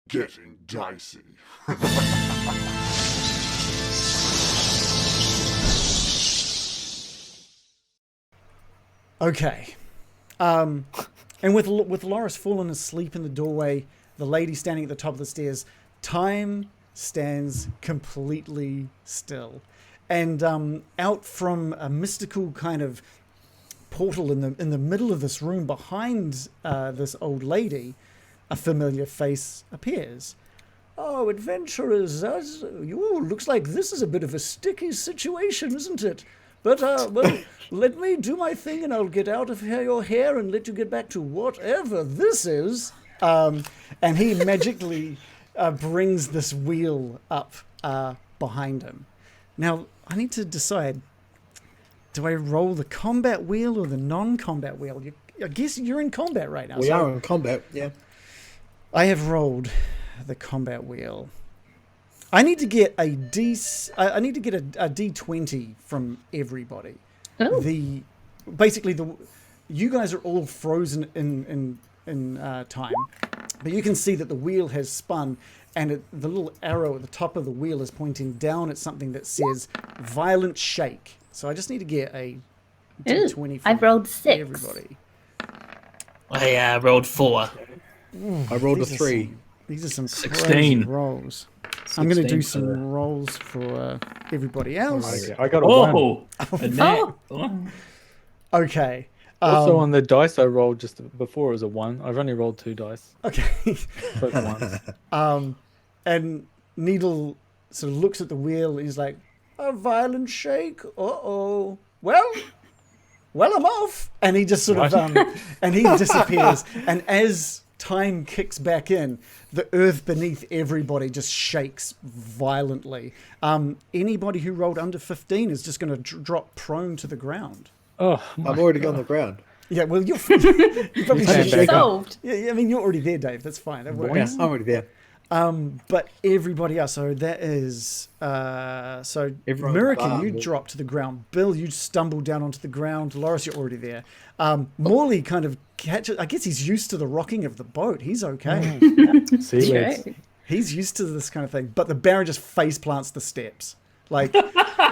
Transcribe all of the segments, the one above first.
getting dicey. Okay. And with Loris fallen asleep in the doorway, the lady standing at the top of the stairs, time stands completely still. And out from a mystical kind of portal in the middle of this room behind this old lady, a familiar face appears. Oh, adventurers, looks like this is a bit of a sticky situation, isn't it? But, well, let me do my thing and I'll get out of your hair and let you get back to whatever this is. And he magically brings this wheel up behind him. Now, I need to decide, do I roll the combat wheel or the non-combat wheel? I guess you're in combat right now. We are in combat, yeah. I have rolled the combat wheel. I need to get a D20 from everybody. Oh. You guys are all frozen in time, but you can see that the wheel has spun, and the little arrow at the top of the wheel is pointing down at something that says "violent shake." So I just need to get a D20 from I've rolled 6. everybody. I rolled 4. I rolled a 3. These are some 16. crazy rolls. I'm going to do 16 some for the- rolls for everybody else. I got a 1. Oh, a net. Oh. Okay. Also on the dice I rolled just before it was a 1. I've only rolled 2 dice. Okay. Both ones. And Needle sort of looks at the wheel and he's like, a violent shake? Uh-oh. Well, I'm off. And he just sort of, and he disappears. And as time kicks back in, the earth beneath everybody just shakes violently. Anybody who rolled under 15 is just going to drop prone to the ground. Oh, I've already gone on the ground. Yeah, well, you probably Stand should. back up. Solved. Yeah, I mean, you're already there, Dave. That's fine. That works. Yeah, I'm already there. But everybody else, so that is, so Everyone's American, bar. you drop to the ground. Bill, you stumble down onto the ground. Loris, you're already there. Morley kind of catches, I guess he's used to the rocking of the boat. He's okay. sea legs. True. He's used to this kind of thing. But the Baron just face plants the steps. Like,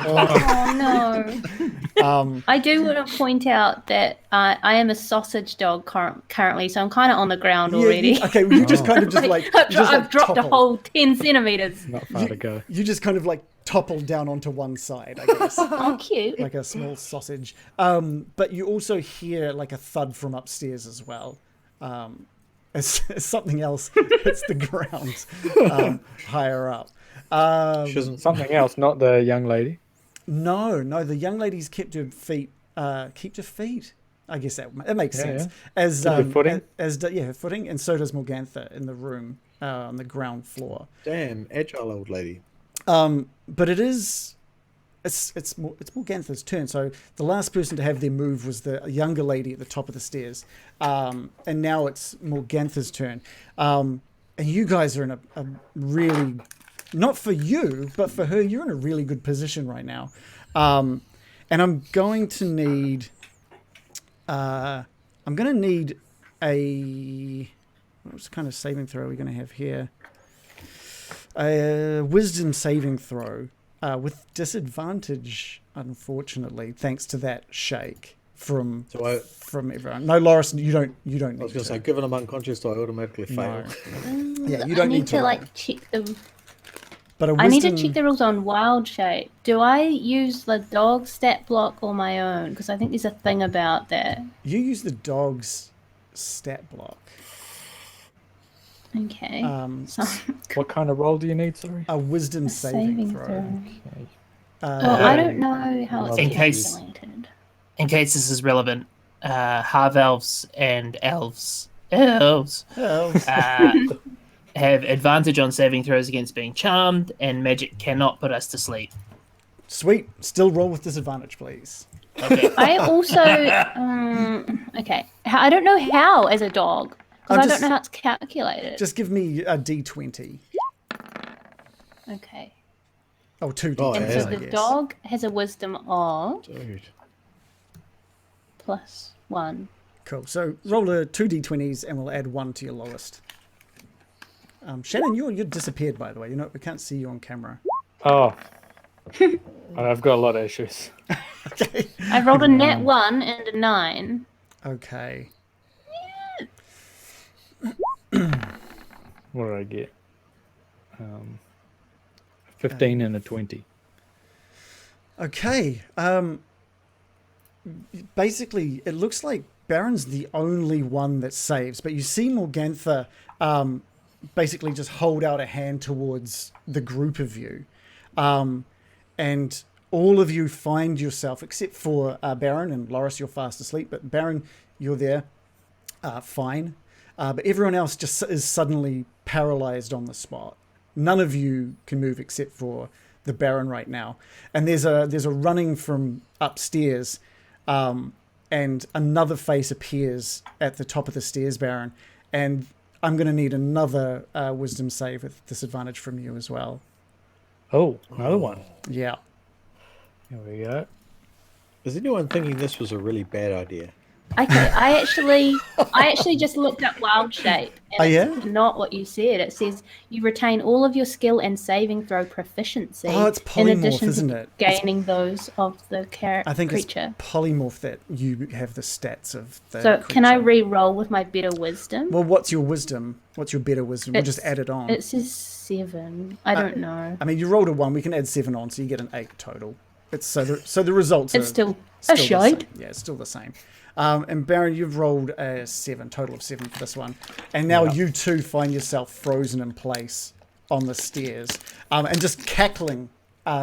Oh no! I do want to point out that I am a sausage dog currently, so I'm kind of on the ground already. okay, well, you just kind of just like, I've dropped a topple. whole 10 centimeters. Not far to go. You just kind of like topple down onto one side, I guess. Oh, cute. Like a small sausage. But you also hear like a thud from upstairs as well. As something else hits the ground higher up. Something else, not the young lady. No, the young lady's kept her feet. Kept her feet. I guess that makes sense. Yeah. As Her footing? her footing, and so does Morgantha in the room on the ground floor. Damn, agile old lady. But it's Morgantha's turn. So the last person to have their move was the younger lady at the top of the stairs, and now it's Morgantha's turn. And you guys are in a really, not for you, but for her, you're in a really good position right now. And I'm going to need, a, what kind of saving throw are we going to have here? A wisdom saving throw with disadvantage, unfortunately, thanks to that shake from everyone. No, Loris, you don't. I was going to say, given I'm unconscious, do I automatically fail? Yeah, you don't I need to roll. like check the. But a I need to wisdom- check the rules on wild shape. Do I use the dog stat block or my own? Because I think there's a thing about that. You use the dog's stat block. Okay. So, What kind of roll do you need, sorry? A wisdom saving throw. Okay. Well, I don't know how it's In case- calculated. In case this is relevant, half elves and elves Oh, have advantage on saving throws against being charmed, and magic cannot put us to sleep. sweet. Still roll with disadvantage, please. Okay. I also okay. I don't know how as a dog because I just- don't know how it's calculated. Just give me a d20. Okay. Oh, two Oh, d20s, And yeah. so I the guess. dog has a wisdom of Dude. +1. Cool. So roll a 2d20s and we'll add 1 to your lowest. Shannon, you're disappeared, by the way. We can't see you on camera. Oh. I've got a lot of issues. Okay. I rolled a nat 1 and a 9. Okay. What did I get? 15 and a 20. Okay. Basically, it looks like Baron's the only one that saves, but you see Morgantha basically just hold out a hand towards the group of you. And all of you find yourself, except for Baron and Loris, you're fast asleep, but Baron, you're there, fine. But everyone else just is suddenly paralyzed on the spot. None of you can move except for the Baron right now. And there's a running from upstairs, and another face appears at the top of the stairs, Baron. And I'm going to need another wisdom save with disadvantage from you as well. Oh, another one. Yeah. Here we go. Is anyone thinking this was a really bad idea? Okay, I actually just looked up wild shape. And Oh, yeah? It's not what you said. It says you retain all of your skill and saving throw proficiency. Oh, it's in polymorph, addition isn't to it? gaining those of the I think creature. it's polymorph that you have the stats of the So can I creature. re-roll with my better wisdom? Well, what's your wisdom? What's your better wisdom? We'll just add it on. It says 7. I don't know. I mean, you rolled a 1. We can add 7 on, so you get an 8 total. It's so the results It's are still the a shite. same. Yeah, it's still the same. And Baron, you've rolled a 7, total of 7 for this one. And now you too find yourself frozen in place on the stairs. And just cackling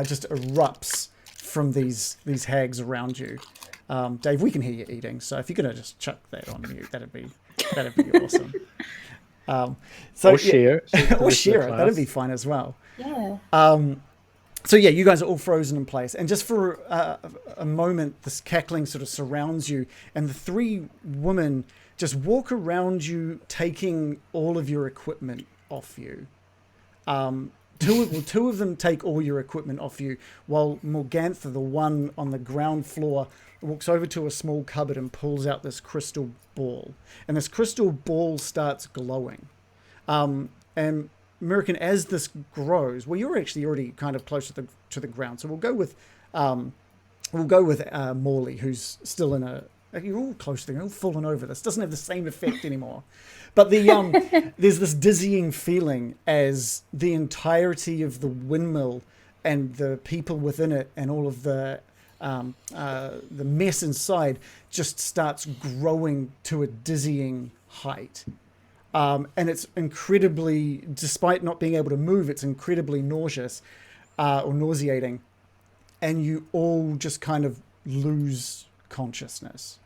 just erupts from these hags around you. Dave, we can hear you eating, so if you're gonna just chuck that on mute, that'd be awesome. Or share. Or share it. That'd be fine as well. Yeah. So yeah, you guys are all frozen in place, and just for a moment, this cackling sort of surrounds you, and the 3 women just walk around you, taking all of your equipment off you. Two of them take all your equipment off you, while Morgantha, the one on the ground floor, walks over to a small cupboard and pulls out this crystal ball, and this crystal ball starts glowing, and American, as this grows, well, you're actually already kind of close to the ground, so we'll go with Morley, who's still in a. You're all close to the ground, all fallen over. This doesn't have the same effect anymore, but there's this dizzying feeling as the entirety of the windmill and the people within it and all of the mess inside just starts growing to a dizzying height. And it's incredibly, despite not being able to move, it's incredibly nauseous or nauseating. And you all just kind of lose consciousness.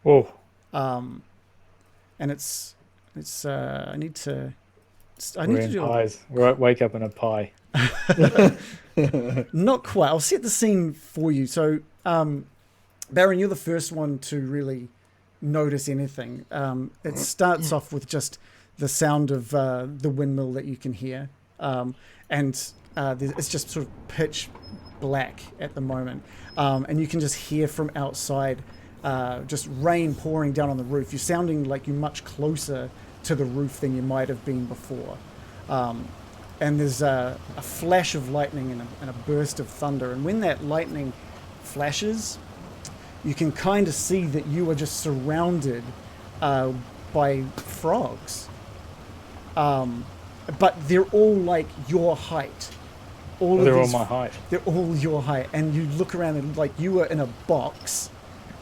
Oh. And it's I need to We're in do pies. Wake up in a pie. Not quite. I'll set the scene for you. So, Baron, you're the first one to really notice anything. It starts off with just the sound of the windmill that you can hear, and it's just sort of pitch black at the moment, and you can just hear from outside just rain pouring down on the roof. You're sounding like you're much closer to the roof than you might have been before, and there's a flash of lightning and a burst of thunder, and when that lightning flashes, you can kind of see that you are just surrounded by frogs. But they're all like your height. They're all my height. They're all your height. And you look around and like you are in a box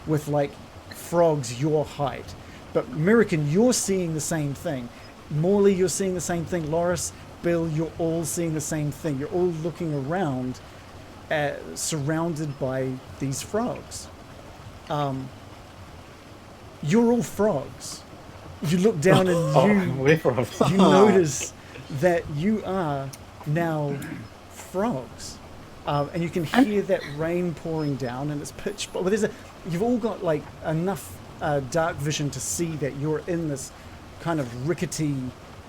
with like frogs your height. But American, you're seeing the same thing. Morley, you're seeing the same thing. Loris, Bill, you're all seeing the same thing. You're all looking around surrounded by these frogs. You're all frogs. You look down and we're frogs. you notice that you are now frogs, and you can hear that rain pouring down, and it's pitch. But you've all got like enough dark vision to see that you're in this kind of rickety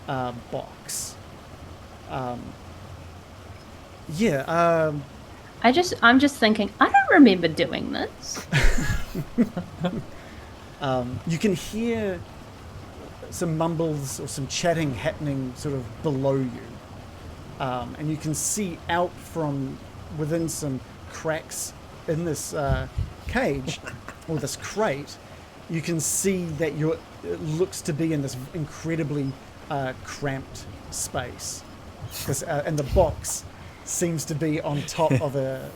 box. I'm just thinking, I don't remember doing this. You can hear some mumbles or some chatting happening sort of below you, and you can see out from within some cracks in this cage or this crate. You can see that it looks to be in this incredibly cramped space, and the box seems to be on top of a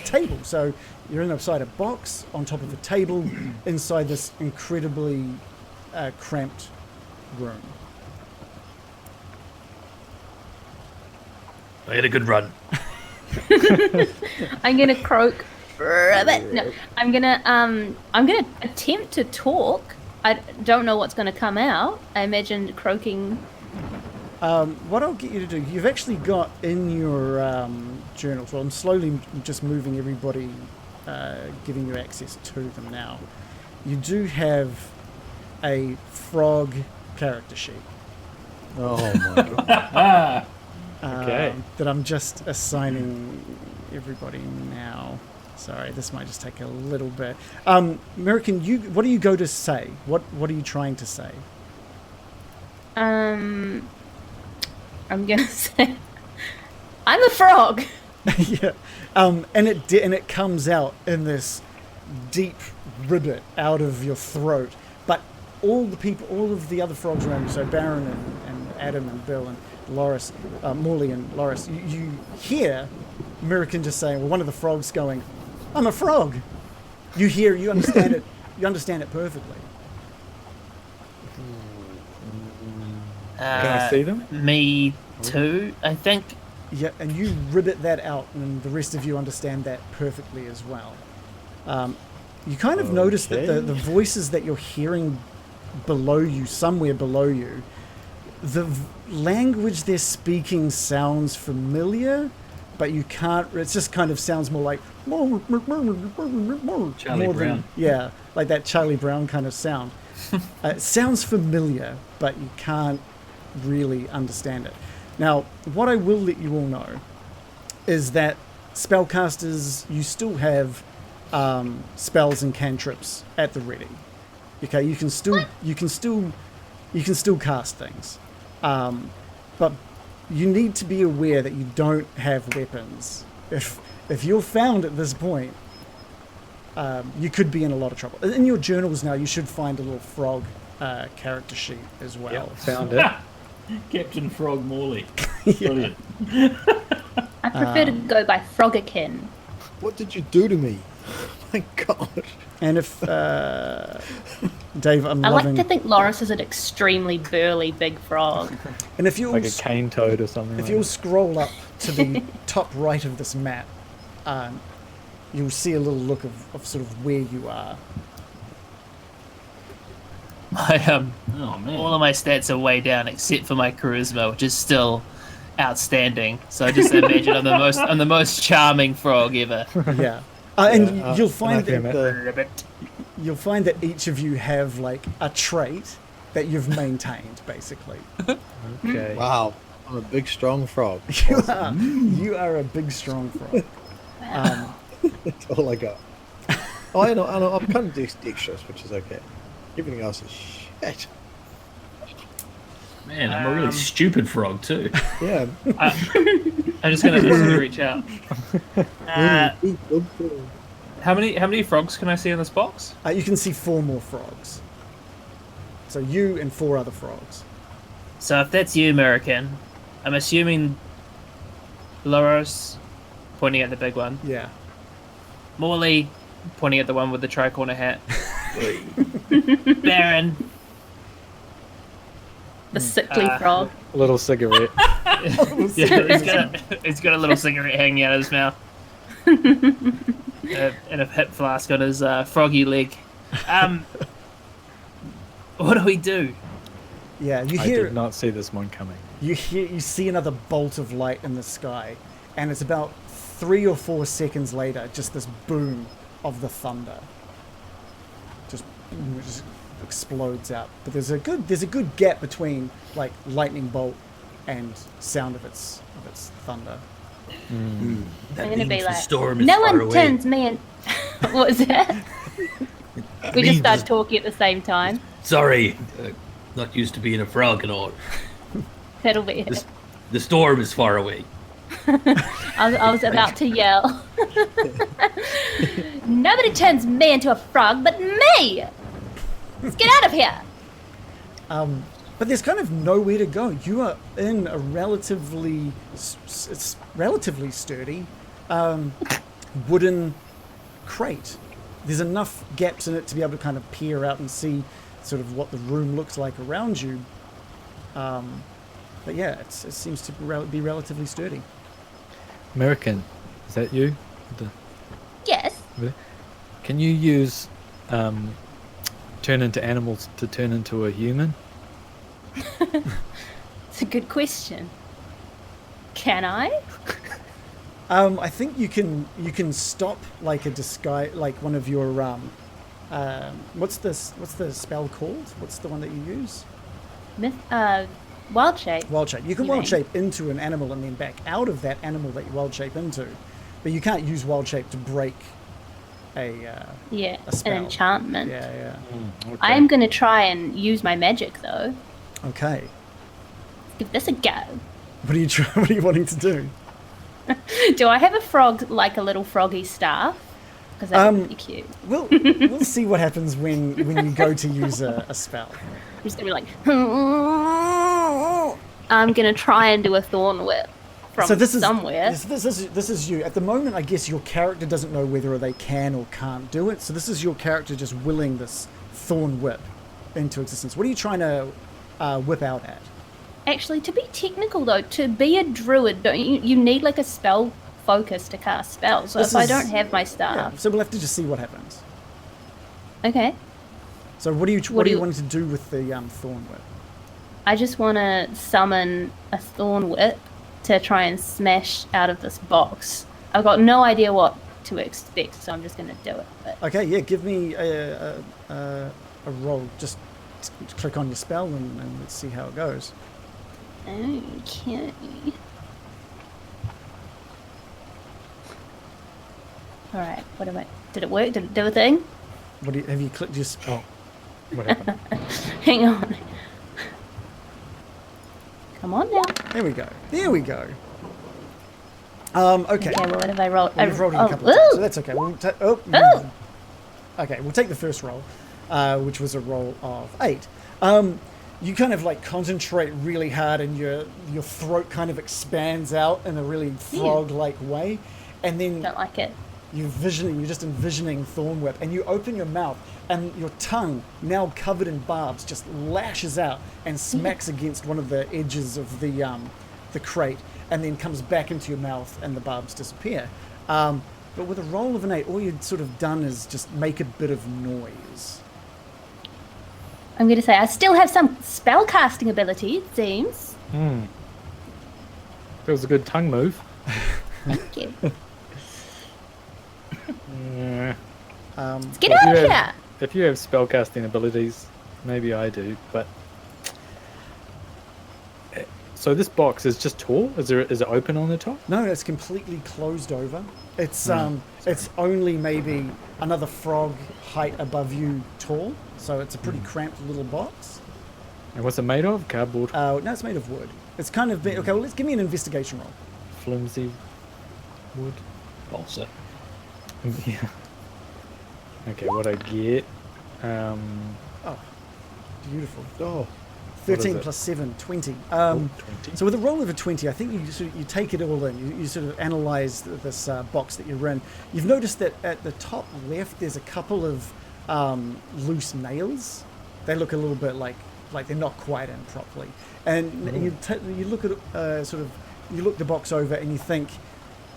table. So you're inside a box on top of a table inside this incredibly cramped room. I had a good run. I'm gonna croak. No, I'm gonna attempt to talk. I don't know what's gonna come out. I imagine croaking. What I'll get you to do, you've actually got in your journal, so I'm slowly just moving everybody, giving you access to them now. You do have a frog character sheet. Oh my god. Okay. That I'm just assigning everybody now. Sorry, this might just take a little bit. American, what do you go to say? What are you trying to say? I'm gonna say I'm a frog. Yeah. And it comes out in this deep ribbit out of your throat. But all of the other frogs around you, so Baron and Adam and Bill and Loris, Morley and Loris, you hear American just saying, well, one of the frogs going, I'm a frog. You understand it. You understand it perfectly. Can I see them? Me too, I think. Yeah, and you ribbit that out, and the rest of you understand that perfectly as well. You kind of notice that the voices that you're hearing below you, somewhere below you, the language they're speaking sounds familiar, but you can't. It just kind of sounds more like Charlie Brown. Yeah, like that Charlie Brown kind of sound. It sounds familiar, but you can't really understand it. Now, what I will let you all know is that spellcasters, you still have spells and cantrips at the ready. Okay, you can still cast things, but you need to be aware that you don't have weapons. If you're found at this point, you could be in a lot of trouble. In your journals now, you should find a little frog character sheet as well. Yep, found it. Captain Frog Morley. Yeah. Brilliant. I prefer to go by Frogakin. What did you do to me? My god. And if Dave, I'm I loving. like to think Loris is an extremely burly big frog. And if you'll Like a cane toad or something. if like you'll that. scroll up to the top right of this map, you'll see a little look of sort of where you are. I Oh man. all of my stats are way down except for my charisma, which is still outstanding. So I just imagine I'm the most charming frog ever. Yeah. And you'll find and I that think you'll find that each of you have like a trait that you've maintained, basically. Okay. wow, I'm a big strong frog. You are a big, strong frog. That's all I got. Oh, I know, I'm kind of dexterous, which is okay. Everything else is shit. Man, I'm a really stupid frog too. Yeah. I'm just gonna reach out. How many frogs can I see in this box? You can see 4 more frogs. So you and 4 other frogs. So if that's you, American, I'm assuming Loros pointing at the big one, Yeah. Morley pointing at the one with the tricorner hat, Baron. The sickly frog. A little cigarette. Yeah, he's got a little cigarette hanging out of his mouth. And a hip flask on his froggy leg. What do we do? Yeah, you I hear did not see this one coming. you see another bolt of light in the sky, and it's about 3 or 4 seconds later, just this boom of the thunder. Just explodes out. But there's a good gap between like lightning bolt and sound of its thunder. That I'm gonna be means the like, storm is no far one away. turns me in. What was that? We just means started the- talking at the same time. Sorry, Not used to being a frog and all. That'll be it. The storm is far away. I was about to yell. Nobody turns me into a frog but me! Let's get out of here! But there's kind of nowhere to go. You are in a relatively sturdy wooden crate. There's enough gaps in it to be able to kind of peer out and see sort of what the room looks like around you. But yeah, it seems to be relatively sturdy. American, is that you? Yes. Can you use turn into animals to turn into a human? It's a good question. Can I? I think you can stop like a disguise, like one of your what's the spell called? What's the one that you use? Wild shape. Wild shape. You can You wild mean? shape into an animal and then back out of that animal that you wild shape into, but you can't use wild shape to break a spell. An enchantment. Yeah. Okay. I am going to try and use my magic though. Okay. Give this a go. What are you wanting to do? Do I have a frog, like a little froggy staff? Because that would be cute. We'll see what happens when you go to use a spell. I'm just going to be like, I'm going to try and do a thorn whip from somewhere. This is you. At the moment, I guess your character doesn't know whether they can or can't do it. So this is your character just willing this thorn whip into existence. What are you trying to whip out at? Actually, to be technical though, to be a druid, don't you need like a spell focus to cast spells. So if I don't have my Yeah, staff. so we'll have to just see what happens. Okay. So what do you wanting to do with the thorn whip? I just want to summon a thorn whip to try and smash out of this box. I've got no idea what to expect, so I'm just going to do it. But Okay, yeah, give me a roll. Just click on your spell and let's see how it goes. okay. All right. What am I? Did it work? Did it do a thing? Have you clicked your spell? What happened? Hang on. Come on now. There we go. Okay. Okay. Well, what have I rolled? Well, you've rolled it a couple of times, so that's okay. Okay, we'll take the first roll, which was a roll of 8. You kind of like concentrate really hard, and your throat kind of expands out in a really frog-like way, and then Don't like it. you're just envisioning thorn whip, and you open your mouth, and your tongue, now covered in barbs, just lashes out and smacks against one of the edges of the crate, and then comes back into your mouth, and the barbs disappear. But with a roll of an 8, all you'd sort of done is just make a bit of noise. I'm going to say I still have some spell casting ability, it seems. That was a good tongue move. Thank you. Yeah. Let's get Well, out if of you here. If you have spellcasting abilities, maybe I do, but... So this box is just tall? Is it open on the top? No, it's completely closed over. It's only maybe another frog height above you tall, so it's a pretty cramped little box. And what's it made of? Cardboard? No, it's made of wood. It's kind of big. Okay, well, let's give me an investigation roll. Flimsy wood? Also. Yeah. Okay, what I get? Oh, beautiful. Oh, 13 it? plus 7, 20. 20. So with a roll of a 20, I think you take it all in. You sort of analyze this box that you're in. You've noticed that at the top left, there's a couple of loose nails. They look a little bit like they're not quite in properly. And you look at you look the box over and you think,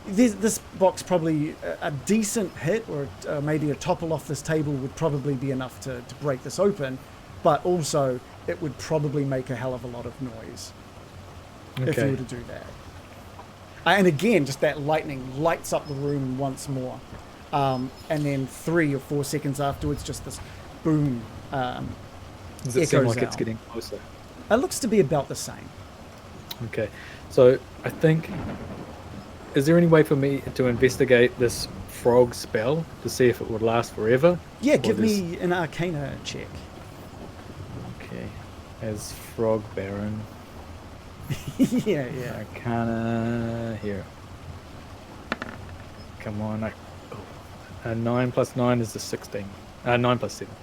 this box probably a decent hit or maybe a topple off this table would probably be enough to break this open, but also it would probably make a hell of a lot of noise if you were to do that. And again, just that lightning lights up the room once more, and then 3 or 4 seconds afterwards, just this boom. Does it seem echoes like it's out. getting closer? It looks to be about the same. Okay, so I think... Is there any way for me to investigate this frog spell to see if it would last forever? Yeah, Or give this- me an Arcana check. Okay. as Frog Baron. yeah. Arcana here. Come on. 9 plus 9 is the 16. 9 plus 7.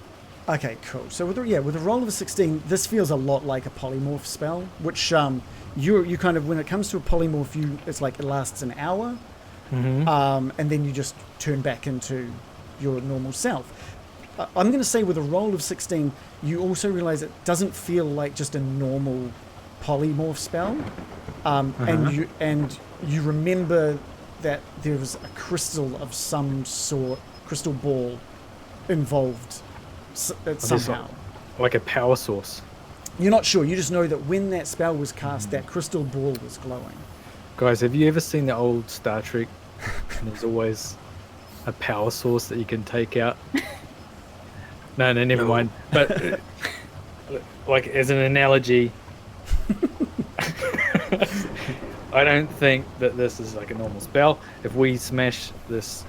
Okay, cool. So with a roll of a 16, this feels a lot like a polymorph spell, which you kind of, when it comes to a polymorph, it's like it lasts an hour, and then you just turn back into your normal self. I'm going to say with a roll of 16, you also realize it doesn't feel like just a normal polymorph spell, and you remember that there was a crystal of some sort, crystal ball, involved somehow. Like a power source. You're not sure. You just know that when that spell was cast, that crystal ball was glowing. Guys, have you ever seen the old Star Trek? And there's always a power source that you can take out. No, never mind. But like as an analogy, I don't think that this is like a normal spell. If we smash this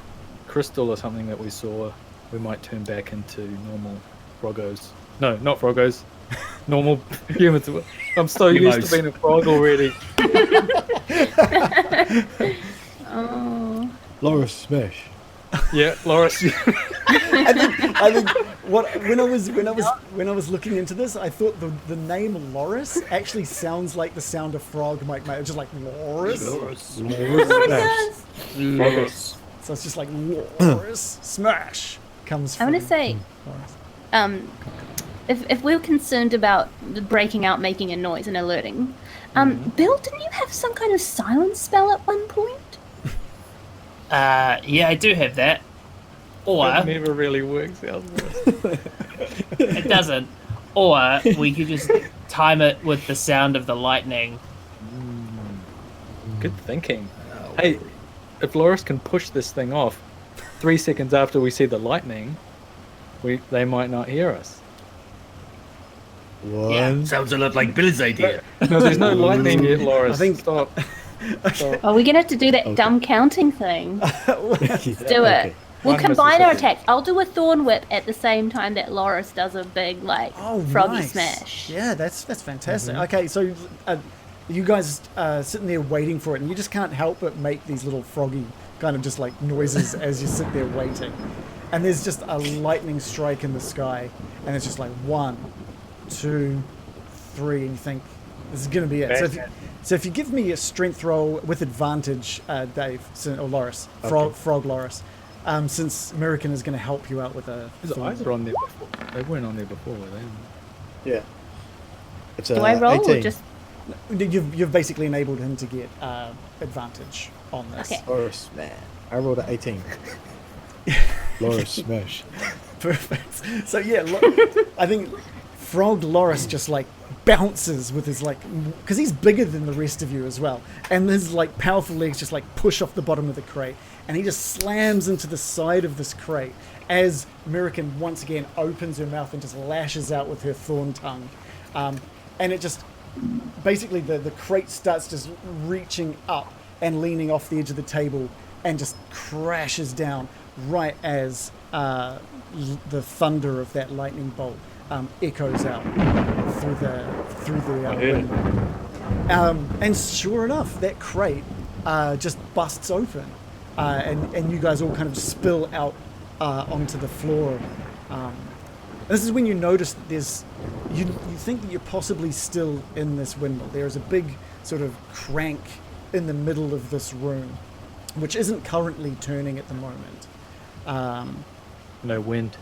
crystal or something that we saw, we might turn back into normal Froggos. No, not Froggos. Normal humans. I'm so used to being a frog already. Oh. Loris Smash. Yeah, Loris. I think when I was looking into this, I thought the name Loris actually sounds like the sound a frog might make. It's just like Loris. Loris. Loris. So it's just like Loris Smash comes from. I want to say, Loris. if we're concerned about breaking out, making a noise, and alerting, Bill, didn't you have some kind of silence spell at one point? Yeah, I do have that. Or That never really works out. it doesn't. Or we could just time it with the sound of the lightning. Good thinking. Hey, if Loris can push this thing off 3 seconds after we see the lightning, they might not hear us. One. Sounds a lot like Bill's idea. No, there's no lightning yet, Loris. I think- Stop. Are we gonna have to do that dumb counting thing? Let's Do it. We'll One combine our Mississippi. attacks. I'll do a thorn whip at the same time that Loris does a big froggy nice. smash. Yeah, that's fantastic. Okay, so you guys sitting there waiting for it, and you just can't help but make these little froggy kind of just like noises as you sit there waiting. And there's just a lightning strike in the sky, and it's just like 1, 2, 3, and you think this is going to be it. So if you give me a strength roll with advantage, Dave or Loris, Frog Loris, since American is going to help you out with a. His eyes are on there before. They weren't on there before, were they? Yeah. It's Do I roll 18. or just? You've basically enabled him to get advantage on this. Okay. Loris Smash. I rolled an 18. Loris Smash. Perfect. So yeah, I think Frog Loris just like bounces with his because he's bigger than the rest of you as well, and his powerful legs just push off the bottom of the crate, and he just slams into the side of this crate as American once again opens her mouth and just lashes out with her thorn tongue, and it just basically the crate starts just reaching up and leaning off the edge of the table and just crashes down right as the thunder of that lightning bolt echoes out through the window. And sure enough, that crate just busts open, and you guys all kind of spill out onto the floor. This is when you notice that you think that you're possibly still in this windmill. There is a big sort of crank in the middle of this room, which isn't currently turning at the moment. No wind.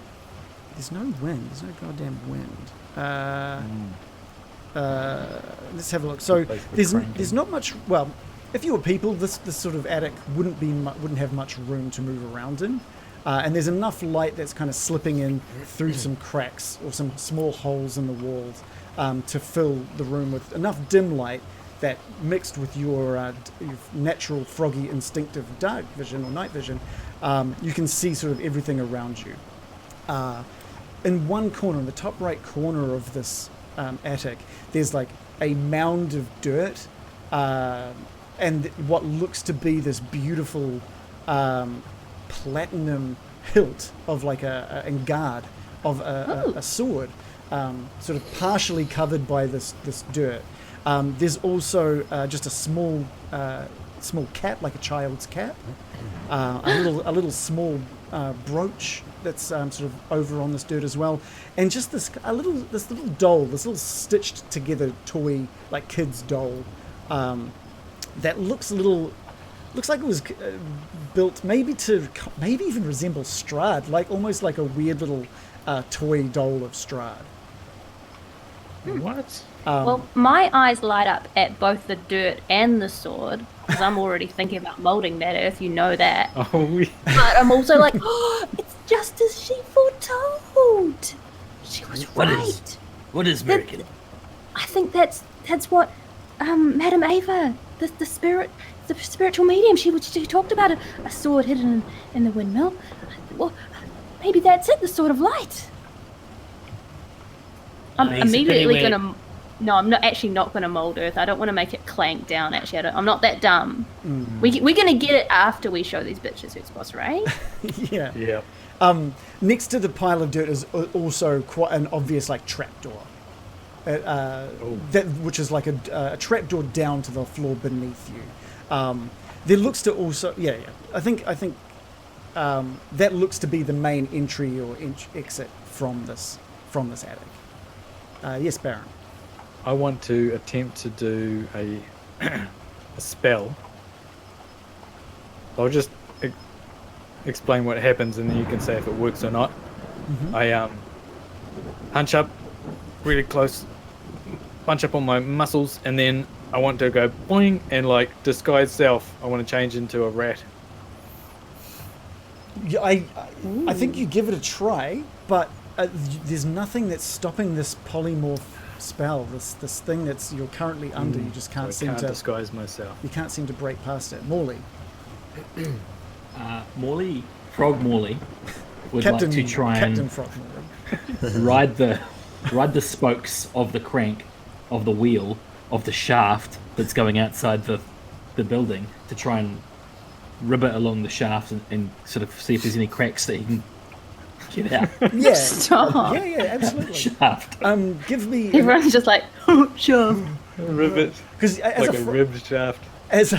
There's no wind. There's no goddamn wind. Let's have a look. So there's not much. Well, if you were people, this sort of attic wouldn't have much room to move around in, and there's enough light that's kind of slipping in through some cracks or some small holes in the walls to fill the room with enough dim light that, mixed with your natural froggy instinctive dark vision or night vision, you can see sort of everything around you. In one corner, in the top right corner of this attic, there's a mound of dirt and what looks to be this beautiful platinum hilt of and guard of a sword sort of partially covered by this dirt. There's also just a small cap, like a child's cap, a little small brooch that's sort of over on this dirt as well, and just this little doll, this little stitched together toy, like kid's doll, that looks like it was built maybe even resemble Strahd, like almost like a weird little toy doll of Strahd. What? Well, my eyes light up at both the dirt and the sword, because I'm already thinking about molding that, if you know that. Oh, But I'm also like, oh, it's just as she foretold. She was right. What is American? I think that's what Madame Ava, the spiritual medium, she talked about a sword hidden in the windmill. Well, maybe that's it, the sword of light. I'm immediately gonna. No, I'm not gonna mold Earth. I don't want to make it clank down. Actually, I'm not that dumb. We're gonna get it after we show these bitches who's boss, right? Yeah. Yeah. Next to the pile of dirt is also quite an obvious like trapdoor. Which is like a trapdoor down to the floor beneath you. There looks to also I think that looks to be the main entry or exit from this attic. Yes, Baron. I want to attempt to do a spell. I'll just explain what happens, and then you can say if it works or not. Mm-hmm. I hunch up really close, bunch up on my muscles, and then I want to go boing and like disguise self. I want to change into a rat. Yeah, I think you give it a try, but there's nothing that's stopping this polymorph spell. This thing that's you're currently under. You just can't seem to disguise myself. You can't seem to break past it. Morley. Frog Morley would like to try Captain and Frog Morley. ride the spokes of the crank of the wheel of the shaft that's going outside the building to try and ribbit along the shaft and sort of see if there's any cracks that he can get out. Yeah. Stop. Yeah, absolutely. Shaft. Give me Everyone's just like, oh, sure. Ribbit. because as Like a ribbed shaft. as a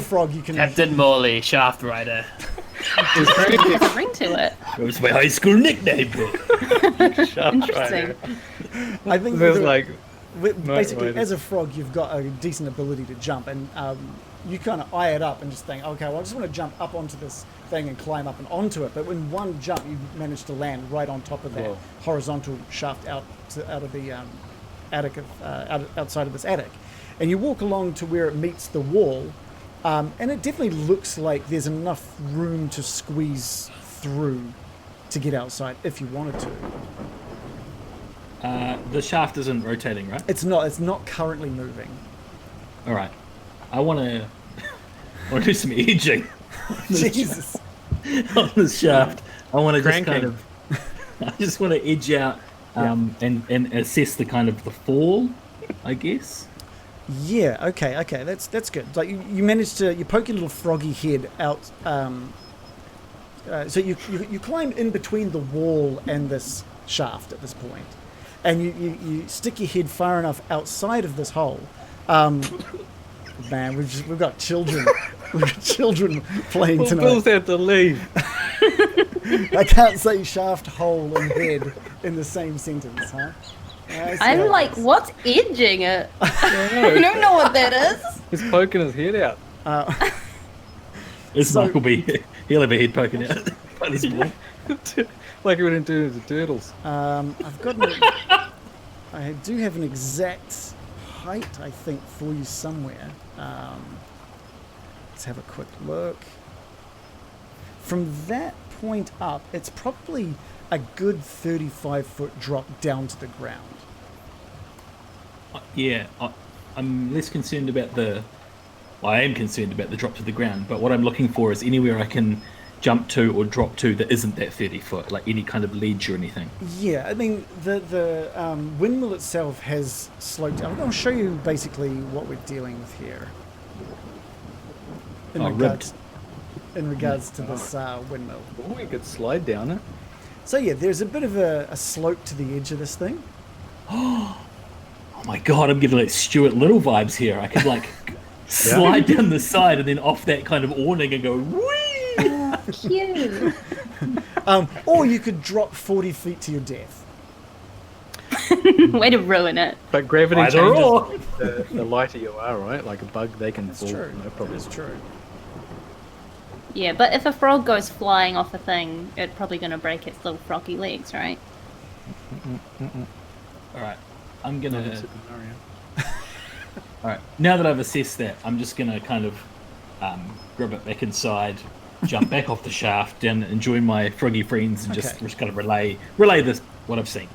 frog you can Captain Morley, Shaft Rider. There's a ring to it. It was my high school nickname. Shaft Interesting. I think There's like basically Rider. as a frog you've got a decent ability to jump, and you kind of eye it up and just think, okay, well I just want to jump up onto this thing and climb up and onto it, but in one jump you manage to land right on top of that Whoa. horizontal shaft out of the attic outside of this attic, and you walk along to where it meets the wall, and it definitely looks like there's enough room to squeeze through to get outside if you wanted to. The shaft isn't rotating, right? It's not currently moving. All right. I want to do some edging Jesus. on the shaft. I want to just Cranking. kind of. I just want to edge out and assess the kind of the fall, I guess. Yeah, okay, that's good. Like you managed to poke your little froggy head out. So you climb in between the wall and this shaft at this point, and you stick your head far enough outside of this hole. Man, we've got children. We've got children playing well, tonight. Bill's had to leave. I can't say shaft, hole, and bed in the same sentence, huh? I'm like, what's edging it? I don't know what that is. He's poking his head out. Mike will be. He'll have a head poking out by this ball. Like he wouldn't do to the turtles. I've got. I do have an exact height, I think, for you somewhere. Let's have a quick look. From that point up, it's probably a good 35-foot drop down to the ground. Yeah, I'm less concerned about I am concerned about the drop to the ground, but what I'm looking for is anywhere I can jump to or drop to that isn't that 30 foot, like any kind of ledge or anything. Yeah, I mean, the windmill itself has sloped. I'm going to show you basically what we're dealing with here. In regards to this windmill. Oh, we could slide down it. So yeah, there's a bit of a slope to the edge of this thing. Oh my god, I'm getting like Stuart Little vibes here. I could like slide down the side and then off that kind of awning and go whee! Oh, cute. Or you could drop 40 feet to your death. Way to ruin it. But gravity Either changes or. the lighter you are, right? Like a bug, they can That's fall. true. No problem. That's true. Yeah, but if a frog goes flying off a thing, it's probably going to break its little froggy legs, right? Alright. I'm Not in gonna Super Mario. Alright. Now that I've assessed that, I'm just gonna kind of grab it back inside, jump back off the shaft, down and join my froggy friends and just kind of relay this what I've seen.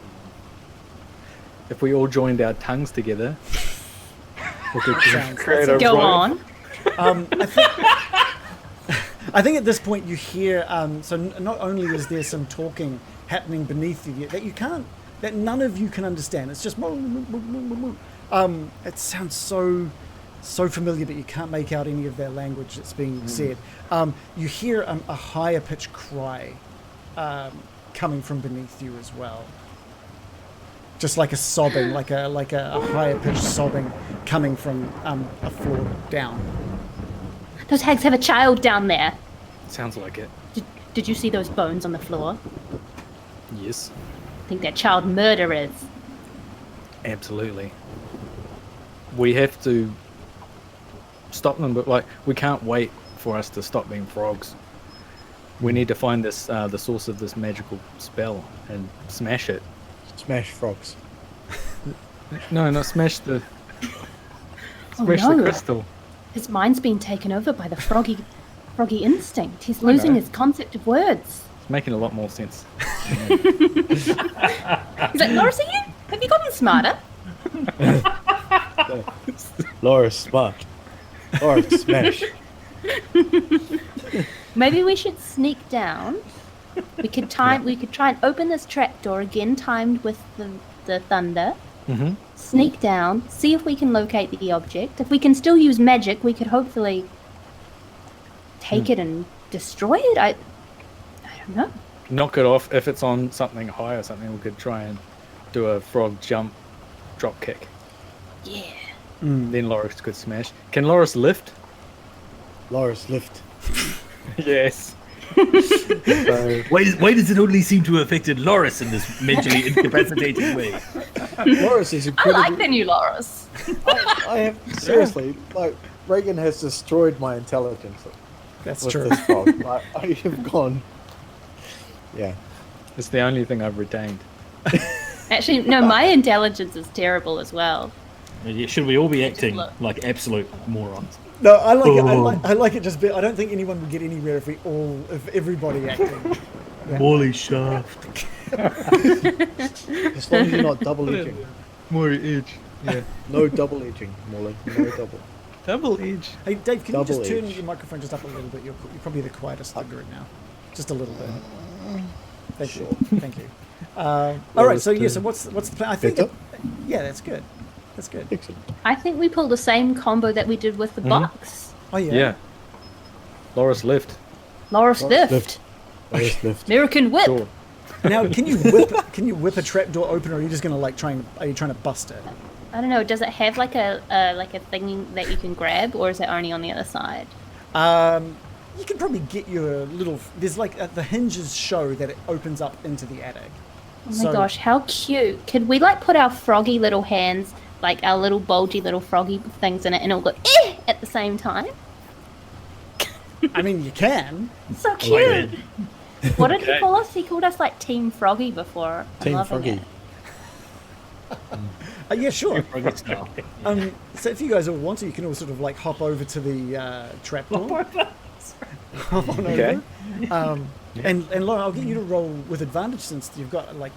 If we all joined our tongues together, we could Sounds- create a Go rope. on. I think at this point you hear. Not only is there some talking happening beneath you that none of you can understand. It's just. It sounds so familiar, but you can't make out any of their language that's being said. You hear a higher pitched cry coming from beneath you as well. Just like a sobbing, like a higher pitched sobbing coming from a floor down. Those hags have a child down there. Sounds like it. Did you see those bones on the floor? Yes, I think they're child murderers. absolutely. We have to stop them, but like we can't wait for us to stop being frogs. We need to find this the source of this magical spell and smash it. Smash frogs. No, not smash the Oh, smash no. the crystal. His mind's been taken over by the froggy instinct. He's losing his concept of words. It's making a lot more sense. He's like, Loris, have you gotten smarter? Laura's smart. Laura, smash. Maybe we should sneak down. We could try and open this trapdoor again, timed with the thunder. Mm-hmm. Sneak down, see if we can locate the object. If we can still use magic, we could hopefully take it and destroy it. I don't know. Knock it off. If it's on something high or something, we could try and do a frog jump, drop kick. Yeah. Then Loris could smash. Can Loris lift? Laura's lift. Yes. So, Why does it only seem to have affected Loris in this mentally incapacitated way? Laura's is I incredibly. like the new Loris. I have seriously like Reagan has destroyed my intelligence That's with true. this frog. Like, I have gone. Yeah. it's the only thing I've retained. Actually, no, my intelligence is terrible as well. Should we all be acting look. like absolute morons? No, I like it. Oh. I like it. I don't think anyone would get anywhere if everybody acting. Yeah. Wally Shaft. As long as you're not double edging. More edge. Yeah. No double edging, Molly. No double. Double edge. Hey, Dave, can you just Double turn edge. your microphone just up a little bit? You're probably the quietest thunder right now. Just a little bit. Thank you. Thank you. All right. So yeah. So what's the plan? I think. Better? Yeah, that's good. That's good. Excellent. I think we pulled the same combo that we did with the box. Oh yeah. Yeah. Loris lift. Loris Loris lift. Laura's lift. American whip. Sure. Now, can you whip a trapdoor open, or are you just gonna are you trying to bust it? I don't know. Does it have like a thing that you can grab, or is it only on the other side? You can probably get your little. There's like the hinges show that it opens up into the attic. Oh my gosh, how cute! Could we like put our froggy little hands, like our little bulgy little froggy things in it, and it'll go at the same time? I mean, you can. So cute. What did he call us? He called us like Team Froggy before. I'm Team loving Froggy. it. Yeah, sure. Froggy style. So if you guys all want to, you can all sort of like hop over to the trapdoor. Hop on Okay. over. And Laura, I'll get you to roll with advantage since you've got like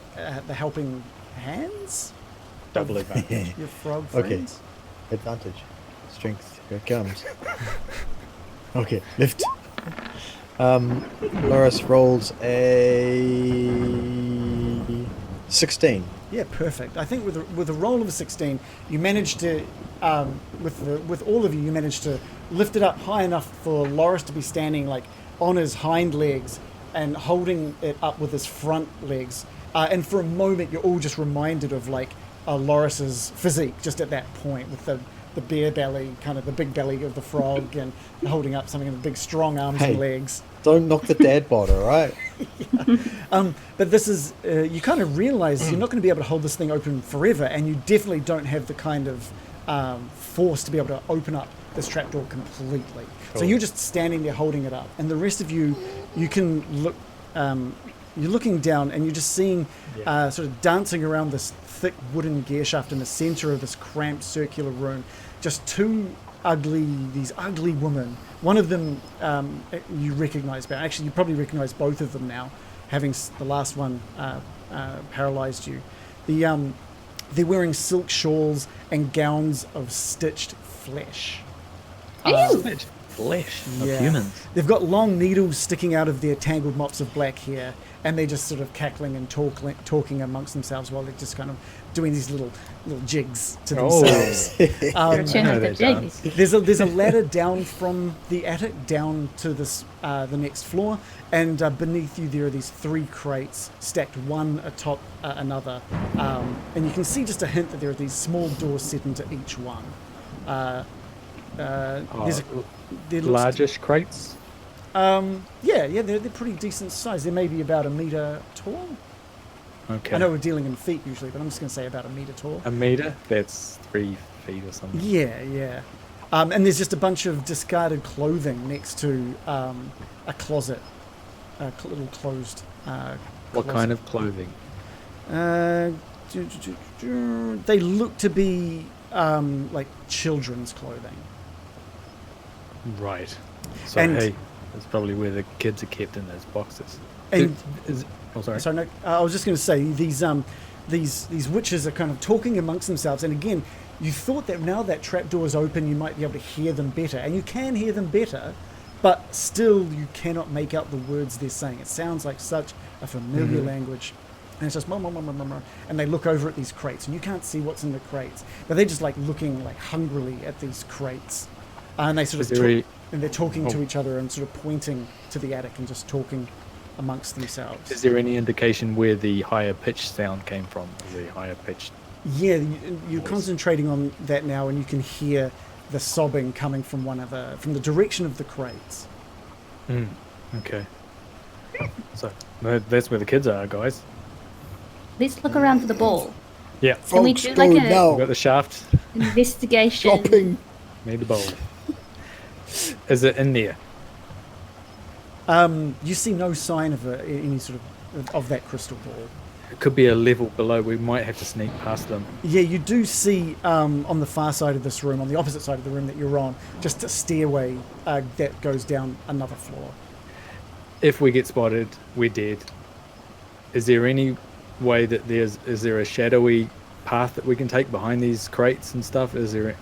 the helping hands. Double advantage. Your frog Okay. friends. Advantage. Strength. Here it comes. Okay. Lift. Loris rolls a 16. Yeah, perfect. I think with a roll of a 16, you managed to, with all of you, you managed to lift it up high enough for Loris to be standing like on his hind legs, and holding it up with his front legs. And for a moment, you're all just reminded of like Loris's physique just at that point, with the bear belly, kind of the big belly of the frog, and holding up something in the big strong arms Hey. and legs. Don't knock the dad bod, all right? But this is, you kind of realize you're not going to be able to hold this thing open forever, and you definitely don't have the kind of force to be able to open up this trapdoor completely. So Cool. you're just standing there holding it up, and the rest of you can look. You're looking down, and you're just seeing sort of dancing around this thick wooden gear shaft in the center of this cramped circular room. Just these ugly women. One of them you recognize better. Actually, you probably recognize both of them now, having the last one paralyzed you. They're wearing silk shawls and gowns of stitched flesh. Flesh of Yeah. humans. They've got long needles sticking out of their tangled mops of black hair, and they're just sort of cackling and talking amongst themselves while they're just kind of doing these little jigs to themselves. Return of the that Jigs. There's a ladder down from the attic down to this the next floor, and beneath you there are these 3 crates stacked one atop another, and you can see just a hint that there are these small doors set into each one. There looks Largish crates. yeah, they're pretty decent size. They may be about 1 meter tall. Okay. I know we're dealing in feet usually, but I'm just going to say about 1 meter tall. A meter? That's 3 feet or something. Yeah. And there's just a bunch of discarded clothing next to a closet, little closed. What kind of clothing? They look to be like children's clothing. Right. So, And- hey, that's probably where the kids are kept in those boxes. And Sorry. sorry, no, I was just going to say these witches are kind of talking amongst themselves, and again, you thought that now that trapdoor is open, you might be able to hear them better, and you can hear them better, but still you cannot make out the words they're saying. It sounds like such a familiar language. And it's just and they look over at these crates, and you can't see what's in the crates, but they're just like looking like hungrily at these crates, and they sort Is of there a- and they're talking to Oh. each other and sort of pointing to the attic and just talking amongst themselves. Is there any indication where the higher pitched sound came from? The higher pitched. Yeah, you're concentrating on that now, and you can hear the sobbing coming from from the direction of the crates. Okay. So that's where the kids are, guys. Let's look around for the ball. Yeah. Can we Folks, do like go a We've now. got the shaft. investigation? Shopping. Made the bowl. Is it in there? You see no sign of any sort of that crystal ball. It could be a level below. We might have to sneak past them. Yeah, you do see on the far side of this room, on the opposite side of the room that you're on, just a stairway that goes down another floor. If we get spotted, we're dead. Is there any way that is there a shadowy path that we can take behind these crates and stuff? Is there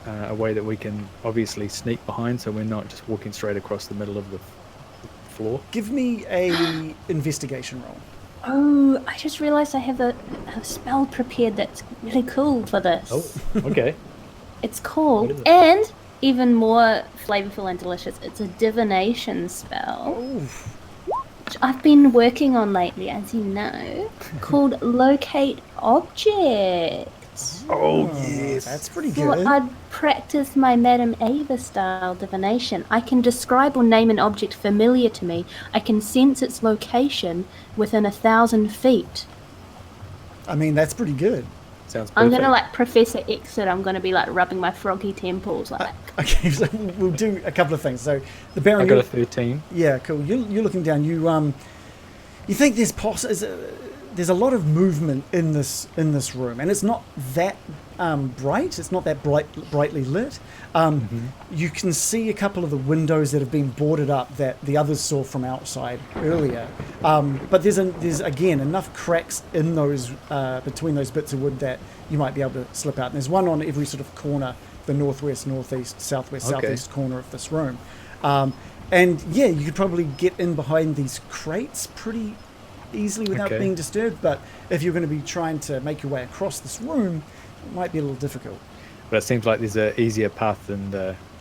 a way that we can obviously sneak behind so we're not just walking straight across the middle of the floor? Give me a investigation roll. Oh, I just realised I have a spell prepared that's really cool for this. Oh, okay. It's called, What is it? and even more flavourful and delicious, it's a divination spell, which I've been working on lately, as you know, called Locate Object. Oh, That's pretty Thought good. I'd practice my Madame Ava style divination. I can describe or name an object familiar to me. I can sense its location within 1,000 feet. I mean, that's pretty good. Sounds perfect. I'm gonna like Professor X it. I'm gonna be like rubbing my froggy temples, like. Okay, so we'll do a couple of things. So the Baron, I got a 13. yeah, cool. You're looking down. You think there's a lot of movement in this room, and it's not that bright. It's not that brightly lit. You can see a couple of the windows that have been boarded up that the others saw from outside earlier. But there's again enough cracks in those between those bits of wood that you might be able to slip out. And there's one on every sort of corner, the northwest, northeast, southwest, Okay. southeast corner of this room. And yeah, you could probably get in behind these crates pretty easily without Okay. being disturbed. But if you're going to be trying to make your way across this room, it might be a little difficult. But it seems like there's an easier path than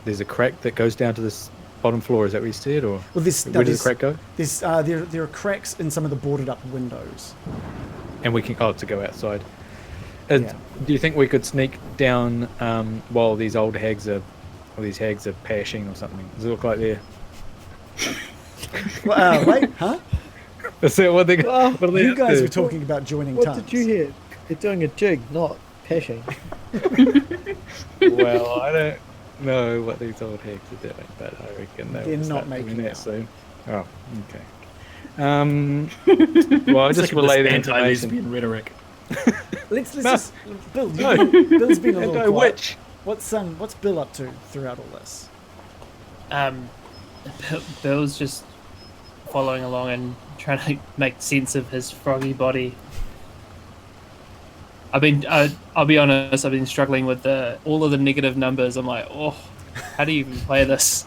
there's a crack that goes down to this bottom floor. Is that what you said, or Well, where does the crack go? There are cracks in some of the boarded up windows. And we can to go outside. Yeah. Do you think we could sneak down while these hags are pashing or something? Does it look like they're? Wait, huh? Is that what they? What are they You up guys to? were talking about joining What tongues. did you hear? They're doing a jig, not pashing. Well, I don't know what these old hags are doing, but I reckon They're will not start making doing that out. soon. Oh, okay. Well, I just relay the information. Anti-lesbian rhetoric. Let's No. just Bill. No. Bill's been a little quiet. Anti-witch. What's Bill up to throughout all this? Bill's just following along and trying to make sense of his froggy body. I'll be honest, I've been struggling with all of the negative numbers. I'm like, oh, how do you even play this?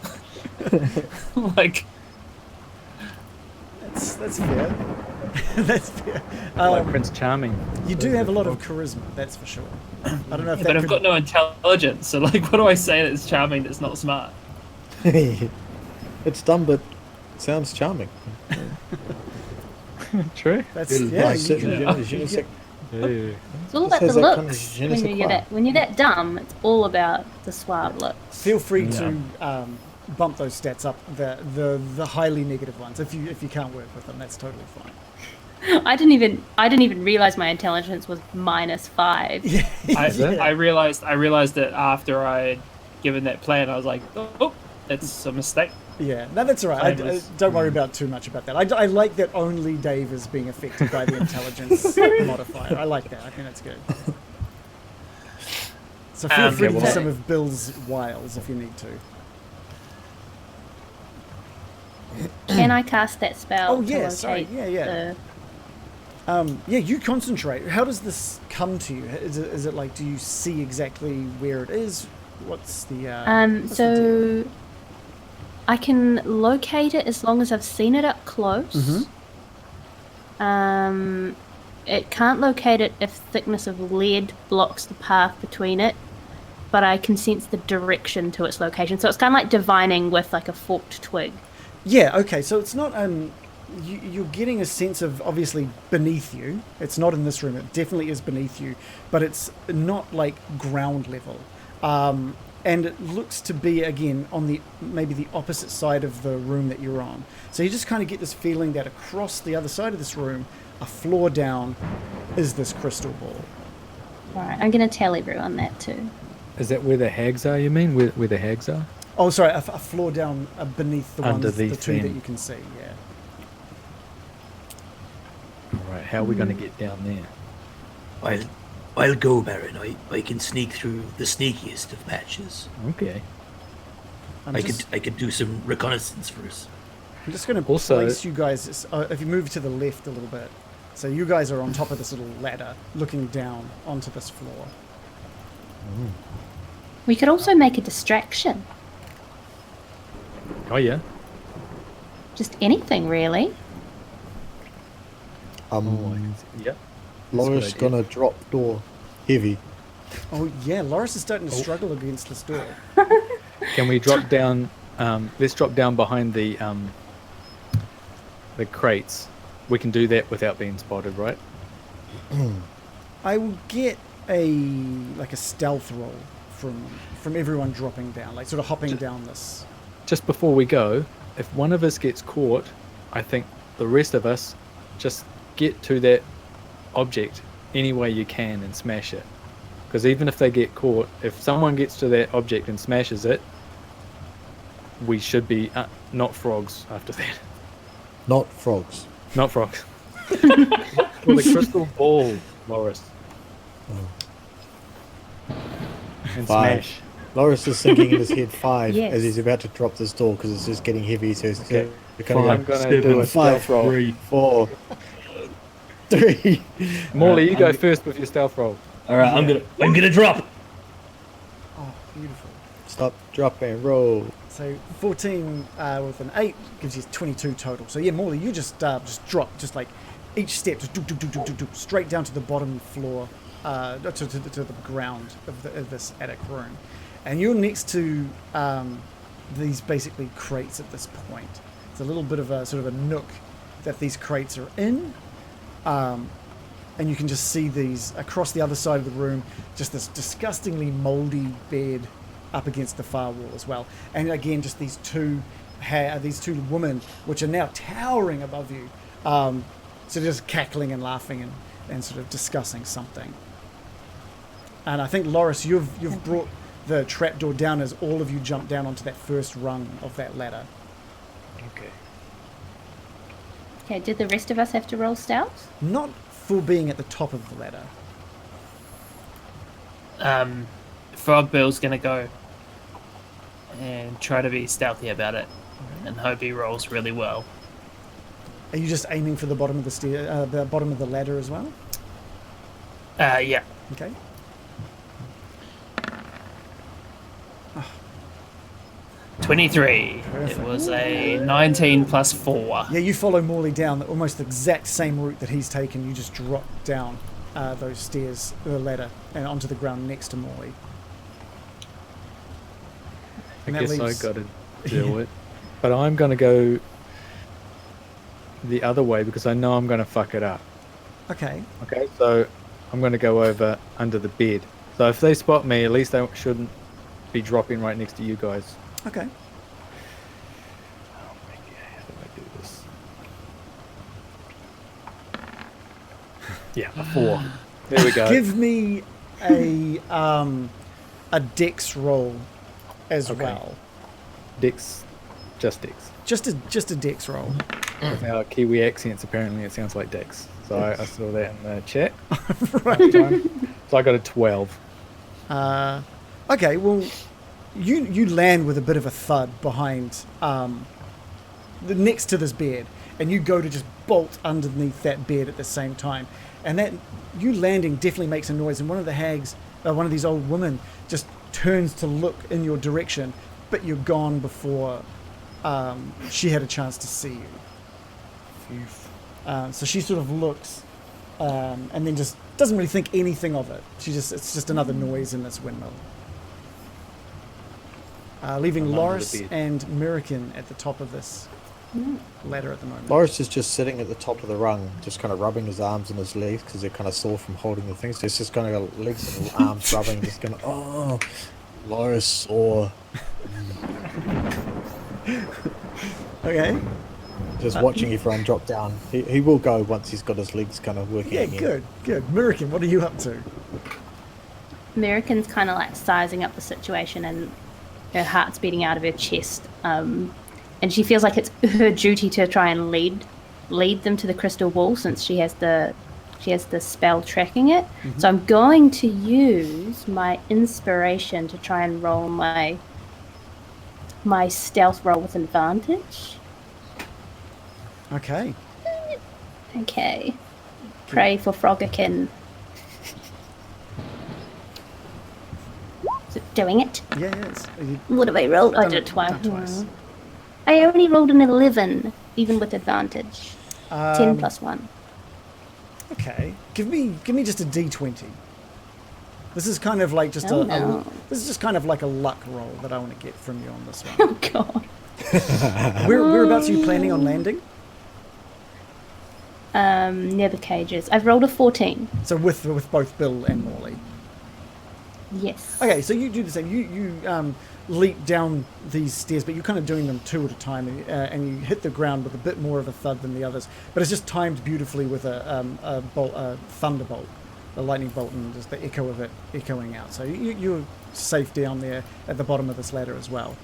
Like, That's fair. That's fair. Like Prince Charming. You do have a lot of charisma, that's for sure. I don't know if but that I've could... got no intelligence. So like, what do I say that's charming that's not smart? It's dumb, but sounds charming. True. That's Bill, yeah. Like, You can, Yeah. It's all This about the has that kind of looks. je ne sais quoi. When you're that dumb, it's all about the suave looks. feel free to bump those stats up, the highly negative ones. If you can't work with them, that's totally fine. I didn't even realize my intelligence was -5. I realized that after I had given that plan, I was like, oh, that's a mistake. Yeah, no, that's all right. Same as- Don't worry about too much about that. I like that only Dave is being affected by the intelligence modifier. I like that. I think that's good. So feel free to well- use some of Bill's wiles if you need to. Can I cast that spell? Oh, to yeah, sorry. locate Yeah. Yeah, you concentrate. How does this come to you? Is it like, do you see exactly where it is? What's the what's the deal? So I can locate it as long as I've seen it up close. It can't locate it if thickness of lead blocks the path between it, but I can sense the direction to its location. So it's kind of like divining with like a forked twig. Yeah, okay, so it's not you're getting a sense of obviously beneath you. It's not in this room, it definitely is beneath you, but it's not like ground level. And it looks to be again on maybe the opposite side of the room that you're on. So you just kind of get this feeling that across the other side of this room, a floor down, is this crystal ball. Alright, I'm going to tell everyone that too. Is that where the hags are? You mean where the hags are? Oh, sorry, a floor down beneath the ones, the Underneath two that them. you can see. Yeah. All right. How are we going to get down there? I'll go, Baron. I can sneak through the sneakiest of patches. Okay. I could do some reconnaissance first. I'm just going to Also- place you guys, if you move to the left a little bit. So you guys are on top of this little ladder, looking down onto this floor. We could also make a distraction. Oh yeah. Just anything, really. Yep. Loris That's a good gonna drop door heavy. Oh yeah, Loris is starting to struggle against this door. Can we drop down? Let's drop down behind the crates. We can do that without being spotted, right? I will get a stealth roll from everyone dropping down, like sort of hopping down this. Just before we go, if one of us gets caught, I think the rest of us just get to that object any way you can and smash it. Because even if they get caught, if someone gets to that object and smashes it, we should be not frogs after that. Not frogs. Not frogs. Well, the crystal ball, Loris. And 5. smash. Loris is thinking in his head 5 Yes. as he's about to drop this door because it's just getting heavy. So he's Okay. gonna I'm gonna do a 5, stealth roll. 3. 4, 3. Morley, you I'm go gonna- first with your stealth roll. All right, I'm gonna drop. Oh, beautiful. Stop, drop, and roll. So 14 with an 8 gives you 22 total. So yeah, Morley, you just drop, just like each step, just straight down to the bottom floor, to the ground of this attic room, and you're next to these basically crates at this point. It's a little bit of a sort of a nook that these crates are in. And you can just see these across the other side of the room, just this disgustingly moldy bed up against the far wall as well. And again, just these two women, which are now towering above you, so just cackling and laughing and sort of discussing something. And I think, Loris, you've brought the trapdoor down as all of you jump down onto that first rung of that ladder. Okay. Okay, did the rest of us have to roll stealth? Not for being at the top of the ladder. Frog Bill's gonna go and try to be stealthy about it, and hope he rolls really well. Are you just aiming for the bottom of the bottom of the ladder as well? Yeah. Okay. 23. Perfect. It was a 19 plus 4. Yeah, you follow Morley down almost the exact same route that he's taken. You just drop down those stairs, the ladder, and onto the ground next to Morley. I And that guess leaves- I got to do it. But I'm going to go the other way because I know I'm going to fuck it up. Okay. Okay, so I'm going to go over under the bed. So if they spot me, at least they shouldn't be dropping right next to you guys. Okay. Oh my god, how do I do this? Yeah, a 4. There we go. Give me a dex roll as Okay. well. Dex, just Dex. Just a dex roll. With our Kiwi accents, apparently it sounds like Dex. So I saw that in the chat. Right. So I got a 12. Okay, well, you land with a bit of a thud behind next to this bed, and you go to just bolt underneath that bed at the same time, and that you landing definitely makes a noise, and one of the hags, one of these old women, just turns to look in your direction, but you're gone before she had a chance to see you. So she sort of looks, and then just doesn't really think anything of it. It's just another noise in this windmill. Leaving I'm under the Loris bed. and Mirakin at the top of this ladder at the moment. Loris is just sitting at the top of the rung, just kind of rubbing his arms and his legs because they're kind of sore from holding the things. He's just kind of got legs and arms rubbing, just going, oh, Loris sore. Okay. Just watching everyone drop down. He will go once he's got his legs kind of working Yeah, again. good. Mirakin, what are you up to? American's kind of like sizing up the situation, and her heart's beating out of her chest. And she feels like it's her duty to try and lead them to the crystal wall, since she has the spell tracking it. So I'm going to use my inspiration to try and roll my stealth roll with advantage. Okay. Okay. Pray for Froggerkin. Is it doing it? Yeah, yes. What have I rolled? I Done did it- it twice. done twice. I only rolled an 11, even with advantage. 10 Um, plus 1. Okay. Give me just a D20. This is kind of like just Oh, no. this is just kind of like a luck roll that I want to get from you on this one. Oh, God. Whereabouts are you planning on landing? Near the cages. I've rolled a 14. So with both Bill and Morley. Yes. Okay, so you do the same. You leap down these stairs, but you're kind of doing them two at a time, and you hit the ground with a bit more of a thud than the others. But it's just timed beautifully with a thunderbolt, a lightning bolt, and just the echo of it echoing out. So you're safe down there at the bottom of this ladder as well,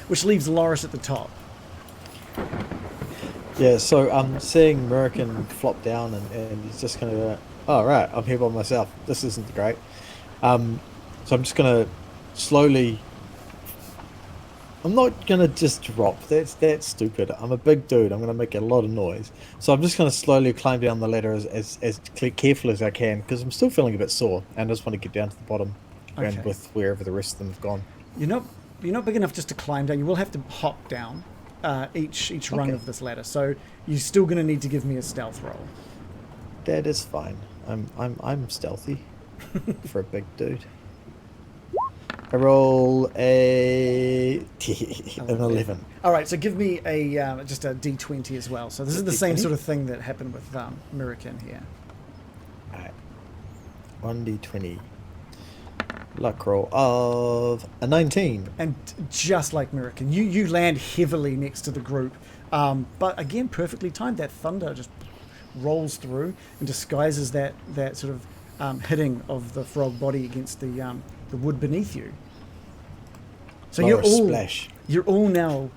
which leaves Loris at the top. Yeah, so I'm seeing American flop down and he's just kind of, oh, right, I'm here by myself. This isn't great. So I'm just going to slowly... I'm not going to just drop. That's stupid. I'm a big dude. I'm going to make a lot of noise. So I'm just going to slowly climb down the ladder as careful as I can because I'm still feeling a bit sore and I just want to get down to the bottom Okay. and with wherever the rest of them have gone. You're not big enough just to climb down. You will have to hop down each rung Okay. of this ladder. So you're still going to need to give me a stealth roll. That is fine. I'm stealthy for a big dude. I roll an 11. All right, so give me a just a d20 as well. So this is the same D20? sort of thing that happened with Mirakin here. Alright. 1d20. Luck roll of a 19. And just like Mirakin, you land heavily next to the group, but again, perfectly timed. That thunder just rolls through and disguises that sort of hitting of the frog body against the wood beneath you. So Lower splash. you're all now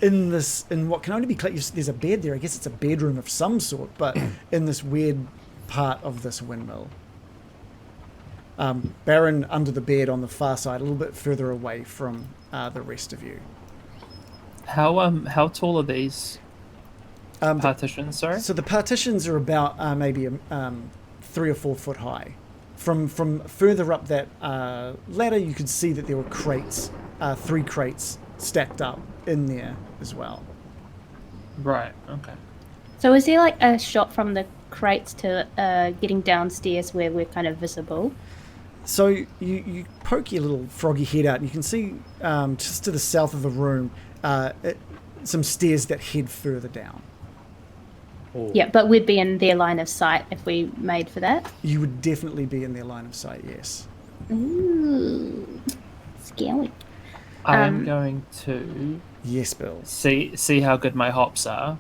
in what can only be there's a bed there. I guess it's a bedroom of some sort, but in this weird part of this windmill. Baron under the bed on the far side, a little bit further away from the rest of you. How tall are these partitions? Sorry. So the partitions are about maybe 3 or 4 foot high. From further up that ladder, you could see that there were crates, 3 crates stacked up in there as well. Right. Okay. So is there like a shot from the crates to getting downstairs where we're kind of visible? So you poke your little froggy head out and you can see just to the south of the room some stairs that head further down. Oh. Yeah, but we'd be in their line of sight if we made for that. You would definitely be in their line of sight, yes. Ooh, scary. I'm going to Yes, Bill. see how good my hops are,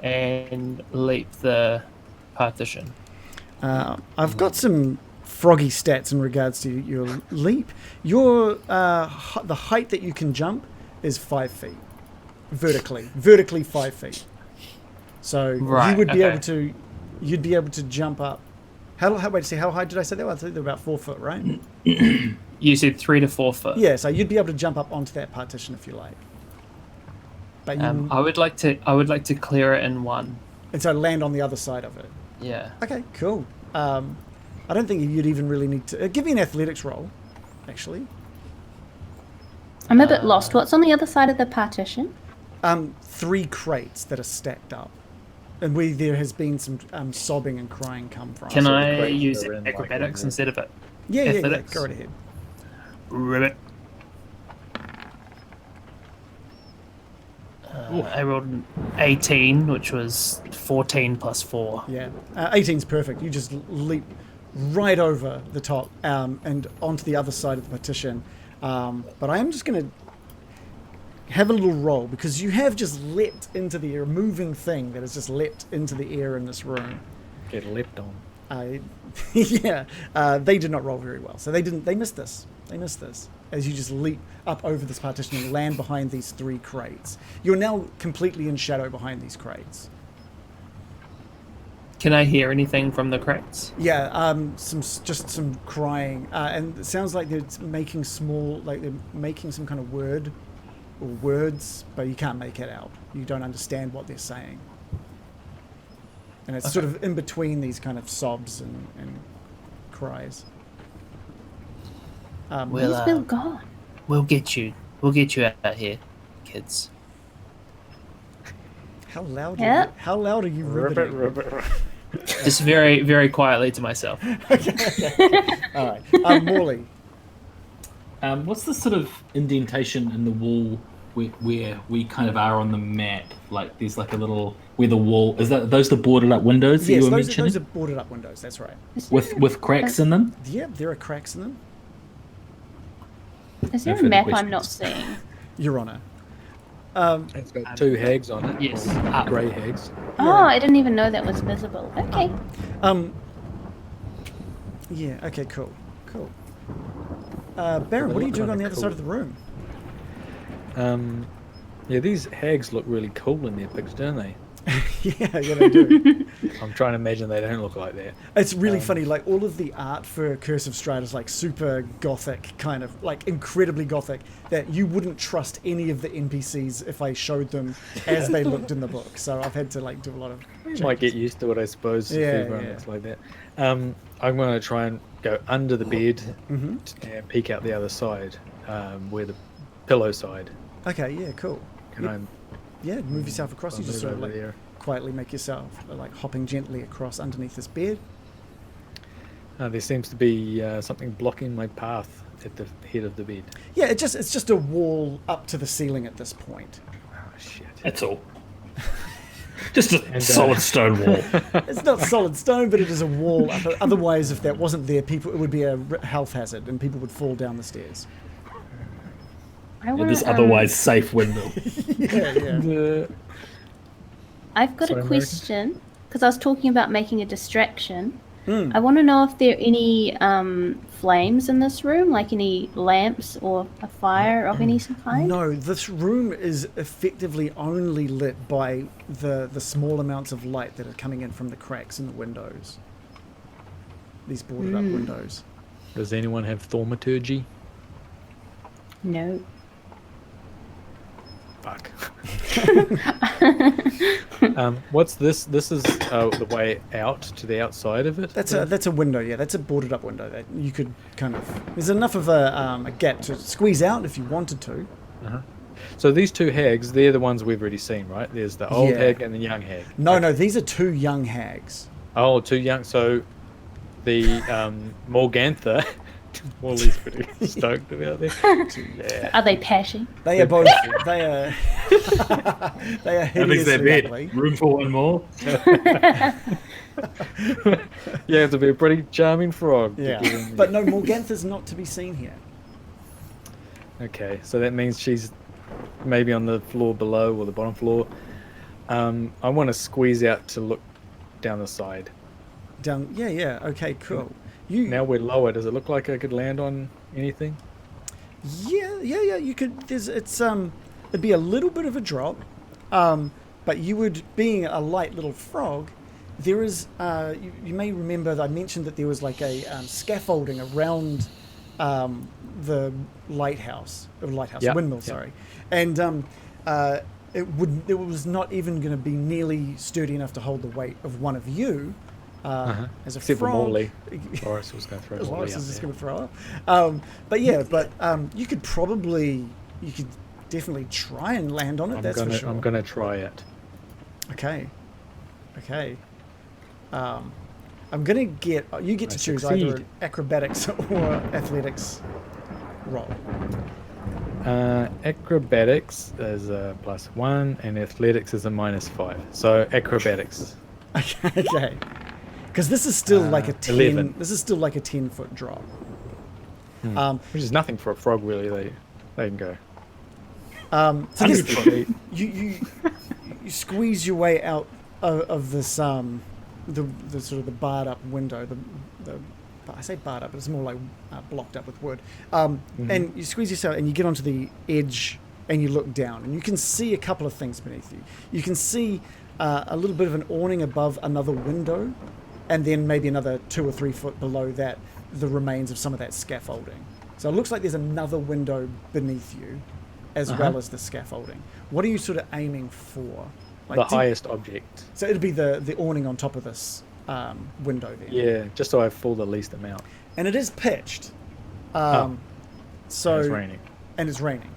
and leap the partition. I've got some froggy stats in regards to your leap. Your the height that you can jump is 5 feet vertically 5 feet. So Right, you would be okay. you'd be able to jump up. How high did I say that? I think they're about 4 foot, right? You said 3 to 4 foot. Yeah, so you'd be able to jump up onto that partition if you like. But you I would like to clear it in one. and so land on the other side of it. Yeah. Okay, cool. I don't think you'd even really need to give me an athletics roll, actually. I'm a bit lost. What's on the other side of the partition? 3 crates that are stacked up, and where there has been some sobbing and crying come from. Can So the I crates use are in, like, acrobatics in instead of it? Yeah, athletics? go right ahead. Ribbit. I rolled an 18, which was 14 plus 4. Yeah, 18's perfect. You just leap right over the top and onto the other side of the partition. But I am just going to have a little roll because you have just leapt into the air, a moving thing that has just leapt into the air in this room. Get leapt on. Yeah, they did not roll very well, so they missed this. They missed this as you just leap up over this partition and land behind these 3 crates. You're now completely in shadow behind these crates. Can I hear anything from the crates? Yeah, some crying, and it sounds like they're making they're making some kind of word or words, but you can't make it out. You don't understand what they're saying, and it's sort of in between these kind of sobs and cries. Where's Bill gone? We'll get you out here, kids. How loud? Yeah. How loud are you ribbiting? Ribbit. Just very, very quietly to myself. All right, Morley. What's the sort of indentation in the wall where we kind of are on the map? Like there's like a little where the wall is that those the boarded up windows that Yes, you were those mentioning are boarded up windows. That's right. with cracks in them. Yeah, there are cracks in them. Is there No a further map I'm not questions. seeing? Your Honor. It's got 2 hags on it. Yes. Grey hags. Oh, I didn't even know that was visible. Okay. Yeah. Okay. Cool. Baron, what are you doing on the other side of the room? Yeah, these hags look really cool in their pics, don't they? Yeah, they do. I'm trying to imagine they don't look like that. It's really funny. Like all of the art for Curse of Strahd is like super gothic, kind of like incredibly gothic. That you wouldn't trust any of the NPCs if I showed them as they looked in the book. So I've had to like do a lot of. You might get used to it, I suppose, if Yeah, everyone yeah. looks like that. I'm going to try and go under the bed Mm-hmm. and peek out the other side, where the pillow side. Okay. Yeah. Cool. Can Yep. I Yeah. Move yourself across. I'll You just move sort of over like there? quietly make yourself like hopping gently across underneath this bed. There seems to be something blocking my path. at the head of the bed? Yeah, it's just a wall up to the ceiling at this point. Oh shit! That's all. Just a solid stone wall. It's not solid stone, but it is a wall. Otherwise, if that wasn't there, it would be a health hazard, and people would fall down the stairs. I In wanna, this otherwise safe windmill. Yeah. I've got Sorry, a American? question because I was talking about making a distraction. Mm. I want to know if there are any flames in this room, like any lamps or a fire of any kind. No, this room is effectively only lit by the small amounts of light that are coming in from the cracks in the windows. These boarded up windows. Does anyone have thaumaturgy? No. Fuck. What's this? This is the way out to the outside of it. That's a window, yeah. That's a boarded up window that you could kind of. There's enough of a gap to squeeze out if you wanted to. So these two hags, they're the ones we've already seen, right? There's the old Yeah. hag and the young hag. No, these are two young hags. Oh, too young. So the Morgantha. Wally's pretty stoked about this. Yeah. Are they pashy? They are both. They are. They are That makes that hideously bed. ugly. Room for one more. You have to be a pretty charming frog. to Yeah, get in but no, Morgantha's not to be seen here. Okay, so that means she's maybe on the floor below or the bottom floor. I want to squeeze out to look down the side. Down. Yeah. Okay. Cool. You. Now we're lower. Does it look like I could land on anything? Yeah. You could. It'd be a little bit of a drop, but you would, being a light little frog, there is. You may remember that I mentioned that there was like a scaffolding around the lighthouse, Yep, windmill. yep. Sorry, and it was not even going to be nearly sturdy enough to hold the weight of one of you. As a Except for frog. Morley. Boris was going to throw Morley Lawrence out is just there. going to throw up. But you could definitely try and land on it. That's for sure. I'm gonna try it. Okay. I'm gonna get. You get to I choose either succeed. acrobatics or athletics roll. Acrobatics is a +1 and athletics is a -5. So acrobatics. Okay. Because this is still like a 10. 11. This is still like a 10-foot drop. Which is nothing for a frog, really. They can go. So 100 this, feet. you squeeze your way out of this the sort of the barred up window. I say barred up, but it's more like blocked up with wood. And you squeeze yourself, and you get onto the edge, and you look down, and you can see a couple of things beneath you. You can see a little bit of an awning above another window, and then maybe another 2 or 3 foot below that, the remains of some of that scaffolding. So it looks like there's another window beneath you, as well as the scaffolding. What are you sort of aiming for? The highest object. So it'd be the awning on top of this window then. Yeah, just so I fall the least amount. And it is pitched. Oh. So And it's raining. And it's raining.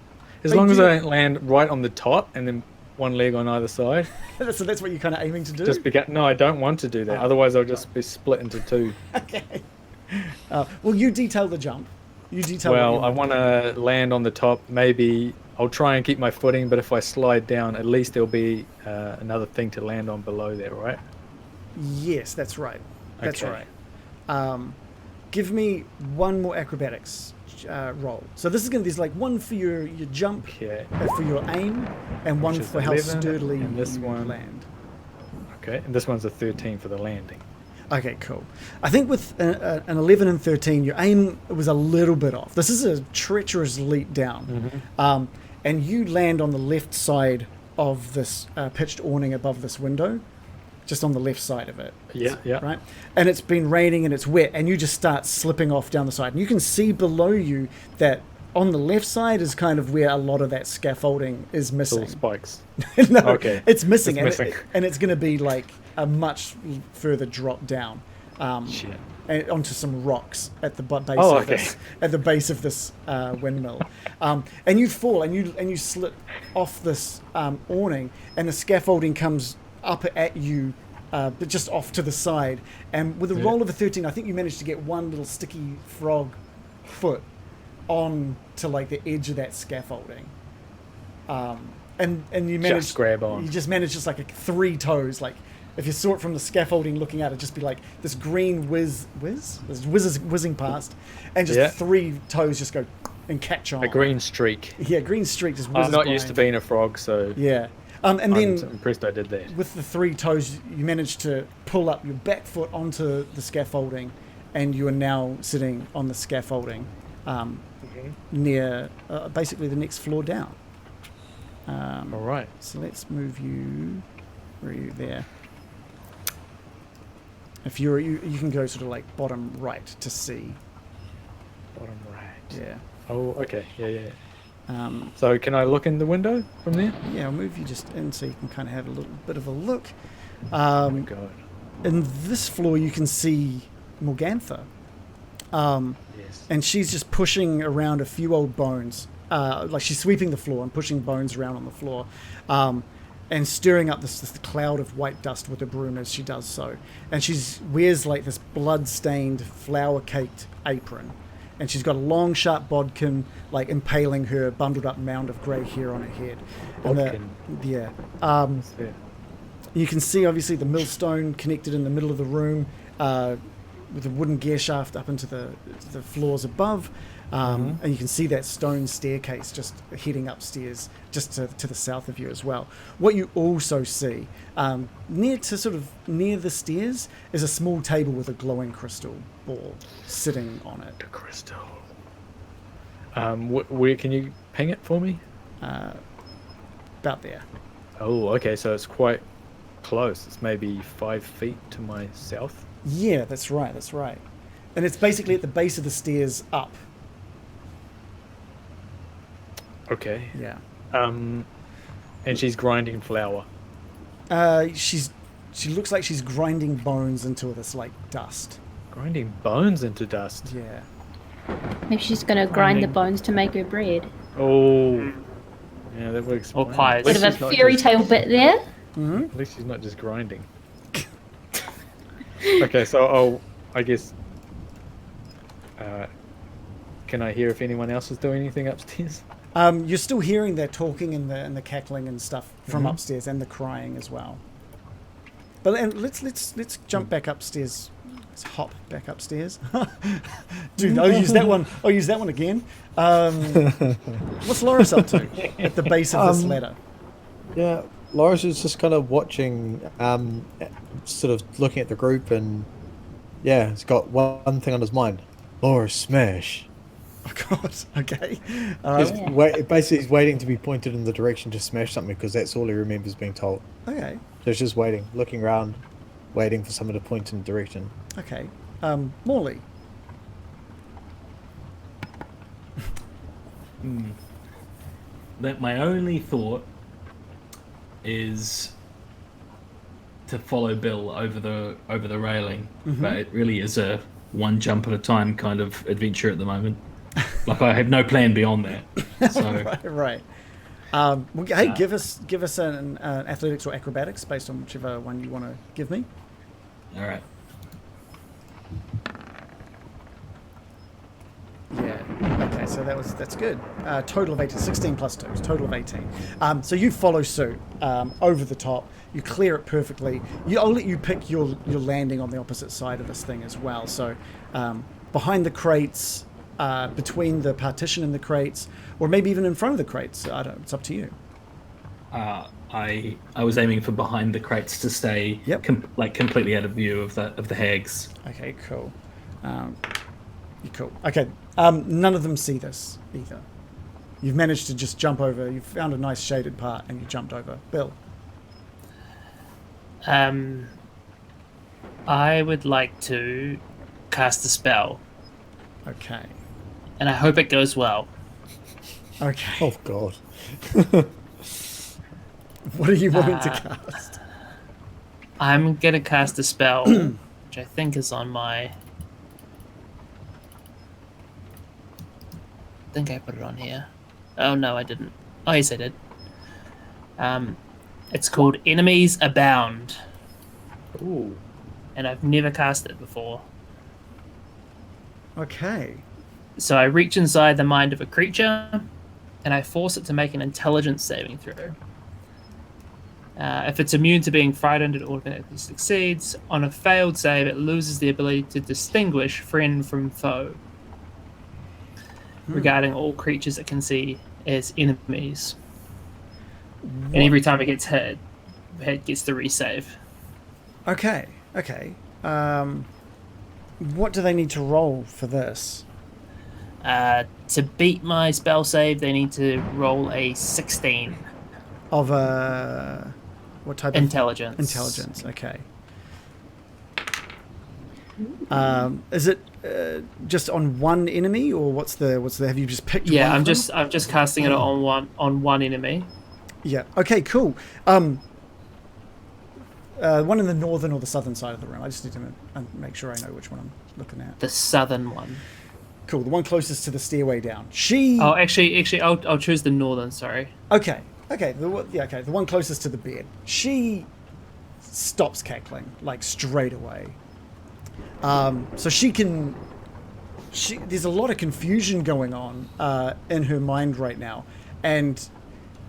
As But long as you- I don't land right on the top and then one leg on either side. So that's what you're kind of aiming to do? No, I don't want to do that. Oh. Otherwise, I'll just be split into two. Okay. Well, you detail the jump. You detail. Well, I want to land on the top. Maybe I'll try and keep my footing, but if I slide down, at least there'll be another thing to land on below there, right? Yes, that's right. That's Okay. right. Give me one more acrobatics roll. So this is going to there's like one for your jump, Okay. for your aim, and one Which is for how 11, sturdily and this you one- land. Okay, and this one's a 13 for the landing. Okay, cool. I think with an 11 and 13, your aim was a little bit off. This is a treacherous leap down. And you land on the left side of this pitched awning above this window, just on the left side of it. Yeah. Right? And it's been raining and it's wet, and you just start slipping off down the side. And you can see below you that on the left side is kind of where a lot of that scaffolding is missing. Little spikes. No, Okay. it's missing. It's and, missing. and it's going to be like a much further drop down. Shit. And onto some rocks at the base Oh, of okay. this windmill, and you fall and you slip off this awning, and the scaffolding comes up at you, but just off to the side. And with a roll of a 13, I think you managed to get one little sticky frog foot on to like the edge of that scaffolding. And you manage Just grab on. You just manage just like 3 toes. Like if you saw it from the scaffolding looking at it, just be like this green whizzing past, and just 3 toes just go and catch on. A green streak. Yeah, green streak just whizzes I'm not by. used to being a frog, so Yeah. And I'm then impressed I did that. with the 3 toes, you manage to pull up your back foot onto the scaffolding, and you are now sitting on the scaffolding near basically the next floor down. All right. So let's move you. Where are you? There. If you can go sort of like bottom right to see. Bottom right. Yeah. Oh, okay. Yeah. So can I look in the window from there? Yeah, I'll move you just in so you can kind of have a little bit of a look. Oh my god. In this floor, you can see Morgantha. Yes. And she's just pushing around a few old bones. Like she's sweeping the floor and pushing bones around on the floor. And stirring up this cloud of white dust with a broom as she does so. And wears like this blood-stained, flour-caked apron. And she's got a long, sharp bodkin, like impaling her bundled up mound of grey hair on her head. Bodkin? Yeah. What's that? You can see, obviously, the millstone connected in the middle of the room with a wooden gear shaft up into the floors above. And you can see that stone staircase just heading upstairs just to the south of you as well. What you also see, near the stairs, is a small table with a glowing crystal ball sitting on it. The crystal. Where can you ping it for me? About there. Oh, okay, so it's quite close. It's maybe 5 feet to my south. Yeah, that's right. And it's basically at the base of the stairs up. Okay. Yeah. And she's grinding flour. She looks like she's grinding bones into this like dust. Grinding bones into dust. Yeah. Maybe she's gonna grind the bones to make her bread. Oh. Yeah, that works. Or pies. Bit of a fairy tale bit there. Mm-hmm. At least she's not just grinding. Okay, so I guess. Can I hear if anyone else is doing anything upstairs? You're still hearing their talking and the cackling and stuff from upstairs, and the crying as well. But let's jump back upstairs. Let's hop back upstairs. Dude, I'll use that one. I'll use that one again. What's Loris up to at the base of this ladder? Yeah, Loris is just kind of watching, sort of looking at the group, and yeah, he's got one thing on his mind: Loris smash. Oh God. Okay. Basically, he's waiting to be pointed in the direction to smash something because that's all he remembers being told. Okay. So he's just waiting, looking around, waiting for someone to point in the direction. Okay. Morley. That my only thought is to follow Bill over the railing, but it really is a one jump at a time kind of adventure at the moment. Like I have no plan beyond that. So Right. Well, hey, give us an athletics or acrobatics based on whichever one you want to give me. all right. Yeah. Okay. So that's good. Total of 18. 16 plus 2. Total of 18. So you follow suit over the top. You clear it perfectly. I'll let you pick your landing on the opposite side of this thing as well. So behind the crates, between the partition and the crates, or maybe even in front of the crates. It's up to you. I was aiming for behind the crates to stay completely out of view of the hags. Okay. Cool. You're cool. Okay. None of them see this either. You've managed to just jump over. You've found a nice shaded part and you jumped over. Bill. I would like to cast a spell, Okay. and I hope it goes well. Okay. Oh God. What are you wanting to cast? I'm gonna cast a spell, which I think is on my. I think I put it on here. Oh no, I didn't. Oh yes, I did. It's called Enemies Abound. Ooh. And I've never cast it before. Okay. So I reach inside the mind of a creature, and I force it to make an intelligence saving throw. If it's immune to being frightened, it automatically succeeds. On a failed save, it loses the ability to distinguish friend from foe, regarding all creatures it can see as enemies. And every time it gets hit, it gets the resave. Okay. What do they need to roll for this? To beat my spell save, they need to roll a 16. Of a... What type Intelligence. of... Intelligence, okay. Is it just on one enemy, or what's the have you just picked Yeah, one I'm of them? I'm just casting it on one enemy. Yeah, okay, cool. One in the northern or the southern side of the room. I just need to make sure I know which one I'm looking at. The southern one. Cool, the one closest to the stairway down. She... Oh, actually, I'll choose the northern. Sorry. Okay, the one closest to the bed. She stops cackling, like, straight away. So she can... There's a lot of confusion going on in her mind right now. And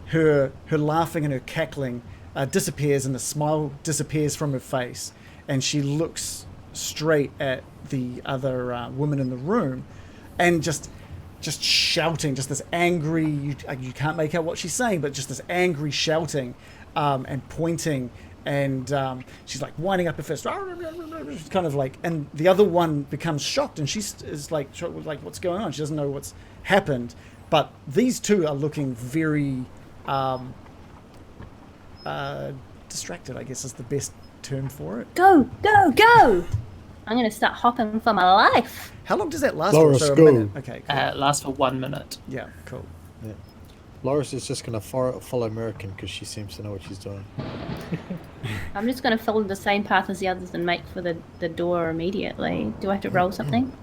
her laughing and her cackling disappears, and the smile disappears from her face. And she looks straight at the other woman in the room, and just shouting, just this angry, you can't make out what she's saying, but just this angry shouting and pointing, and she's like winding up her fist, kind of like, and the other one becomes shocked, and is like what's going on? She doesn't know what's happened, but these two are looking very distracted, I guess is the best term for it. Go! I'm going to start hopping for my life. How long does that last Loris, for? So go. a minute. Okay, cool. Lasts for 1 minute. Yeah, cool. Yeah. Loris is just going to follow American because she seems to know what she's doing. I'm just going to follow the same path as the others and make for the door immediately. Do I have to roll something?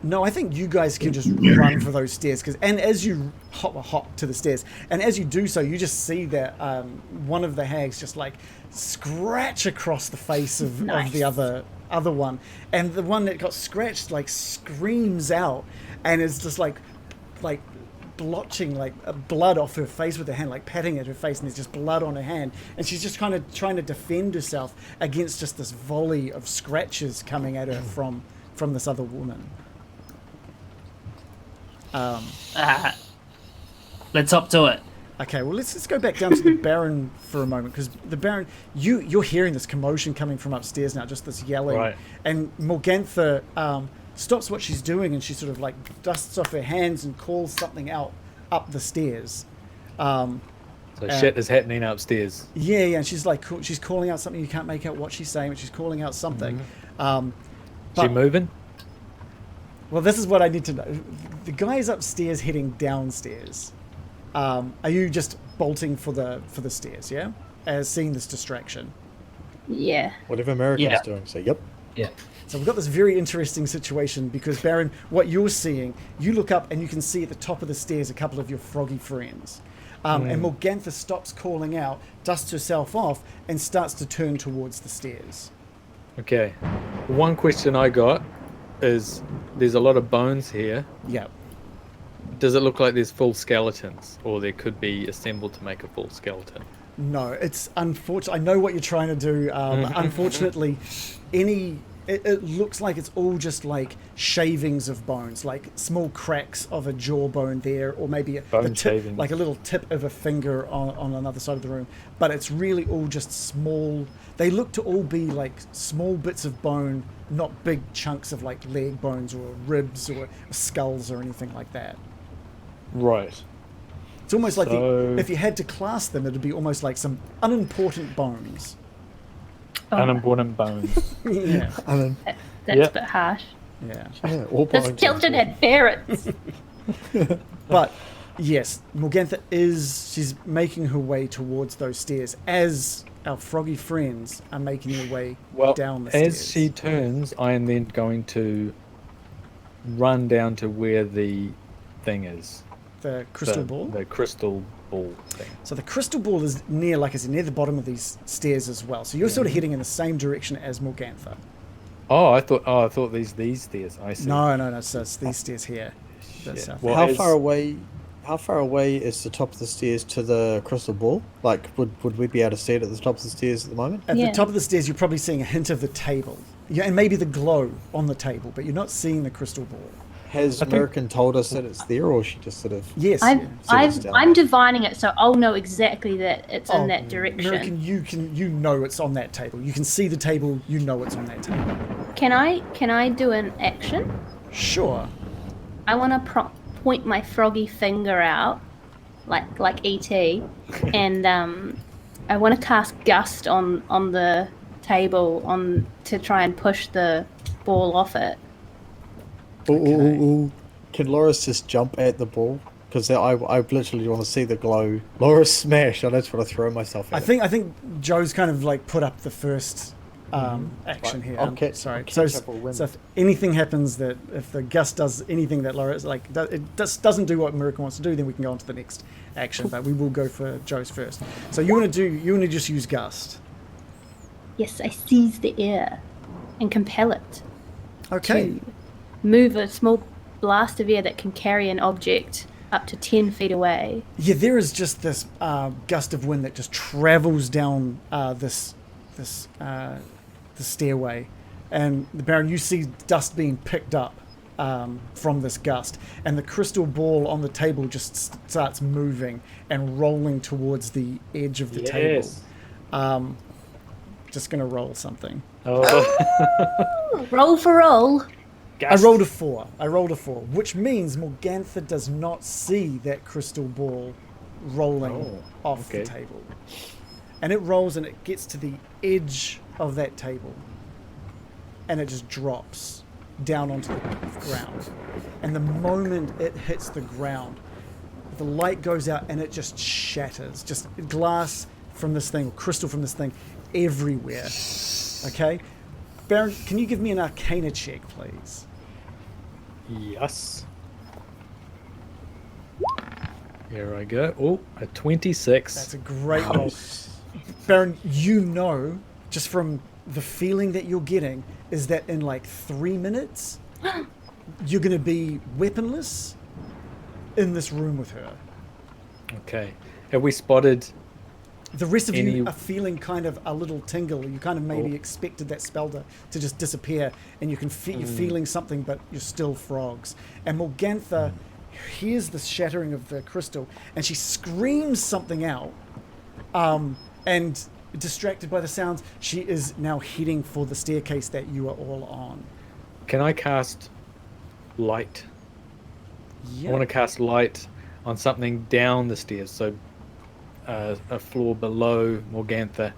No, I think you guys can just run for those stairs, and as you hop to the stairs, and as you do so, you just see that one of the hags just like scratch across the face of the other one, and the one that got scratched like screams out and is just like blotching like blood off her face with her hand, like patting at her face, and there's just blood on her hand, and she's just kind of trying to defend herself against just this volley of scratches coming at her from this other woman. Let's hop to it. Okay, well let's go back down to the Baron for a moment, because the Baron, you're hearing this commotion coming from upstairs now, just this yelling, Right. and Morgantha stops what she's doing, and she sort of like dusts off her hands and calls something out up the stairs. So shit is happening upstairs. Yeah, and she's like she's calling out something. You can't make out what she's saying, but she's calling out something. She moving? Well, this is what I need to know. The guy's upstairs heading downstairs. Are you just bolting for the stairs? Yeah, as seeing this distraction. Yeah. Whatever American's Yeah. doing, so yep. Yeah. So we've got this very interesting situation because, Baron, what you're seeing, you look up and you can see at the top of the stairs a couple of your froggy friends. And Morgantha stops calling out, dusts herself off, and starts to turn towards the stairs. Okay. One question I got is there's a lot of bones here. Yeah. Does it look like there's full skeletons, or there could be assembled to make a full skeleton? No, it's unfortunate. I know what you're trying to do. Unfortunately, it looks like it's all just like shavings of bones, like small cracks of a jawbone there, or maybe Bone shavings. like a little tip of a finger on another side of the room. But it's really all just small. They look to all be like small bits of bone, not big chunks of like leg bones or ribs or skulls or anything like that. Right. It's almost like So- if you had to class them, it'd be almost like some unimportant bones. Unimportant bones. Yeah. That's Yeah. a bit harsh. Yeah. Yeah, all This bones. children had ferrets. But yes, Morgantha she's making her way towards those stairs as our froggy friends are making their way Well, down the stairs. as she turns, I am then going to run down to where the thing is. The crystal the, ball. The crystal ball thing. So the crystal ball is near, like I said, near the bottom of these stairs as well. So you're sort of heading in the same direction as Morgantha. Oh, I thought these stairs. I see. No. So it's these stairs here. Shit. South. Well, How is- far away? How far away is the top of the stairs to the crystal ball? Like, would we be able to see it at the top of the stairs at the moment? At Yeah. the top of the stairs, you're probably seeing a hint of the table. Yeah, and maybe the glow on the table, but you're not seeing the crystal ball. Has I think- American told us that it's there, or she just sort of? Yes. I'm yeah. So it's down. I'm divining it, so I'll know exactly that it's Oh, in that direction. American, you know it's on that table. You can see the table. You know it's on that table. Can I do an action? Sure. I want to point my froggy finger out, like ET, and I want to cast Gust on the table to try and push the ball off it. Ooh. Can Loris just jump at the ball? Because I literally want to see the glow. Loris smash! I just want to throw myself at I think Joe's kind of like put up the first action Right. here. I'll I'm catch- sorry. I'll So, catch up or win. so if anything happens if the gust does anything that Laura it doesn't do what America wants to do, then we can go on to the next action. But we will go for Joe's first. So you want to just use gust. Yes, I seize the air and compel it Okay. to move a small blast of air that can carry an object up to 10 feet away. Yeah, there is just this gust of wind that just travels down the stairway, and the Baron, you see dust being picked up from this gust, and the crystal ball on the table just starts moving and rolling towards the edge of the table. Yes. Just gonna roll something. Oh. Roll for roll. I rolled a 4, which means Morgantha does not see that crystal ball rolling off the okay. table. And it rolls and it gets to the edge of that table. And it just drops down onto the ground. And the moment it hits the ground, the light goes out and it just shatters. Just glass from this thing, or crystal from this thing, everywhere. Okay? Baron, can you give me an Arcana check, please? Yes. Here I go. Oh, a 26. That's a great roll. Baron, you know, just from the feeling that you're getting, is that in like 3 minutes, you're going to be weaponless in this room with her. Okay. Have we spotted? The rest of you Any- are feeling kind of a little tingle. You kind of maybe expected that spell to just disappear, and you can you're feeling something, but you're still frogs. And Morgantha hears the shattering of the crystal, and she screams something out. And distracted by the sounds, she is now heading for the staircase that you are all on. Can I cast light? Yeah. I want to cast light on something down the stairs, so a floor below Morgantha.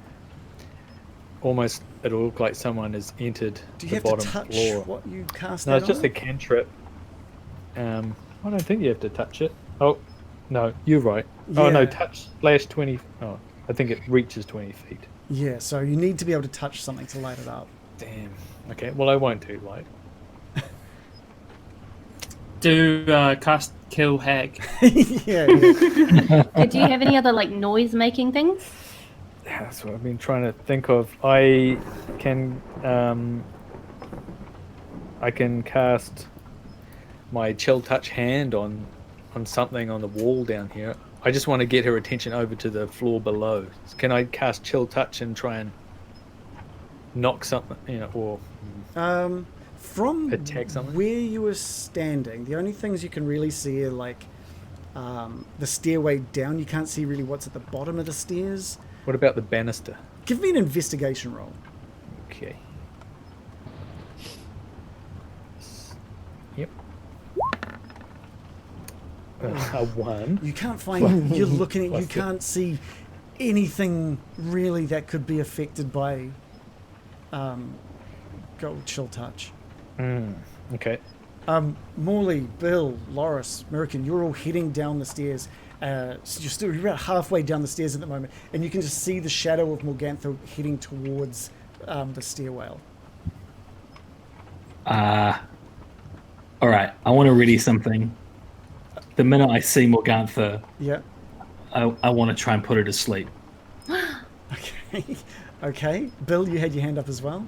Almost, it'll look like someone has entered Do you the have bottom to touch floor. what you cast? No, that it's just on? a cantrip. I don't think you have to touch it. Oh, no, you're right. Oh no, Yeah. touch slash 20. Oh, I think it reaches 20 feet. Yeah, so you need to be able to touch something to light it up. Damn. Okay, well I won't do light. Do cast kill hag. yeah. Do you have any other like noise making things? Yeah, that's what I've been trying to think of. I can cast my chill touch hand on something on the wall down here. I just want to get her attention over to the floor below. Can I cast chill touch and try and knock something, or From Attack something? where you were standing, the only things you can really see are like the stairway down. You can't see really what's at the bottom of the stairs. what about the banister? Give me an investigation roll. Okay. Yep. A 1. You can't find. You're looking at. You What's it? can't see anything really that could be affected by gold chill touch. Okay. Morley, Bill, Loris, American, you're all heading down the stairs. So you're about halfway down the stairs at the moment, and you can just see the shadow of Morgantha heading towards the stairwell. All right, I want to ready something. The minute I see Morgantha, Yeah. I want to try and put her to sleep. Okay. Okay. Bill, you had your hand up as well.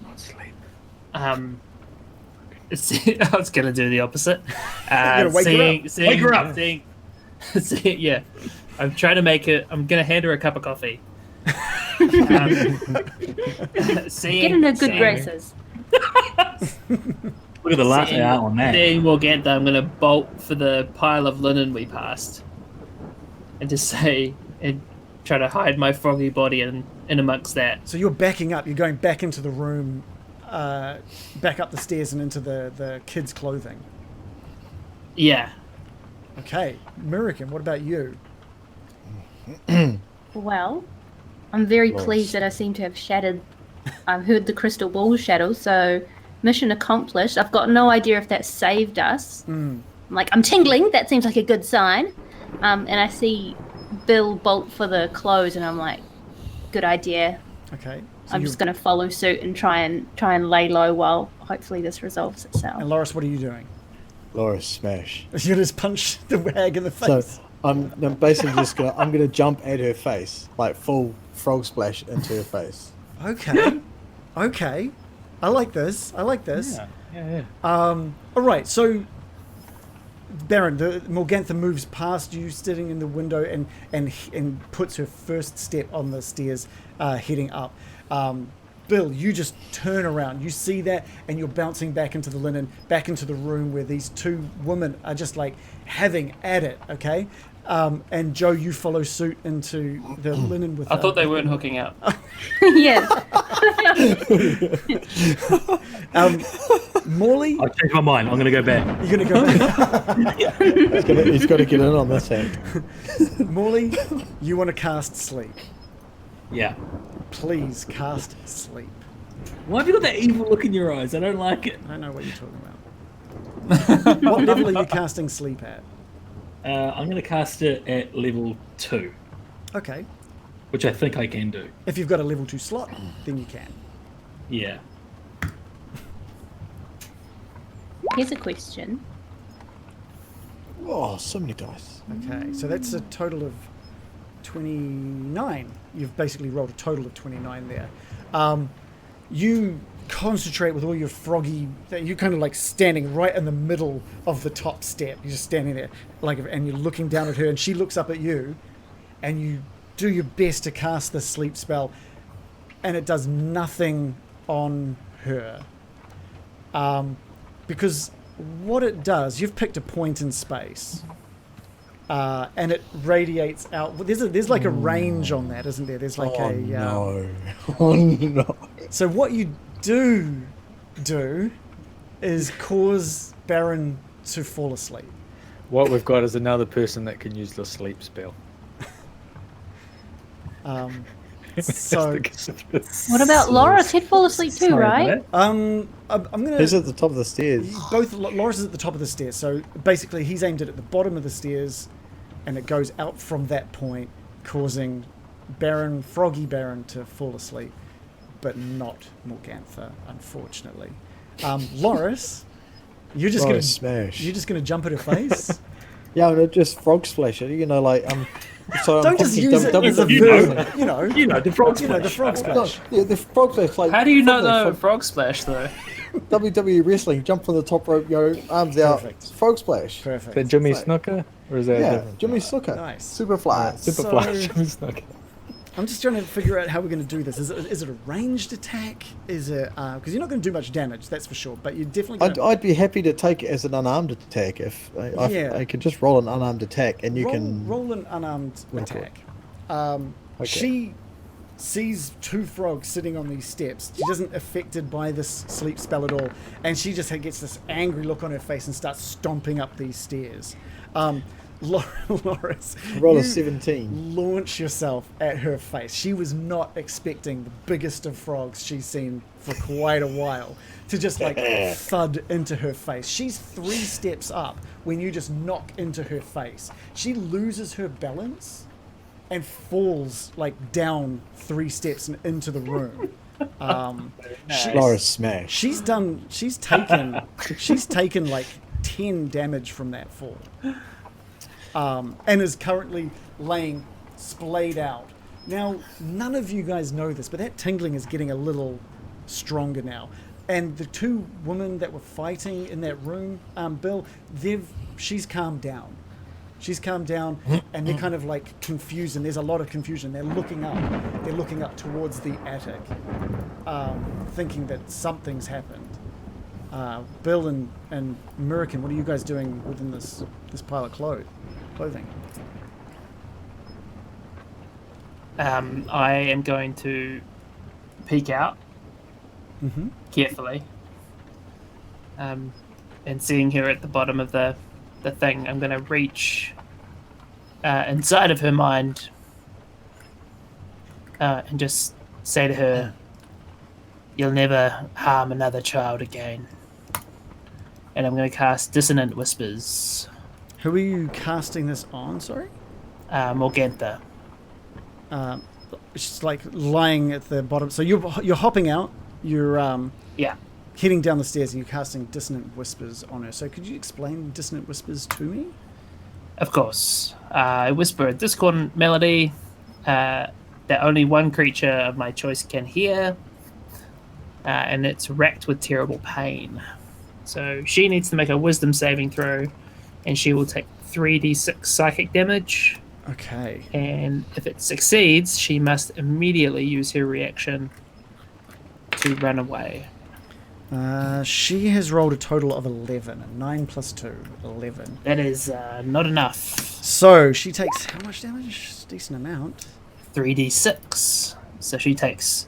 Not sleep. I was gonna do the opposite. gonna wake her up. Wake her up. Yeah, I'm trying to make it. I'm gonna hand her a cup of coffee. Get in her good graces. Look at the latte out on that. Seeing Morgantha, I'm gonna bolt for the pile of linen we passed, and just say and try to hide my froggy body in amongst that. So you're backing up. You're going back into the room, back up the stairs and into the kids' clothing. Yeah. Okay, American. What about you? Well, I'm very Nice. pleased that I seem to have shattered. I've heard the crystal ball shadow, so mission accomplished. I've got no idea if that saved us. I'm tingling. That seems like a good sign. And I see Bill bolt for the clothes, and I'm like, good idea. Okay. So I'm just going to follow suit and try and lay low while hopefully this resolves itself. And Loris, what are you doing? Laura smash. You just punch the wag in the So face. I'm basically just gonna jump at her face, like full frog splash into her face. Okay. Okay. I like this. Yeah. All right. So, Baron, the Morgantha moves past you, sitting in the window, and puts her first step on the stairs, heading up. Bill, you just turn around. You see that, and you're bouncing back into the linen, back into the room where these two women are just like having at it. Okay. And Joe, you follow suit into the linen with. I thought they weren't hooking up. Yes. Morley, I changed my mind. I'm going to go back. you're gonna go back. He's got to get in on this hand. Morley, you want to cast sleep. Yeah. Please cast sleep. Why have you got that evil look in your eyes? I don't like it. I don't know what you're talking about. What level are you casting sleep at? I'm going to cast it at level 2, Okay. which I think I can do. If you've got a level 2 slot, then you can. Yeah. Here's a question. Oh, so many dice. Okay, so that's a total of 29. You've basically rolled a total of 29 there. You concentrate with all your froggy. You're kind of like standing right in the middle of the top step. You're just standing there, and you're looking down at her, and she looks up at you, and you do your best to cast the sleep spell, and it does nothing on her. Because what it does, you've picked a point in space. And it radiates out. There's like a range on that, isn't there? There's like no. Oh no. So what you do is cause Baron to fall asleep. What we've got is another person that can use the sleep spell. So What about Loris? He'd fall asleep too, right? I'm gonna. He's at the top of the stairs. Both Loris is at the top of the stairs. So basically, he's aimed it at the bottom of the stairs, and it goes out from that point, causing Froggy Baron to fall asleep, but not Morgantha, unfortunately. Loris, you're just gonna smash. You're just gonna jump at her face. Yeah, no, just frog splash it. So Don't just use it as a You verb. You know. You know, the frog You know, the frog No, splash. yeah, the frog splash. Like, How do you not from know frog splash though? WWE wrestling? Jump from the top rope, arms out, Perfect. frog splash. Is Perfect. that Jimmy Like- Snooker? Or is that Yeah, different? Jimmy Snooker. Nice. Super fly. Super So- Flash Jimmy Snooker. I'm just trying to figure out how we're going to do this. Is it a ranged attack? Is it because you're not going to do much damage, that's for sure. But you're definitely going to I'd be happy to take it as an unarmed attack if Yeah. I could just roll an unarmed attack and you can. roll an unarmed Go for it. attack. Okay. She sees two frogs sitting on these steps. She isn't affected by this sleep spell at all, and she just gets this angry look on her face and starts stomping up these stairs. Loris, Roll a you 17. launch yourself at her face. She was not expecting the biggest of frogs she's seen for quite a while to just like thud into her face. She's 3 steps up when you just knock into her face. She loses her balance and falls like down 3 steps and into the room. Loris smash. She's taken like 10 damage from that fall. And is currently laying splayed out. Now, none of you guys know this, but that tingling is getting a little stronger now. And the two women that were fighting in that room, Bill, she's calmed down. She's calmed down, and they're kind of like confused, and there's a lot of confusion. They're looking up. They're looking up towards the attic, thinking that something's happened. Bill and Murican, what are you guys doing within this pile of clothing? I am going to peek out carefully, and seeing her at the bottom of the thing, I'm going to reach inside of her mind and just say to her, "You'll never harm another child again." And I'm going to cast Dissonant Whispers. Who are you casting this on, sorry? Morgantha. She's like lying at the bottom. So you're hopping out. You're Yeah. heading down the stairs, and you're casting Dissonant Whispers on her. So could you explain Dissonant Whispers to me? Of course. I whisper a discordant melody that only one creature of my choice can hear, and it's racked with terrible pain. So she needs to make a wisdom saving throw, and she will take 3d6 psychic damage. Okay. And if it succeeds, she must immediately use her reaction to run away. She has rolled a total of 11. 9 plus 2, 11. That is not enough. So she takes how much damage? Decent amount. 3d6. So she takes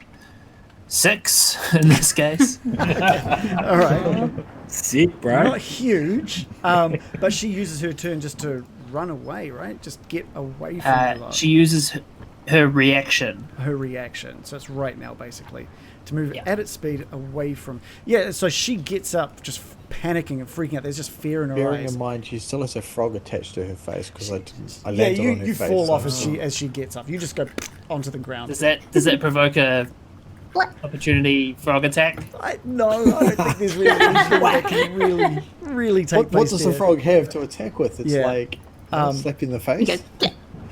6 in this case. All right. Sick, bro. Not huge, but she uses her turn just to run away, right? Just get away from the lot. She uses her reaction. Her reaction. So it's right now, basically. To move Yeah. at its speed away from... Yeah, so she gets up just panicking and freaking out. There's just fear in her Bearing eyes. in mind, she still has a frog attached to her face because I Yeah, landed on her you face. fall off so- as she gets up. You just go onto the ground. Does that provoke a opportunity frog attack? No, I don't think there's really anything that can really take What place does there. the frog have to attack with? It's Yeah. like slap in the face.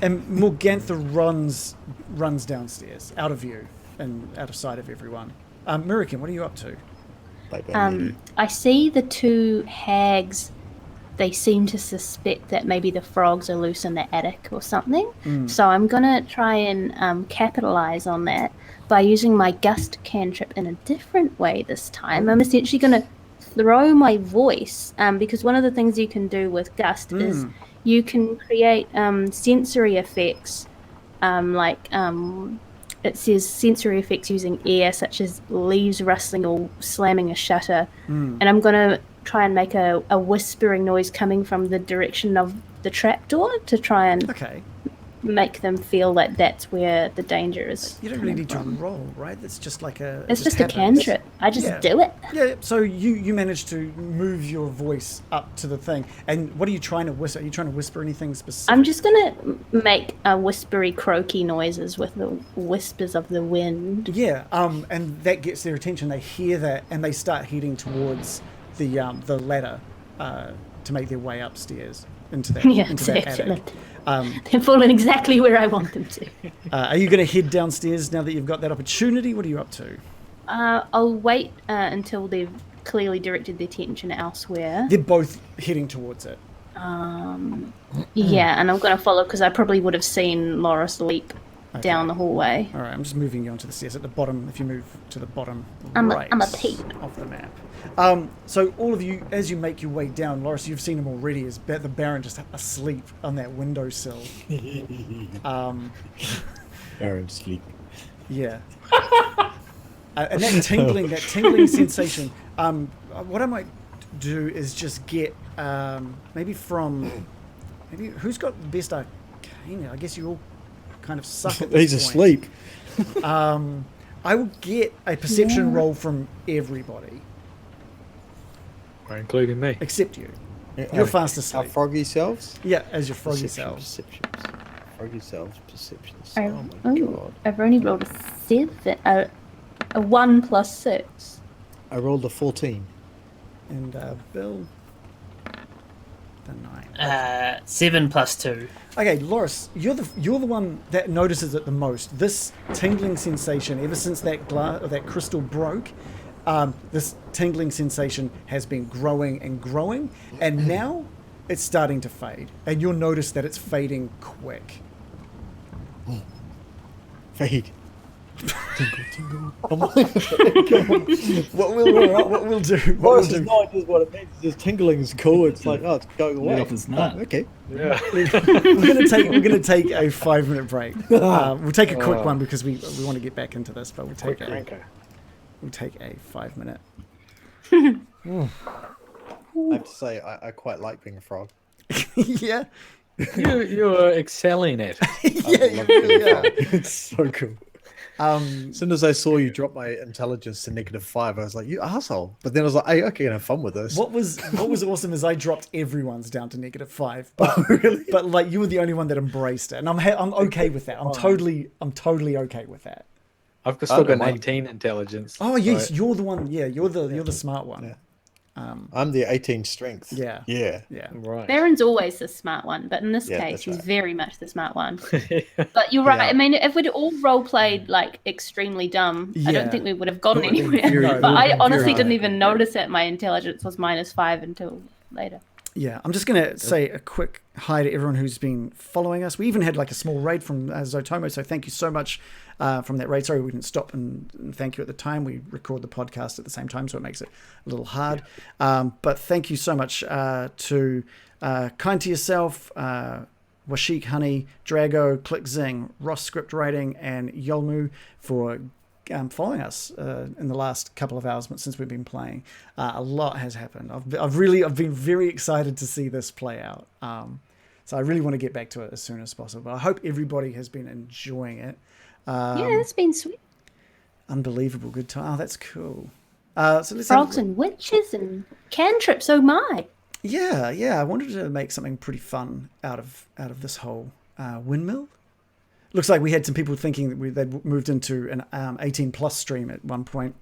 And Morgantha runs downstairs, out of view and out of sight of everyone. Murican, what are you up to? Like that. I see the two hags. They seem to suspect that maybe the frogs are loose in the attic or something. So I'm going to try and capitalize on that by using my gust cantrip in a different way this time. I'm essentially going to throw my voice, because one of the things you can do with gust is you can create sensory effects, it says sensory effects using air, such as leaves rustling or slamming a shutter. And I'm going to try and make a whispering noise coming from the direction of the trapdoor to try and make them feel like that's where the danger is. You don't really need to roll, right? It's just like It's just a cantrip. I just do it. Yeah, so you managed to move your voice up to the thing. And what are you trying to whisper? Are you trying to whisper anything specific? I'm just going to make whispery, croaky noises with the whispers of the wind. Yeah, and that gets their attention. They hear that, and they start heading towards the ladder to make their way upstairs into that, Yeah, into it's that excellent. attic. They're falling exactly where I want them to. Are you going to head downstairs now that you've got that opportunity? What are you up to? I'll wait until they've clearly directed their attention elsewhere. They're both heading towards it. Yeah, and I'm going to follow because I probably would have seen Loris leap down the hallway. All right, I'm just moving you onto the stairs at the bottom. If you move to the bottom I'm right a peep. of the map. So all of you, as you make your way down, Loris, you've seen him already. Is the Baron just asleep on that windowsill? Baron sleep. Yeah. And that tingling sensation. What I might do is just get maybe who's got the best arcana? I guess you all kind of suck at this He's point. asleep. I will get a perception roll from everybody Including me. except you. You're fast Our asleep. froggy selves. Yeah, as your froggy Perception, selves. perceptions. Froggy selves, perceptions. I- Oh my god. I've only rolled a 7, a 1 plus 6. I rolled a 14. And Bill, the 9. 7 plus 2. Okay, Loris, you're the one that notices it the most. This tingling sensation, ever since that crystal broke, This tingling sensation has been growing and growing, and now it's starting to fade. And you'll notice that it's fading quick. Fade. Tingle, tingle. What we'll do? Boris has no idea what it means. Just tingling is cool. It's like, oh, it's going away. Off his nut. Oh, okay. Yeah. We're gonna take a 5-minute break. We'll take a quick one because we want to get back into this, but we'll take Quick cranker. a 5-minute. I have to say, I quite like being a frog. Yeah. You're excelling at it. I love being a frog. It's so cool. As soon as I saw you drop my intelligence to -5, I was like, you asshole. But then I was like, hey, okay, have fun with this. What was awesome is I dropped everyone's down to -5, but but like you were the only one that embraced it, and I'm okay with that. I'm totally okay with that. I've still got don't mind. 18 intelligence. Oh yes, so- you're the one. Yeah, you're the smart one. Yeah. I'm the 18 strength. Yeah. Yeah. Yeah. Right. Baron's always the smart one, but in this Yeah, case, that's he's right. very much the smart one. But you're right. Yeah. I mean, if we'd all role played like extremely dumb, I Yeah. don't think we would have gotten It would have been anywhere. very- But it would have I been honestly very didn't hard. even notice that my intelligence was -5 until later. Yeah, I'm just going to say a quick hi to everyone who's been following us. We even had like a small raid from Zotomo, so thank you so much from that raid. Sorry we didn't stop and thank you at the time. We record the podcast at the same time, so it makes it a little hard. But thank you so much to Kind to Yourself, Washik Honey, Drago, Click Zing, Ross Script Writing, and Yolmu for following us in the last couple of hours since we've been playing. A lot has happened. I've been very excited to see this play out. So I really want to get back to it as soon as possible. But I hope everybody has been enjoying it. Yeah, it's been sweet. Unbelievable good time. Oh, that's cool. So let's Frogs and witches and cantrips. Oh my! Yeah. I wanted to make something pretty fun out of this whole windmill. Looks like we had some people thinking that they'd moved into an 18+ stream at one point.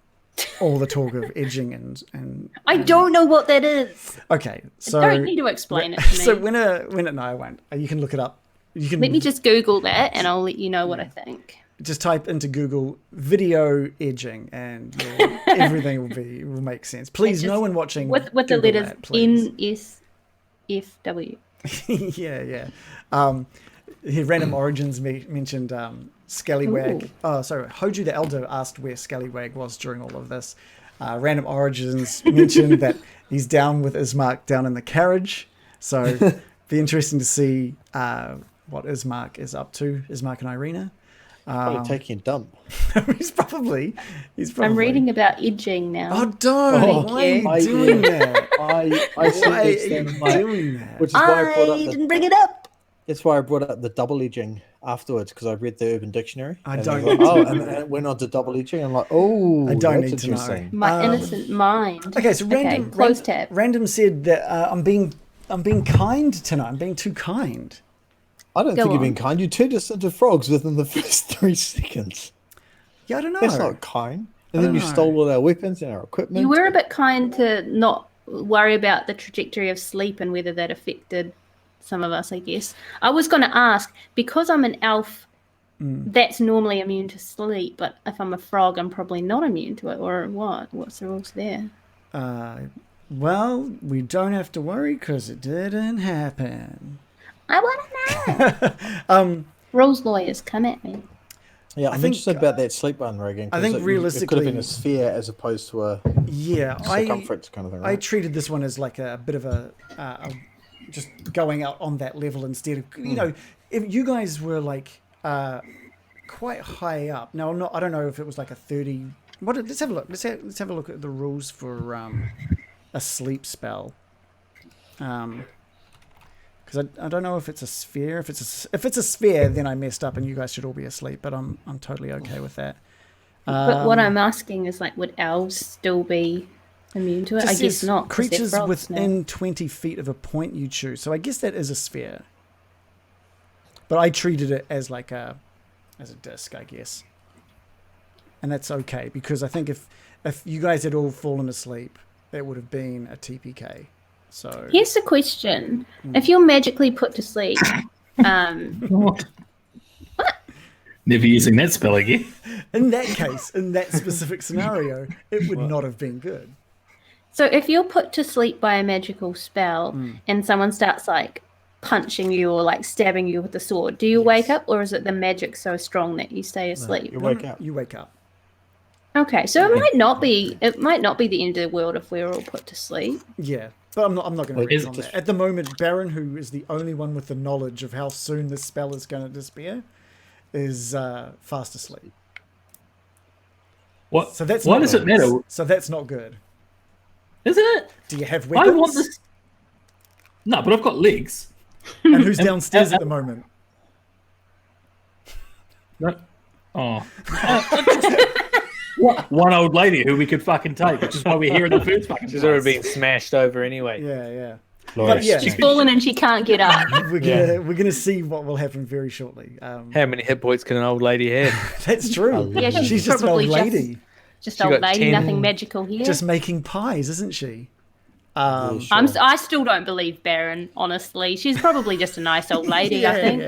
All the talk of edging and I don't know what that is. okay. So Don't need to explain it to me. So no, I won't. You can look it up. You can Let me just Google that, and I'll let you know what I think. just type into Google video edging, and everything will make sense. Please, no one watching with the Google letters that, please. NSFW. yeah. Here, Random Origins mentioned Scallywag. Ooh. Oh, sorry. Hoju the Elder asked where Scallywag was during all of this. Random Origins mentioned that he's down with Ismark down in the carriage. So be interesting to see what Ismark is up to. Ismark and Irina. Probably taking a dump. he's probably. I'm reading about edging now. Oh, don't! Oh, Why are you doing that? I see Why this are thing you in my, doing that? which is why I brought up didn't bring it up. That's why I brought up the double edging afterwards, because I read the Urban Dictionary. I and don't was like, need to oh, know and that. it went on to double edging. I'm like, oh, I don't that's need to know. interesting. My innocent mind. Okay, so random. close tab. Random said that I'm being kind tonight. I'm being too kind. I don't Go think you've on. been kind. You turned us into frogs within the first 3 seconds. Yeah, I don't know. That's not kind. And I then you don't know. stole all our weapons and our equipment. You were a bit kind to not worry about the trajectory of sleep and whether that affected some of us, I guess. I was going to ask, because I'm an elf, that's normally immune to sleep, but if I'm a frog, I'm probably not immune to it, or what? What's the rules there? Well, we don't have to worry because it didn't happen. I want to know. Rules lawyers, come at me. Yeah, I'm think- interested about that sleep one, Reagan. I think it could have realistically- been a sphere as opposed to a Yeah, circumference kind of thing. I Right? treated this one as like a bit of a just going out on that level instead of if you guys were like quite high up. Now I don't know if it was like a 30. Let's have a look. Let's have a look at the rules for a sleep spell. Because I don't know if it's a sphere. If it's a sphere, then I messed up, and you guys should all be asleep. But I'm totally okay with that. But what I'm asking is, like, would elves still be immune to it? I Just guess says not. 'cause they're Creatures frogs now. within 20 feet of a point you choose. So I guess that is a sphere. But I treated it as like a disc, I guess. And that's okay, because I think if you guys had all fallen asleep, it would have been a TPK. So Here's the question: if you're magically put to sleep, What? Never using that spell again. In that case, in that specific scenario, it would not have been good. So if you're put to sleep by a magical spell and someone starts like punching you or like stabbing you with the sword, do you wake up, or is it the magic so strong that you stay asleep? You wake up. You wake up. Okay, so it might not be the end of the world if we were all put to sleep. Yeah, but I'm not going to read Is on it that. At the moment, Baron, who is the only one with the knowledge of how soon this spell is going to disappear, is fast asleep. What? So that's Why not does it good. matter? So that's not good. Isn't it? Do you have I weapons? want this. No, but I've got legs. And who's downstairs at the moment? No. Oh. One old lady who we could fucking take, which is why we're here in the first fucking She's place. already been smashed over anyway. Yeah. Laura, But yeah, She's fallen and she can't get up. we're gonna see what will happen very shortly. How many hit points can an old lady have? That's true. Yeah, she's just an old probably lady, Just She old got lady, 10 nothing magical here. just making pies, isn't she? I still don't believe Baron, honestly. She's probably just a nice old lady, I think.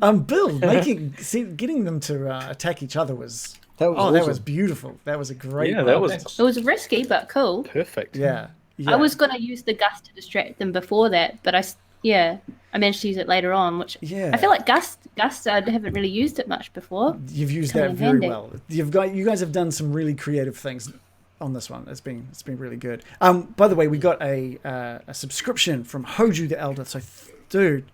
Yeah. Bill, getting them to attack each other was that was that awesome. was beautiful. That was a great. Yeah, that roll. was It was risky, but cool. perfect. Yeah. I was going to use the gust to distract them before that, but I managed to use it later on, which Yeah. I feel like gust I haven't really used it much before. You've used Coming that in very handy. well. You guys have done some really creative things on this one. It's been really good. By the way, we got a subscription from Hoju the Elder. So, dude,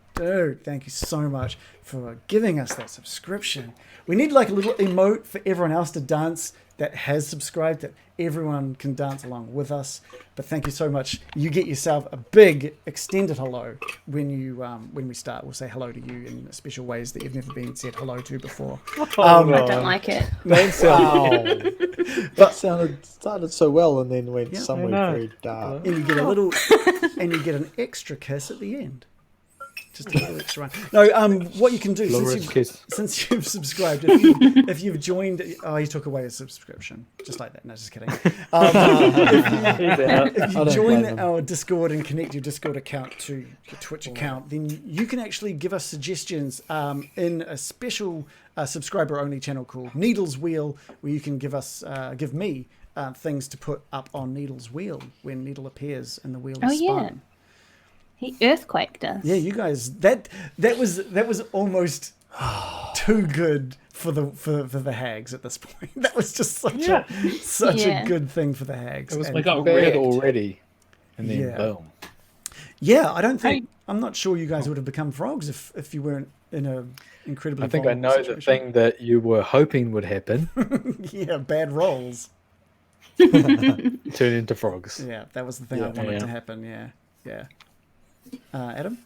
thank you so much for giving us that subscription. We need like a little emote for everyone else to dance that has subscribed, that everyone can dance along with us. But thank you so much. You get yourself a big extended hello when we start. We'll say hello to you in special ways that you've never been said hello to before. I don't like it. Wow. That started so well and then went Yeah, somewhere very dark. And you get a little, and you get an extra kiss at the end. Just a little extra one. No, what you can do Laura's kiss. since you've subscribed, if you've joined, you took away a subscription, just like that. No, just kidding. If you join our Discord and connect your Discord account to your Twitch account, then you can actually give us suggestions in a special subscriber-only channel called Needle's Wheel, where you can give me things to put up on Needle's Wheel when Needle appears and the wheel is spun. Yeah. He earthquaked us. Yeah, you guys, that was almost too good for the hags at this point. That was just such a good thing for the hags. It was And- got bad already, and then Yeah. boom. yeah, I don't think I'm not sure you guys would have become frogs if you weren't in a incredibly. I think I know vulnerable the situation. thing that you were hoping would happen. Yeah, bad rolls. Turn into frogs. Yeah, that was the thing I wanted to happen. Yeah. Adam.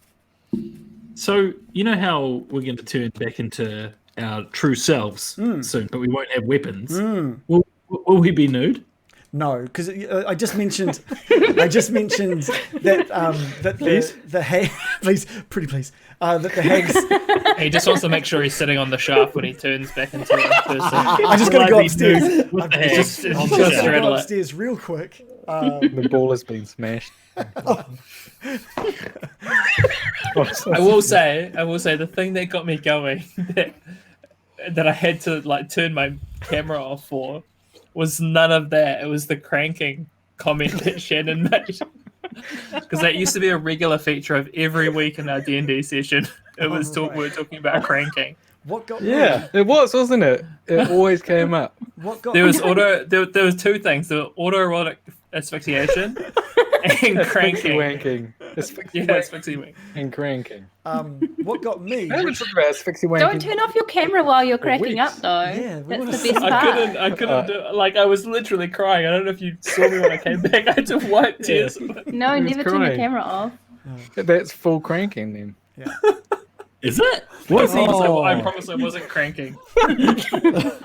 So you know how we're going to turn back into our true selves soon, but we won't have weapons. Will we be nude? No, because I just mentioned that the hag, please, pretty please, that the hags. He just wants to make sure he's sitting on the shaft when he turns back into a person. I just got to go upstairs. With the I've hags just- on it's the just shaft. straddle go it. upstairs real quick. The ball has been smashed. I will say the thing that got me going that I had to like turn my camera off for was none of that. It was the cranking comment that Shannon made. Because that used to be a regular feature of every week in our D&D session. It was we were talking about cranking. What got Yeah, it was, wasn't it? It always came up. What got There was there was two things. There were autoerotic asphyxiation and cranking. Wanking. Yeah, asphyxiation. And cranking. what got me? I haven't talked about asphyxia wanking. Don't turn off your camera while you're cracking weeks. up, though. Yeah, we wanna That's see- the best part. I couldn't do it. Like I was literally crying. I don't know if you saw me when I came back. I had to wipe tears. No, He was never turn your crying. camera off. That's full cranking then. Is it? I promise I wasn't cranking.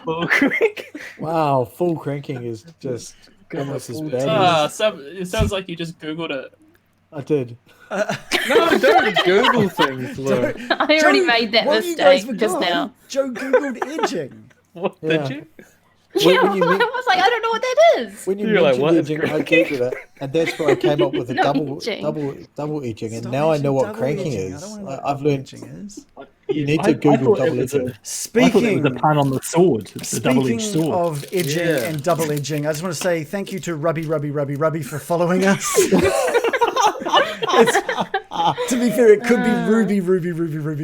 Full cranking. Wow, full cranking is just almost as bad. It sounds like you just googled it. I did. No, don't Google things, Luke. I already made that what have you guys mistake just forgot? now. Joe googled edging. What Yeah. did you? When Yeah, you I mean- was like, I don't know what that is. When you You're like, mentioned what is edging, I googled it, and that's where I came up with a No double edging. double edging, and Stop now I know mentioning what double cranking edging. I is. don't wanna know what I've double learned. edging is. You need to I Google thought it double was edging. I thought it was Speaking a pun on the sword. It's a double-edged Speaking sword. of edging Yeah. and double edging, I just want to say thank you to Rubby for following us. To be fair, it could be Ruby,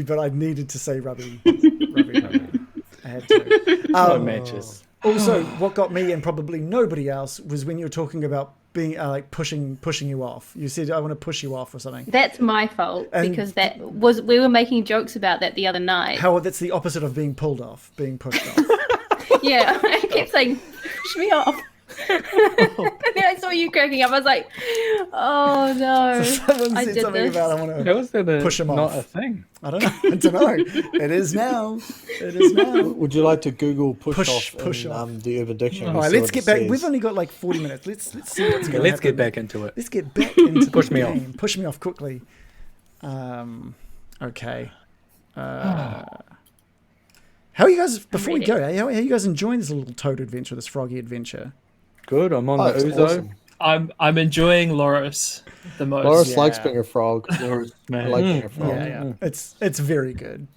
but I needed to say Rubby. I had to. No matches. Also, what got me and probably nobody else was when you were talking about being like pushing you off. You said, "I want to push you off" or something. That's my fault And- because we were making jokes about that the other night. How that's the opposite of being pulled off, being pushed off. Yeah, I kept saying, push me off. And then I saw you cracking up. I was like, oh no. Someone I said did something this. about I want How to. is that Push 'em not off. a thing? I don't know. It is now. It is now. Would you like to Google push Push off in off. the Urban Dictionary? All right, See let's what get it back. says? We've only got like 40 minutes. Let's see what's going to Let's get happen. back into it. Let's get back into Push the me game. off. Push me off quickly. Okay. How are you guys? Before we ready. go, how are you guys enjoying this little toad adventure, this froggy adventure? Good. I'm on Oh, the it's Uzo. awesome. I'm enjoying Loris the most. Loris Yeah. likes being a frog. Loris, I man. like being a frog. Yeah. It's very good.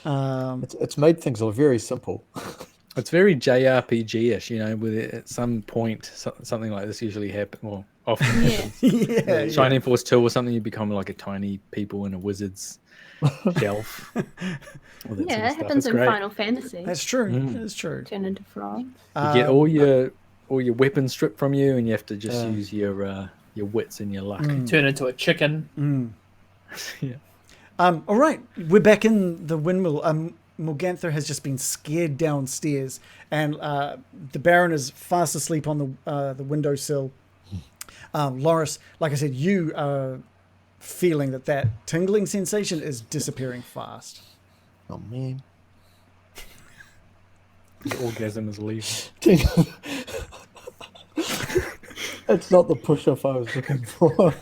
It's made things look very simple. It's very JRPG-ish, you know. With it, at some point, something like this usually happens. Well, often Yeah. happens. Yeah. Shining Force 2 or something, you become like a tiny people in a wizard's shelf. All that sort Yeah, of it stuff. happens It's in great. Final Fantasy. That's true. That's true. Turn into frogs. You get all your weapons stripped from you, and you have to just use your wits and your luck. Turn into a chicken. Yeah. All right, we're back in the windmill. Morgantha has just been scared downstairs, and the Baron is fast asleep on the windowsill. Loris, like I said, you are feeling that tingling sensation is disappearing fast. Oh man. The orgasm is leaving. It's not the push off I was looking for.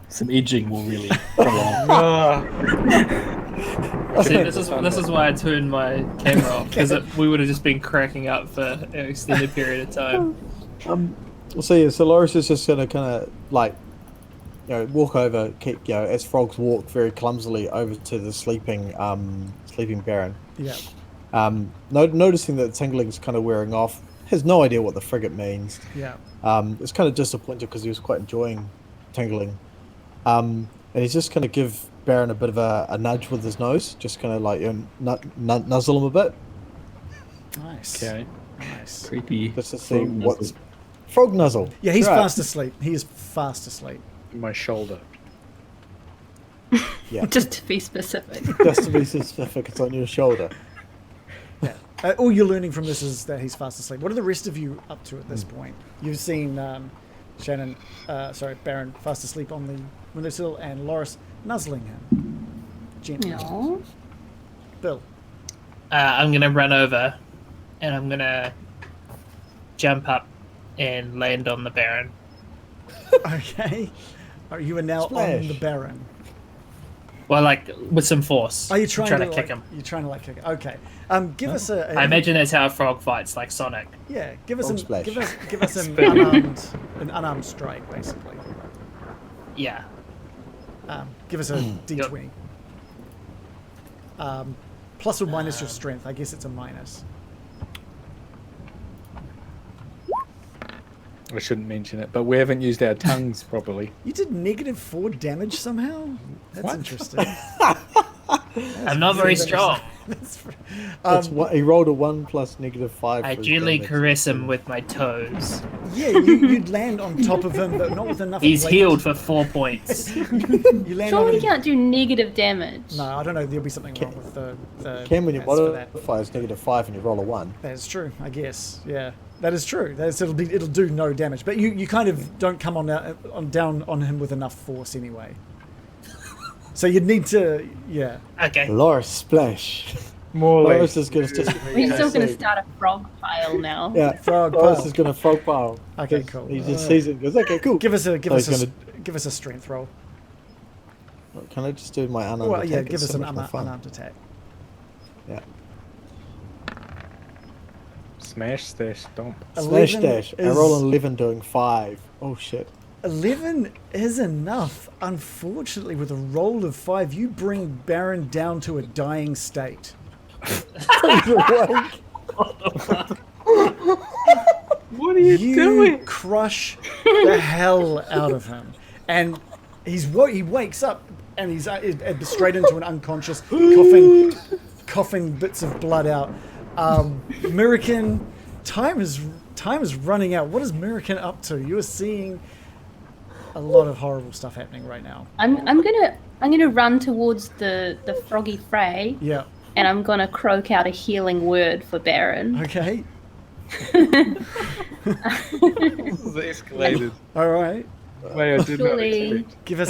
Some edging will really prolong. See, this is why I turned my camera off because we would have just been cracking up for an extended period of time. So Loris is just gonna kind of like, walk over, as frogs walk very clumsily over to the sleeping Baron. Yeah. Noticing that the tingling's kind of wearing off, has no idea what the frigate means. Yeah. It's kind of disappointed because he was quite enjoying tingling. And he's just going to give Baron a bit of a nudge with his nose, just kind of like nuzzle him a bit, Nice. Okay. Nice. Creepy. just to see Frog what's nuzzle. frog nuzzle. Yeah, he's Right. fast asleep. He is fast asleep. My shoulder. Yeah, Just to be specific. just to be specific, it's on your shoulder. Yeah. All you're learning from this is that he's fast asleep. What are the rest of you up to at this point? You've seen Baron fast asleep on the windowsill and Loris nuzzling him gently. No. Bill. I'm gonna run over, and I'm gonna jump up and land on the Baron. Okay. You are now Splash. on the Baron. Well, like with some force. Are you I'm trying to kick him? You're trying to kick him. Okay. Give us a. I imagine that's how a frog fights, like Sonic. Yeah. Give us Frog an. splash. Give us an unarmed strike, basically. Yeah. Give us a d20. Plus or minus your strength. I guess it's a minus. I shouldn't mention it, but we haven't used our tongues properly. You did -4 damage somehow. That's What? interesting. I'm not very strong. That's what he rolled a 1 plus -5. I for his gently damage. caress him with my toes. Yeah, you'd land on top of him, but not with enough. He's weight. healed for 4 points. You land on Surely you him. can't do negative damage. No, I don't know. There'll be something wrong with the Can when your maths for that. modifier is -5 and you roll a 1. That's true, I guess. Yeah, that is true. It'll do no damage, but you kind of don't come down on him with enough force anyway. So you'd need to, yeah. Okay. Loris splash. More or Loris less. is going to just. We're still going to start a frog pile now. Yeah, Frog Loris pile. is going to frog pile. Okay, cool. He just sees it and goes, okay, cool. Give us So he's a strength roll. Can I just do my unarmed Well, attack? yeah, It's give us so an much more fun. unarmed attack. Yeah. Smash, stash, stomp. Slash 11 dash. I is- roll an 11 doing 5. Oh shit. 11 is enough. Unfortunately, with a roll of 5, you bring Baron down to a dying state. What are you doing? Crush the hell out of him, and he wakes up and he's straight into an unconscious, coughing bits of blood out. Mirakin, time is running out. What is Mirakin up to? You are seeing a lot of horrible stuff happening right now. I'm gonna run towards the froggy Frey. Yeah. And I'm gonna croak out a healing word for Baron. Okay. This is escalated. All right. Way I did not Surely, expect. Give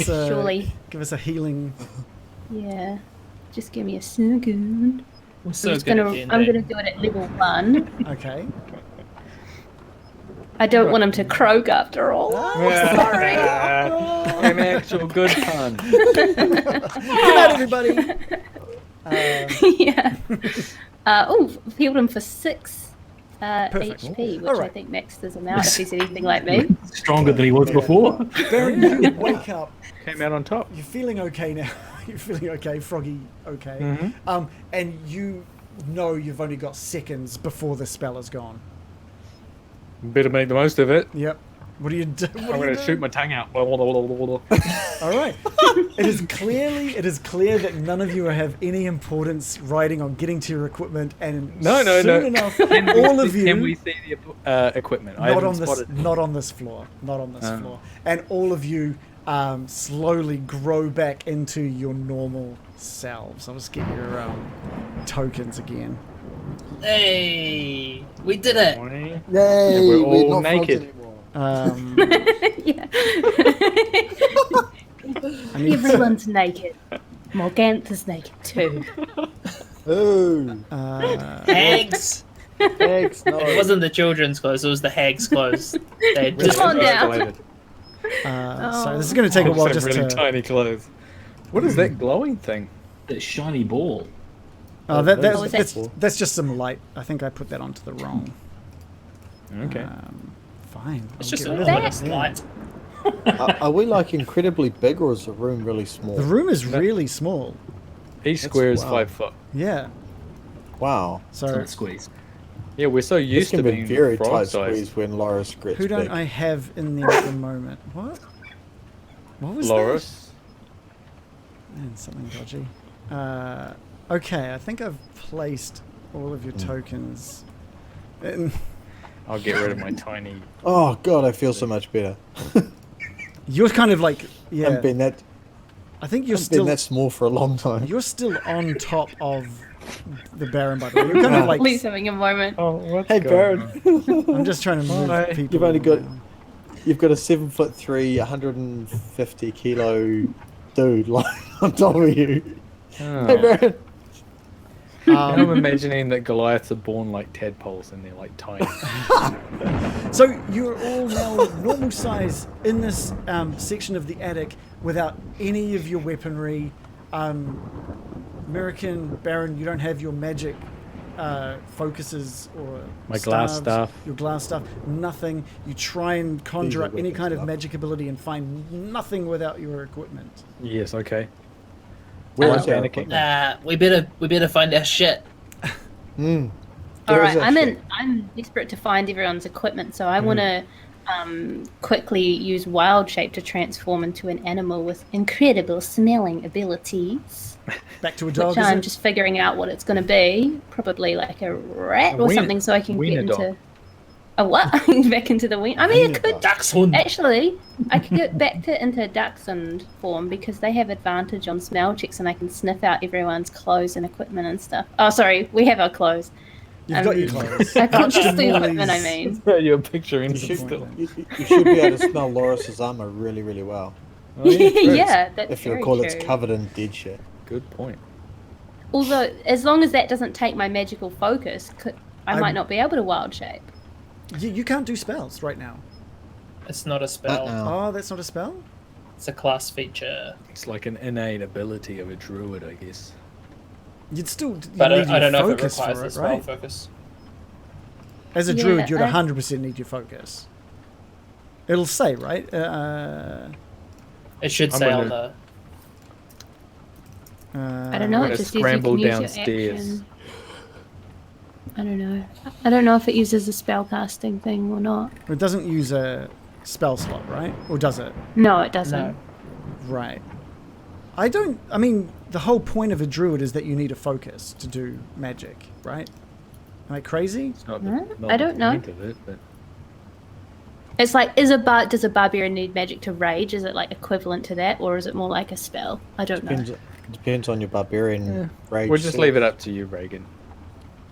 us a healing. yeah. Just give me a second. I'm so I'm just good gonna at I'm D&D. gonna do it at level 1. Okay. I don't want him to croak after all. Sorry. An actual good pun. Good night, everybody. Yeah. Healed him for 6 Perfect. HP, which All right. I think maxes him out if he's anything like me. Stronger than he was before. Baron, you wake up. Came out on top. You're feeling okay now. You're feeling okay, Froggy. Okay. Mm-hmm. And you know you've only got seconds before the spell is gone. Better make the most of it. Yep. What do you do? I'm going to shoot my tongue out. All right. It is clear that none of you have any importance riding on getting to your equipment, and No. soon enough, all of you. Can we see the equipment? I Not haven't on this. spotted. Not on this floor. Not on this floor. And all of you slowly grow back into your normal selves. I'll just get your tokens again. Hey, we did it. Yay! we're all not frogs naked. anymore. Yeah. I need Everyone's naked. Morgantha's naked too. Ooh, Hags. eggs, no. It wasn't the children's clothes, it was the hags' clothes. They just Come on down. Escalated. So this is going to take a while Some just really to. tiny clothes. What is that glowing thing? That shiny ball. Oh, Oh, is that's just some light. I think I put that onto the wrong. Okay. Fine. It's I'll just get a rid of little it. bit of light. Are we like incredibly big, or is the room really small? The room is really small. Each square is wow. 5 foot. Yeah. Wow, So Tight squeeze. Yeah, we're so this used can to be being very frog tight size. squeeze when Loris gets who don't big. I have in there at the moment? What? What was Loris. that? Man, something dodgy. Okay, I think I've placed all of your tokens. In... I'll get rid of my tiny. Oh god, I feel so much better. You're kind of like, I yeah. haven't been that. I think you're Been still that small for a long time. you're still on top of the Baron, by the way. You're kind of like Lee's having a moment. Oh, what's Hey, going Baron. on? I'm just trying to move Hi. people. You've only got- around. You've got a 7'3", 150 kilo dude like on top of you. Oh. Hey, Baron. I'm imagining that Goliaths are born like tadpoles and they're like tiny. So you're all now normal size in this section of the attic without any of your weaponry. American Baron, you don't have your magic focuses or My glass staves, stuff. Your glass stuff, nothing. You try and conjure are up any weapon kind of stuff. magic ability and find nothing without your equipment. Yes, okay. Where I'm is our panicking. equipment? We better find our shit. Mm. All Where right, is our I'm ship? I'm desperate to find everyone's equipment, so I want to quickly use wild shape to transform into an animal with incredible smelling abilities. Back to a dog. Which is I'm it? just figuring out what it's going to be. Probably like a rat A or wiener- something, so I can wiener get into dog. a what? Back into the wing. I mean, Wiener it could dog. Dachshund. actually. I could get back into dachshund form because they have advantage on smell checks, and I can sniff out everyone's clothes and equipment and stuff. Oh, sorry, we have our clothes. You've got your clothes. I can't just the Molly's- equipment. I mean. You're picturing You them should, still. you should be able to smell Loris's armor really, really well. Oh, yeah, true. Yeah, that's If you very recall, true. it's covered in dead shit. Good point. Although, as long as that doesn't take my magical focus, I might not be able to wild shape. You can't do spells right now. It's not a spell. Uh-oh. Oh, that's not a spell? It's a class feature. It's like an innate ability of a druid, I guess. You'd still you But need I don't your know if it focus requires for a it, spell right? focus. As a Yeah, druid, you'd I- 100% need your focus. It'll say, right? It should I'm say gonna- on the. I don't know. gonna It just says you scramble can use your downstairs. action. I don't know. I don't know if it uses a spellcasting thing or not. It doesn't use a spell slot, right? Or does it? No, it doesn't. No. Right. I mean, the whole point of a druid is that you need a focus to do magic, right? Am I crazy? It's not Huh? not I don't the know. point of it, but It's like, does a barbarian need magic to rage? Is it like equivalent to that, or is it more like a spell? I don't know. Depends on your barbarian rage. we'll just leave it up to you, Reagan.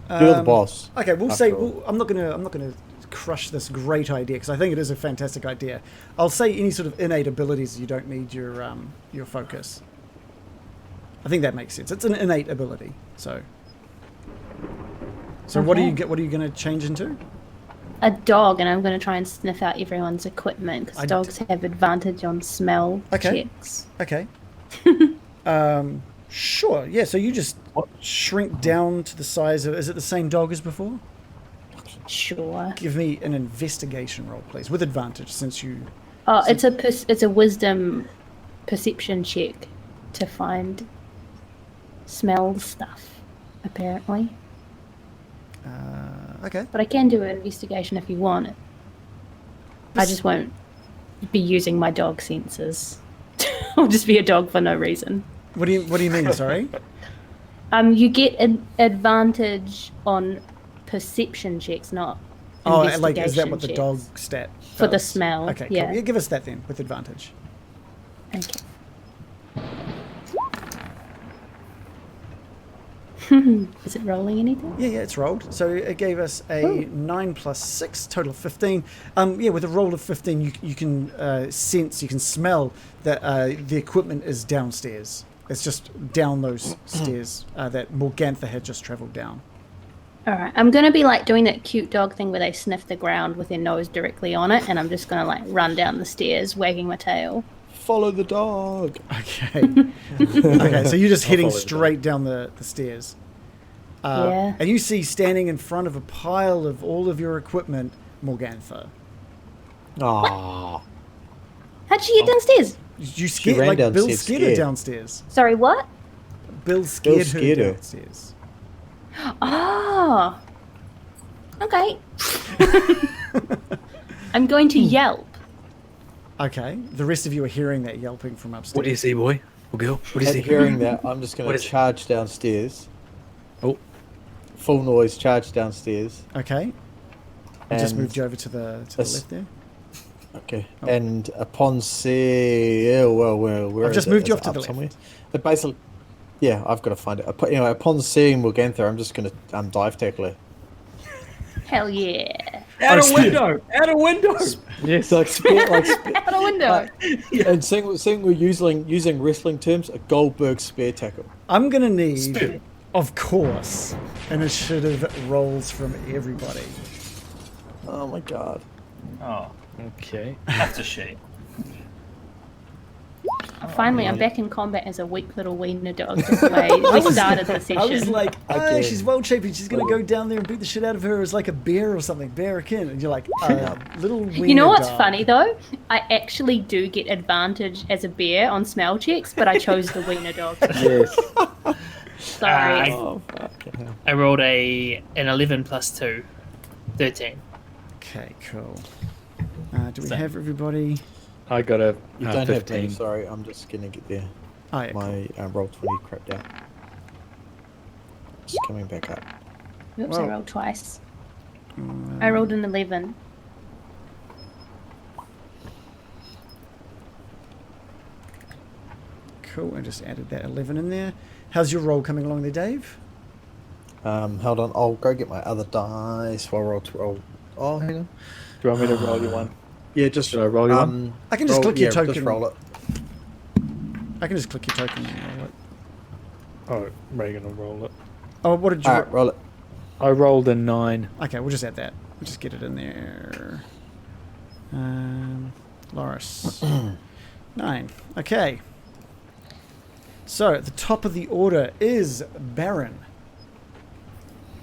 You're the boss. Okay, we'll after say all. I'm not gonna crush this great idea because I think it is a fantastic idea. I'll say any sort of innate abilities you don't need your focus. I think that makes sense. It's an innate ability. So what do you Okay. get? What are you going to change into? A dog, and I'm going to try and sniff out everyone's equipment because I dogs have advantage on smell Okay. checks. Okay. Sure. Yeah. So you just shrink down to the size of. Is it the same dog as before? Sure. Give me an investigation roll, please, with advantage, since you. Oh, it's a wisdom perception check to find smell stuff, apparently. Okay. But I can do an investigation if you want it. I just won't be using my dog senses. I'll just be a dog for no reason. What do you mean? Sorry. You get an advantage on perception checks, not Oh, investigation like is that what the checks. dog stat For the does? smell, Okay. yeah. Cool. Yeah. Give us that then with advantage. Okay. Is it rolling anything? Yeah, it's rolled. So it gave us a 9 plus 6, total of 15. Yeah, with a roll of 15, you can sense, you can smell that the equipment is downstairs. It's just down those stairs that Morgantha had just travelled down. Alright, I'm gonna be like doing that cute dog thing where they sniff the ground with their nose directly on it, and I'm just gonna like run down the stairs wagging my tail. Follow the dog. Okay. Okay, so you're just heading follow the straight down the stairs. Yeah. And you see standing in front of a pile of all of your equipment, Morgantha. Ah. How'd she get downstairs? You scared, ran like Bill downstairs scared her scared. downstairs. Sorry, what? Bill scared scared her her. downstairs. Oh. Okay. I'm going to yelp. Okay, the rest of you are hearing that yelping from upstairs. What do you see, boy? Or girl? What do you And see? hearing that, I'm just going What to is it? charge downstairs. Oh, Full noise, charge downstairs. Okay, I just And moved you over to the this- left there. Okay. Oh. And upon see, where I've is just it? moved Is you it off to the up left. somewhere? But basically, yeah, I've got to find it. Upon seeing Morgantha, I'm just going to dive tackle her. Hell yeah. Out a window! Out a window! yes. So like, Out a window. and seeing we're using wrestling terms, a Goldberg spear tackle. I'm gonna need, of course, initiative rolls from everybody. Oh my god. Oh, Okay. that's a shame. Finally, I'm back in combat as a weak little wiener dog. Just the way we started the session. I was like, Again. she's well shaped. She's gonna go down there and beat the shit out of her as like a bear or something, bearkin. And you're like, little wiener You know what's dog. funny though? I actually do get advantage as a bear on smell checks, but I chose the wiener dog. Yes. Sorry. Oh fucking hell. I rolled an 11 plus 2, 13. Okay, cool. Do we Same. have everybody? I got a You don't have 15. me, sorry. I'm just going to get there. Oh, yeah, cool. My roll 20 crapped out. Just coming back up. Oops, I Well- rolled twice. I rolled an 11. Cool. I just added that 11 in there. How's your roll coming along there, Dave? Hold on. I'll go get my other dice while I roll. Oh, hang on. Do you want me to roll you one? Yeah, just Should I roll you one? I can just click your token. Just roll it. I can just click your token and roll it. Oh, Reagan will roll it. Oh, what did you? All right, roll it. I rolled a 9. Okay, we'll just add that. We'll just get it in there. Loris. 9. Okay. So, at the top of the order is Baron.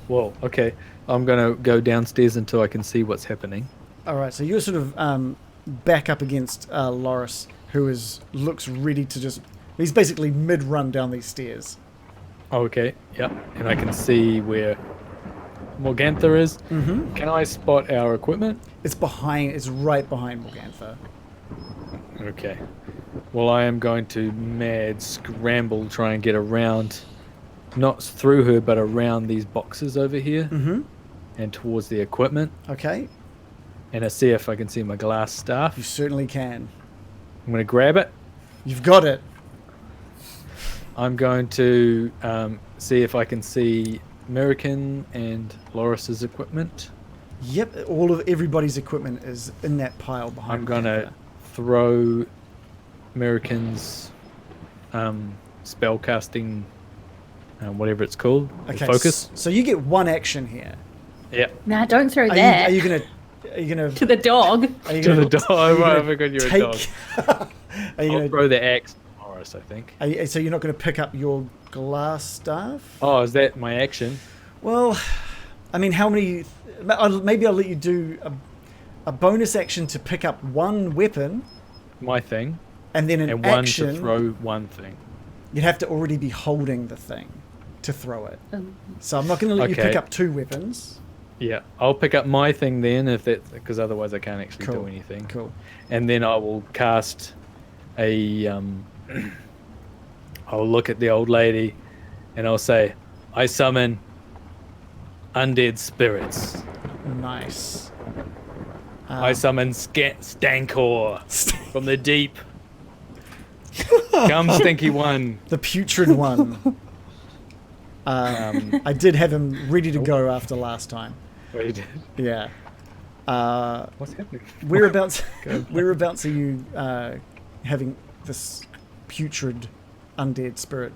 Whoa. Okay. I'm gonna go downstairs until I can see what's happening. All right, so you're sort of back up against Loris, who looks ready to just... He's basically mid-run down these stairs. Okay, yep. And I can see where Morgantha is. Mm-hmm. Can I spot our equipment? It's right behind Morgantha. Okay. Well, I am going to mad scramble, try and get around, not through her, but around these boxes over here Mm-hmm. and towards the equipment. Okay. And I see if I can see my glass staff. You certainly can. I'm going to grab it. You've got it. I'm going to see if I can see American and Loris's equipment. Yep, everybody's equipment is in that pile behind. I'm going to throw American's spellcasting, whatever it's called, focus. So you get one action here. Yeah. Nah, don't throw Are that. you gonna to the dog. Are you To gonna, the dog. I forgot you're a dog. Are you I'll gonna, throw the axe at Loris, I think. so you're not going to pick up your glass staff? Oh, is that my action? Well, I mean, how many? Maybe I'll let you do a bonus action to pick up one weapon, My thing. and then an And one action. to throw one thing. You'd have to already be holding the thing to throw it. Oh. So I'm not going to let you Okay. pick up two weapons. Yeah, I'll pick up my thing then, because otherwise I can't actually Cool. do anything. Cool. And then I will cast a. I'll look at the old lady, and I'll say, "I summon undead spirits. Nice. I summon Stankor from the deep. Come, stinky one." The putrid one. I did have him ready to go after last time. What you did? Yeah. What's happening? Whereabouts are you having this putrid undead spirit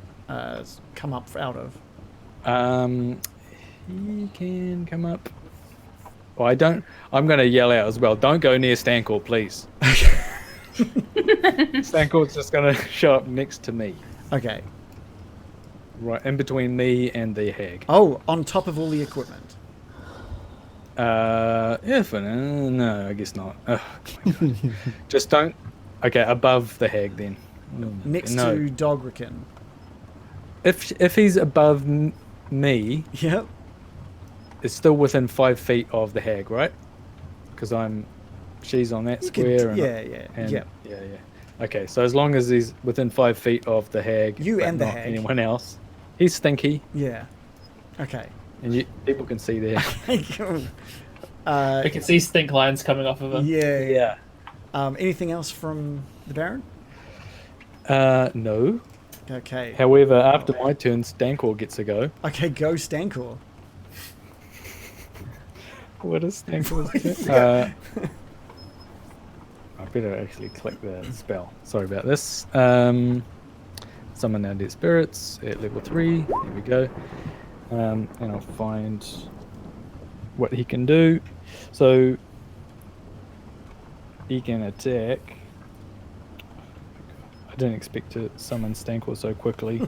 come up out of? He can come up. Oh, I don't. I'm going to yell out as well. Don't go near Stankor, please. Stankor's just going to show up next to me, Okay. right in between me and the hag. Oh, on top of all the equipment. Yeah, for now, no, I guess not. Ugh, just don't. Okay, above the hag then. Next No. to Dogrikin. If he's above me, Yep. it's still within 5 feet of the hag, right? Because she's on that You square. could, and, yeah. yeah. Okay, so as long as he's within 5 feet of the hag, You but and the not hag. anyone else, he's stinky, Yeah. Okay. and people can see there. I can see stink lines coming off of him. Yeah. Anything else from the Baron? No. Okay. However, after my turn, Stankor gets a go. Okay, go Stankor. What is Stankor's turn? I better actually click the spell. Sorry about this. Summon undead spirits at level 3. There we go. And I'll find what he can do. So he can attack. I didn't expect to summon Stankor so quickly.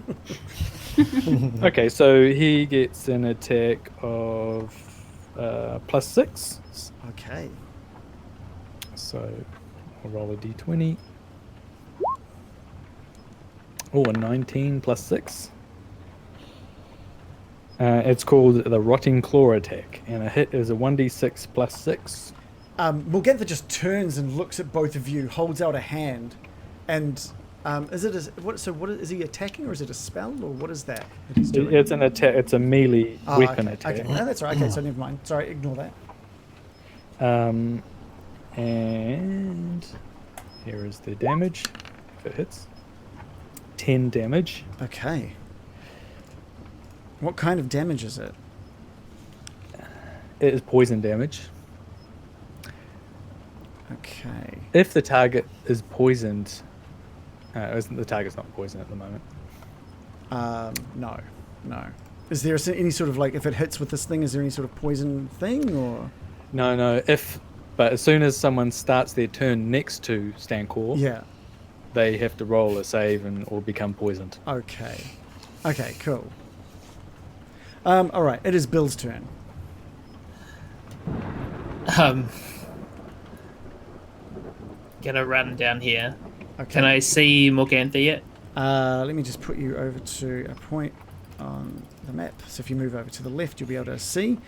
Okay, so he gets an attack of +6. Okay. So I'll roll a d20. Oh, a 19 +6. It's called the Rotting Claw attack, and a hit is a 1d6 +6. Morgantha just turns and looks at both of you, holds out a hand, and is he attacking or is it a spell or what is that he's doing? It's an attack. It's a melee weapon okay, attack. Okay, no, that's right. Okay, so never mind. Sorry, ignore that. And here is the damage. If it hits, 10 damage. Okay. What kind of damage is it? It is poison damage. Okay. If the target is poisoned, the target's not poisoned at the moment. No. Is there any sort of if it hits with this thing, is there any sort of poison thing or? No. But as soon as someone starts their turn next to Stankor, Yeah. they have to roll a save or become poisoned. Okay. Okay. Cool. All right. It is Bill's turn. gonna run down here. Okay. Can I see Morgantha yet? Let me just put you over to a point on the map. So if you move over to the left, you'll be able to see.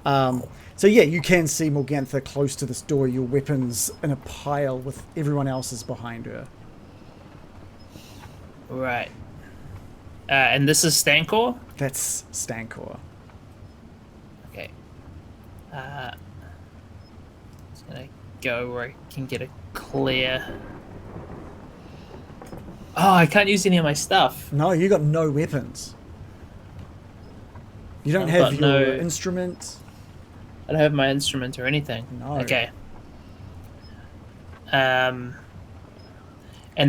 So yeah, you can see Morgantha close to this door, your weapons in a pile with everyone else's behind her. Right. And this is Stancor? That's Stancor. Okay. Just gonna go where I can get a clear... Oh, I can't use any of my stuff. No, you got no weapons. You don't I've have got your no- instrument. I don't have my instrument or anything. No. Okay. In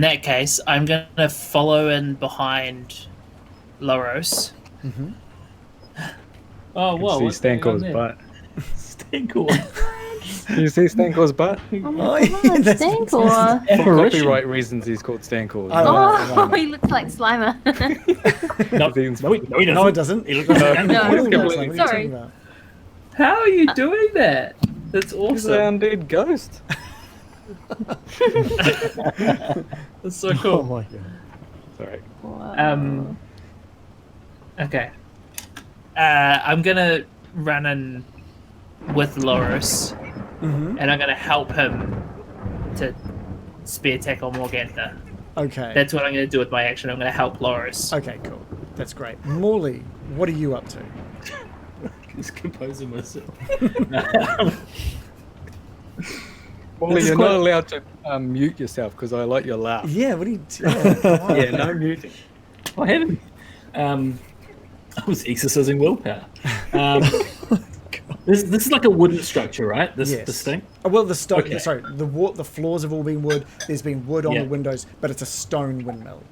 that case, I'm gonna follow in behind Loros. Mm-hmm. Oh, whoa. see what's going on Stankor's there? butt. Stancor. You see Stankor's butt? Oh Oh, my yeah, god, that's Stancor. For Apparition. copyright reasons, he's called Stankor. I know. Oh, he looks like Slimer. No, He's- no, he doesn't. No, it doesn't. He looks like No. Stancor. No. What are you completely- talking about? How are you doing that? That's He's an awesome. undead ghost. That's so Oh cool. my god. Sorry. Okay. I'm gonna run in with Loris, Mm-hmm. and I'm gonna help him to spear tackle Morgantha. Okay. That's what I'm gonna do with my action. I'm gonna help Loris. Okay, cool. That's great. Morley, what are you up to? Just composing myself. Wally, is you're quite- not allowed to mute yourself because I like your laugh. Yeah, what are you doing? Yeah, no muting. I haven't. I was exercising willpower. This is like a wooden structure, right? This thing. Well, the stone. Okay. Sorry, the floors have all been wood. There's been wood on Yeah. the windows, but it's a stone windmill.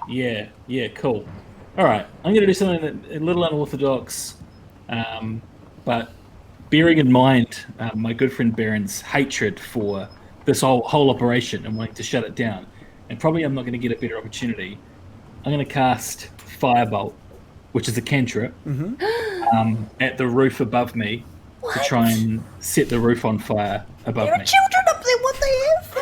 Yeah, cool. All right, I'm going to do something a little unorthodox, but bearing in mind my good friend Baron's hatred for this whole operation and wanting to shut it down, and probably I'm not going to get a better opportunity. I'm going to cast Firebolt, which is a cantrip, at the roof above me to try and set the roof on fire above me. Children up there, what the F?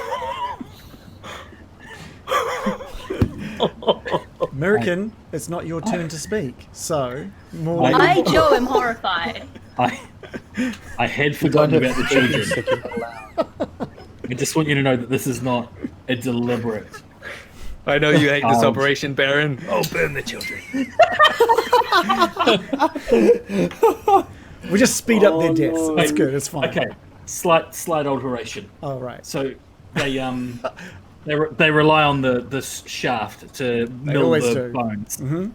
American, it's not your turn to speak. So, Morley. I, Joe, am horrified. I had forgotten about the children. I just want you to know that this is not a deliberate. I know you hate this operation, Baron. Oh, burn the children. We just speed up their deaths. It's Wait, good. It's fine. Okay, slight alteration. All right. So they they rely on the shaft to mill always the do. bones, Mhm.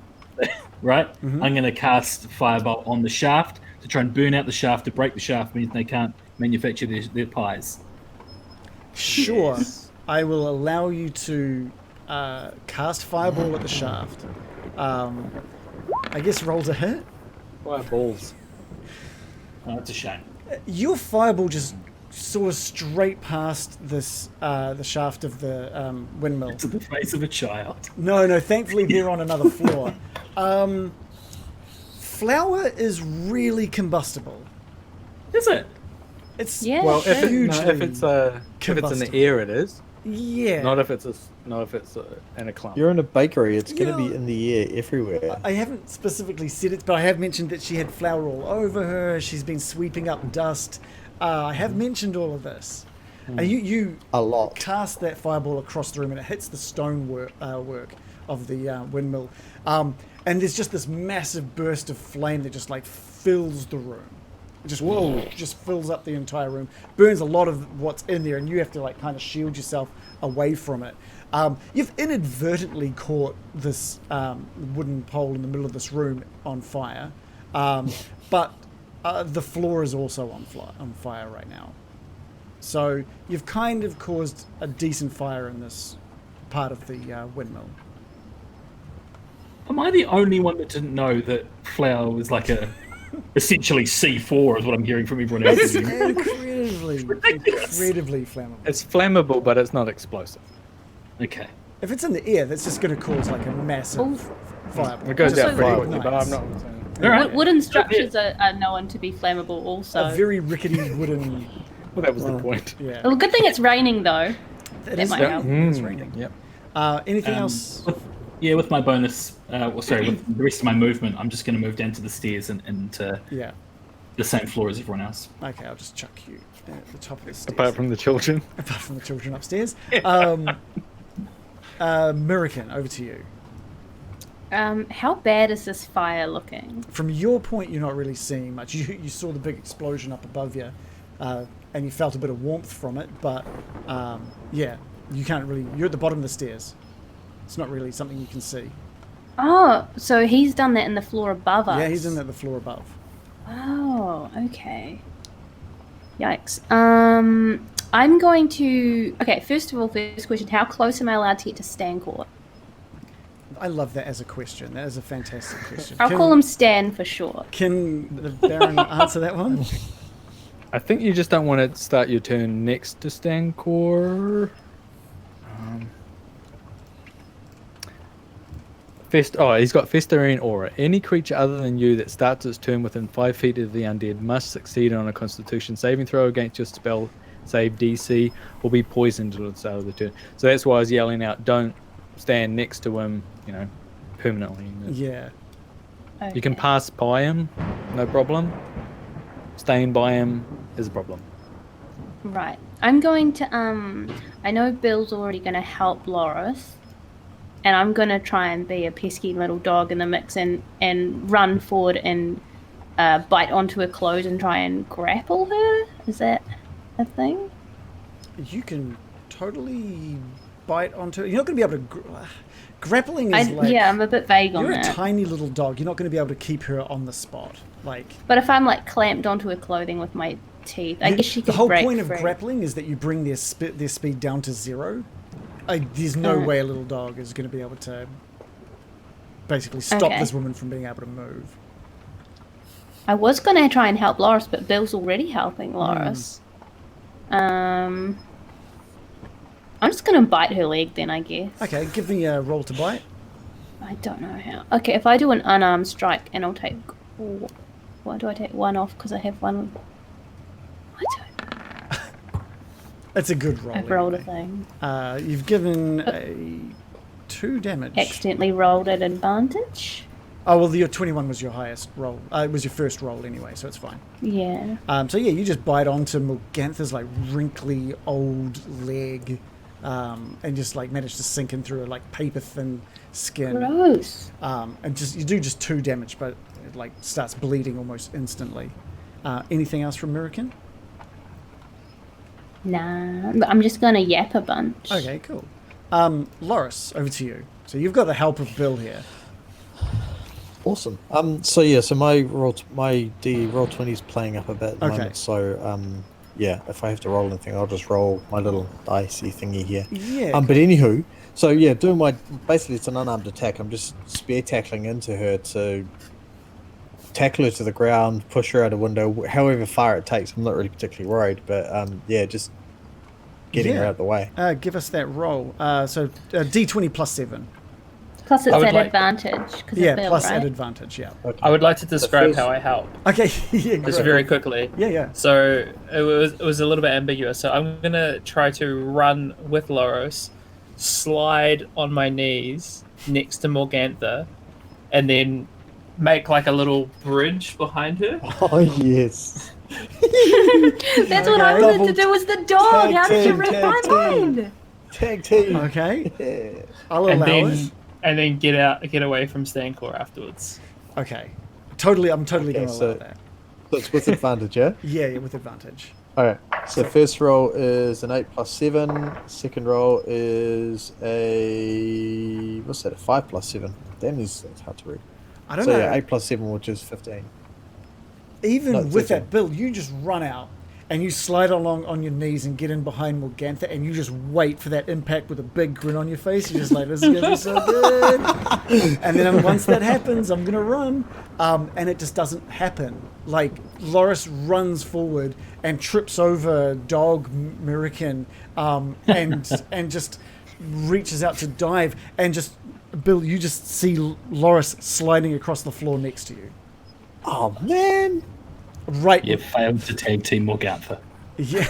right? I'm going to cast Firebolt on the shaft to try and burn out the shaft. To break the shaft means they can't manufacture their pies. Sure. I will allow you to cast Fireball at the shaft. I guess roll to hit. Fireballs. Oh, that's a shame. Your Fireball just soars straight past this the shaft of the windmill. To the face of a child. No, thankfully they're on another floor. Flour is really combustible. Is it? It's Yeah. Well, if hugely if it's in the air, it is. yeah. Not if it's in a clump. You're in a bakery. It's going to Yeah. be in the air everywhere. I haven't specifically said it, but I have mentioned that she had flour all over her. She's been sweeping up dust. I have mentioned all of this. You A lot. cast that fireball across the room and it hits the stone work of the windmill. And there's just this massive burst of flame that just like fills the room. It just fills up the entire room, burns a lot of what's in there, and you have to like kind of shield yourself away from it. You've inadvertently caught this wooden pole in the middle of this room on fire, but the floor is also on fire right now. So you've kind of caused a decent fire in this part of the windmill. Am I the only one that didn't know that flour was like essentially C4 is what I'm hearing from everyone else? It's incredibly flammable. It's flammable, but it's not explosive. Okay. If it's in the air, that's just going to cause like a massive Oh. fireball. It goes Also out pretty very quickly, but nice. I'm not. All right. Wooden structures are known to be flammable also. A very rickety wooden. Well, that was the point. Yeah. Well, good thing it's raining though. It That is might raining. help. It is raining. Yep. Anything else? With my bonus, with the rest of my movement, I'm just going to move down to the stairs and to Yeah. the same floor as everyone else. Okay, I'll just chuck you at the top of the stairs. Apart from the children. Apart from the children upstairs. Mirakin, over to you. How bad is this fire looking? From your point, you're not really seeing much. You saw the big explosion up above you, and you felt a bit of warmth from it, but yeah, you can't really... You're at the bottom of the stairs. It's not really something you can see. Oh, so he's done that in the floor above us. Yeah, he's in at the floor above. Oh, okay. Yikes. I'm going to... Okay, first of all, first question. How close am I allowed to get to Stancor? I love that as a question. That is a fantastic question. I'll call him Stan for short. Can the Baron answer that one? I think you just don't want to start your turn next to Stancor. He's got Festering Aura. Any creature other than you that starts its turn within 5 feet of the undead must succeed on a Constitution saving throw against your spell save DC or be poisoned until the start of the turn. So that's why I was yelling out, don't stand next to him, permanently. Yeah. Okay. You can pass by him, no problem. Staying by him is a problem. Right. I'm going to, I know Bill's already going to help Loris. And I'm going to try and be a pesky little dog in the mix and run forward and bite onto her clothes and try and grapple her. Is that a thing? You can totally bite onto... You're not going to be able to... Grappling is like... Yeah, I'm a bit vague on You're a that. tiny little dog. You're not going to be able to keep her on the spot. But if I'm clamped onto her clothing with my teeth, I guess she could The whole break point of free. grappling is that you bring their speed down to 0. There's no way a little dog is going to be able to basically stop Okay. this woman from being able to move. I was going to try and help Loris, but Bill's already helping Loris. I'm just going to bite her leg then, I guess. Okay, give me a roll to bite. I don't know how. Okay, if I do an unarmed strike, and I'll take... Why do I take 1 off? Because I have 1... I don't... It's a good roll. I've rolled a anyway. thing. You've given a 2 damage. Accidentally rolled at advantage? Oh, well, your 21 was your highest roll. It was your first roll anyway, so it's fine. Yeah. So yeah, you just bite onto Morgantha's wrinkly old leg, and just manage to sink in through her paper thin skin. Gross. And you do 2 damage, but it starts bleeding almost instantly. Anything else from Mirakin? Nah, but I'm just going to yap a bunch. Okay, cool. Loris, over to you. So you've got the help of Bill here. Awesome. So my roll 20 is playing up a bit at the Okay. moment. So if I have to roll anything, I'll just roll my little dicey thingy here. Yeah. But anywho, so yeah, doing basically it's an unarmed attack. I'm just spear tackling into her to tackle her to the ground, push her out a window, however far it takes. I'm not really particularly worried, but just getting her out of the way. Give us that roll. So D20 plus 7. Plus it's I would at like- advantage. 'Cause Yeah, of Bill, plus right? at advantage, yeah. Okay. I would like to describe first- how I help, Okay, yeah, just great. very quickly. Yeah. So it was a little bit ambiguous. So I'm gonna try to run with Loros, slide on my knees next to Morgantha, and then make a little bridge behind her. Oh yes. That's what I Okay. wanted to do was the dog. Tag How did you team, read tag my team. mind? Tag team. Okay, Yeah. I'll and allow then it. get away from Stancor afterwards. Okay. I'm totally Okay, going to so- allow that. So it's with advantage, yeah? Yeah, with advantage. Alright, so first roll is an 8 plus 7. Second roll is a... What's that? A 5 plus 7. Damn, that's hard to read. I don't So know. yeah, 8 plus 7, which is 15. Even No, with 13. that, Bill, you just run out and you slide along on your knees and get in behind Morgantha and you just wait for that impact with a big grin on your face. You're just this is going to be so good. And then once that happens, I'm going to run. And it just doesn't happen. Loris runs forward and trips over dog Mirakin and just reaches out to dive. And just, Bill, you just see Loris sliding across the floor next to you. Oh man! Right. You failed to tag team Morgantha. Yeah.